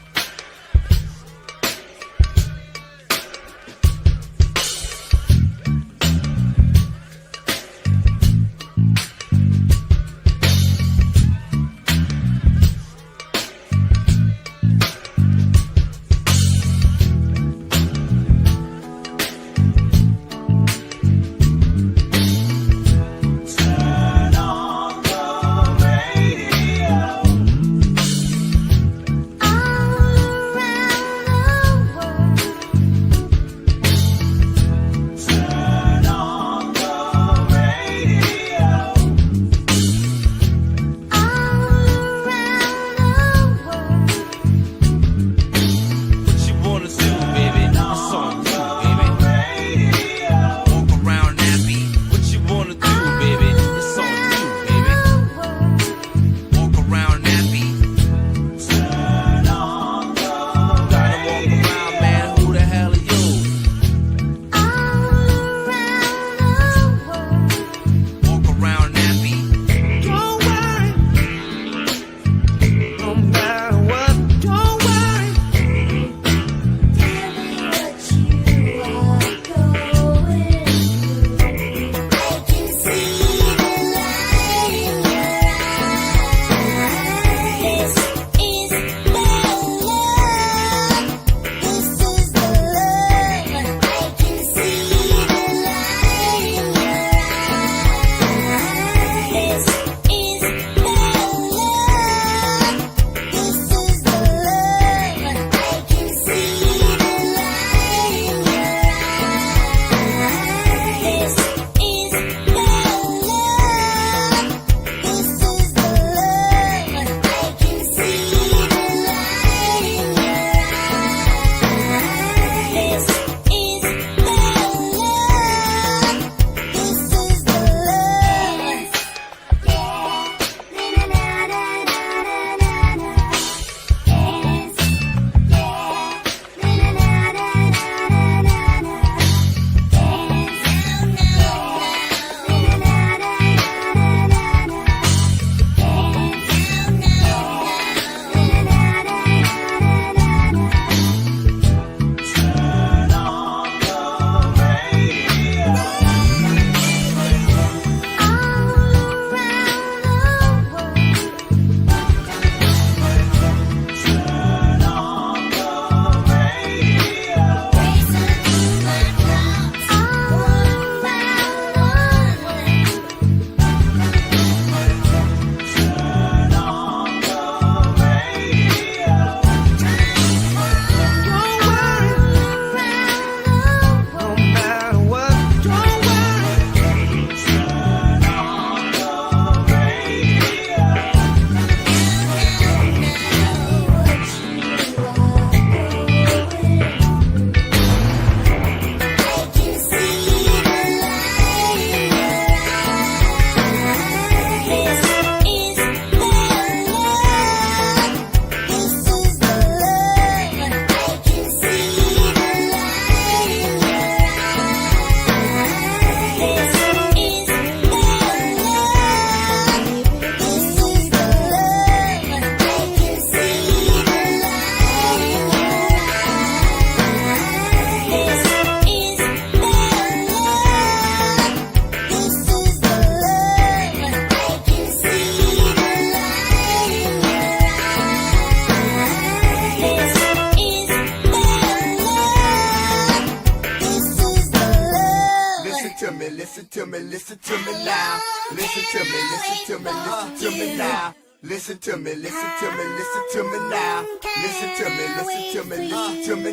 me, listen to me now. Listen to me, listen to me, listen to me now. Listen to me, listen to me, listen to me now. Listen to me, listen to me, listen to me.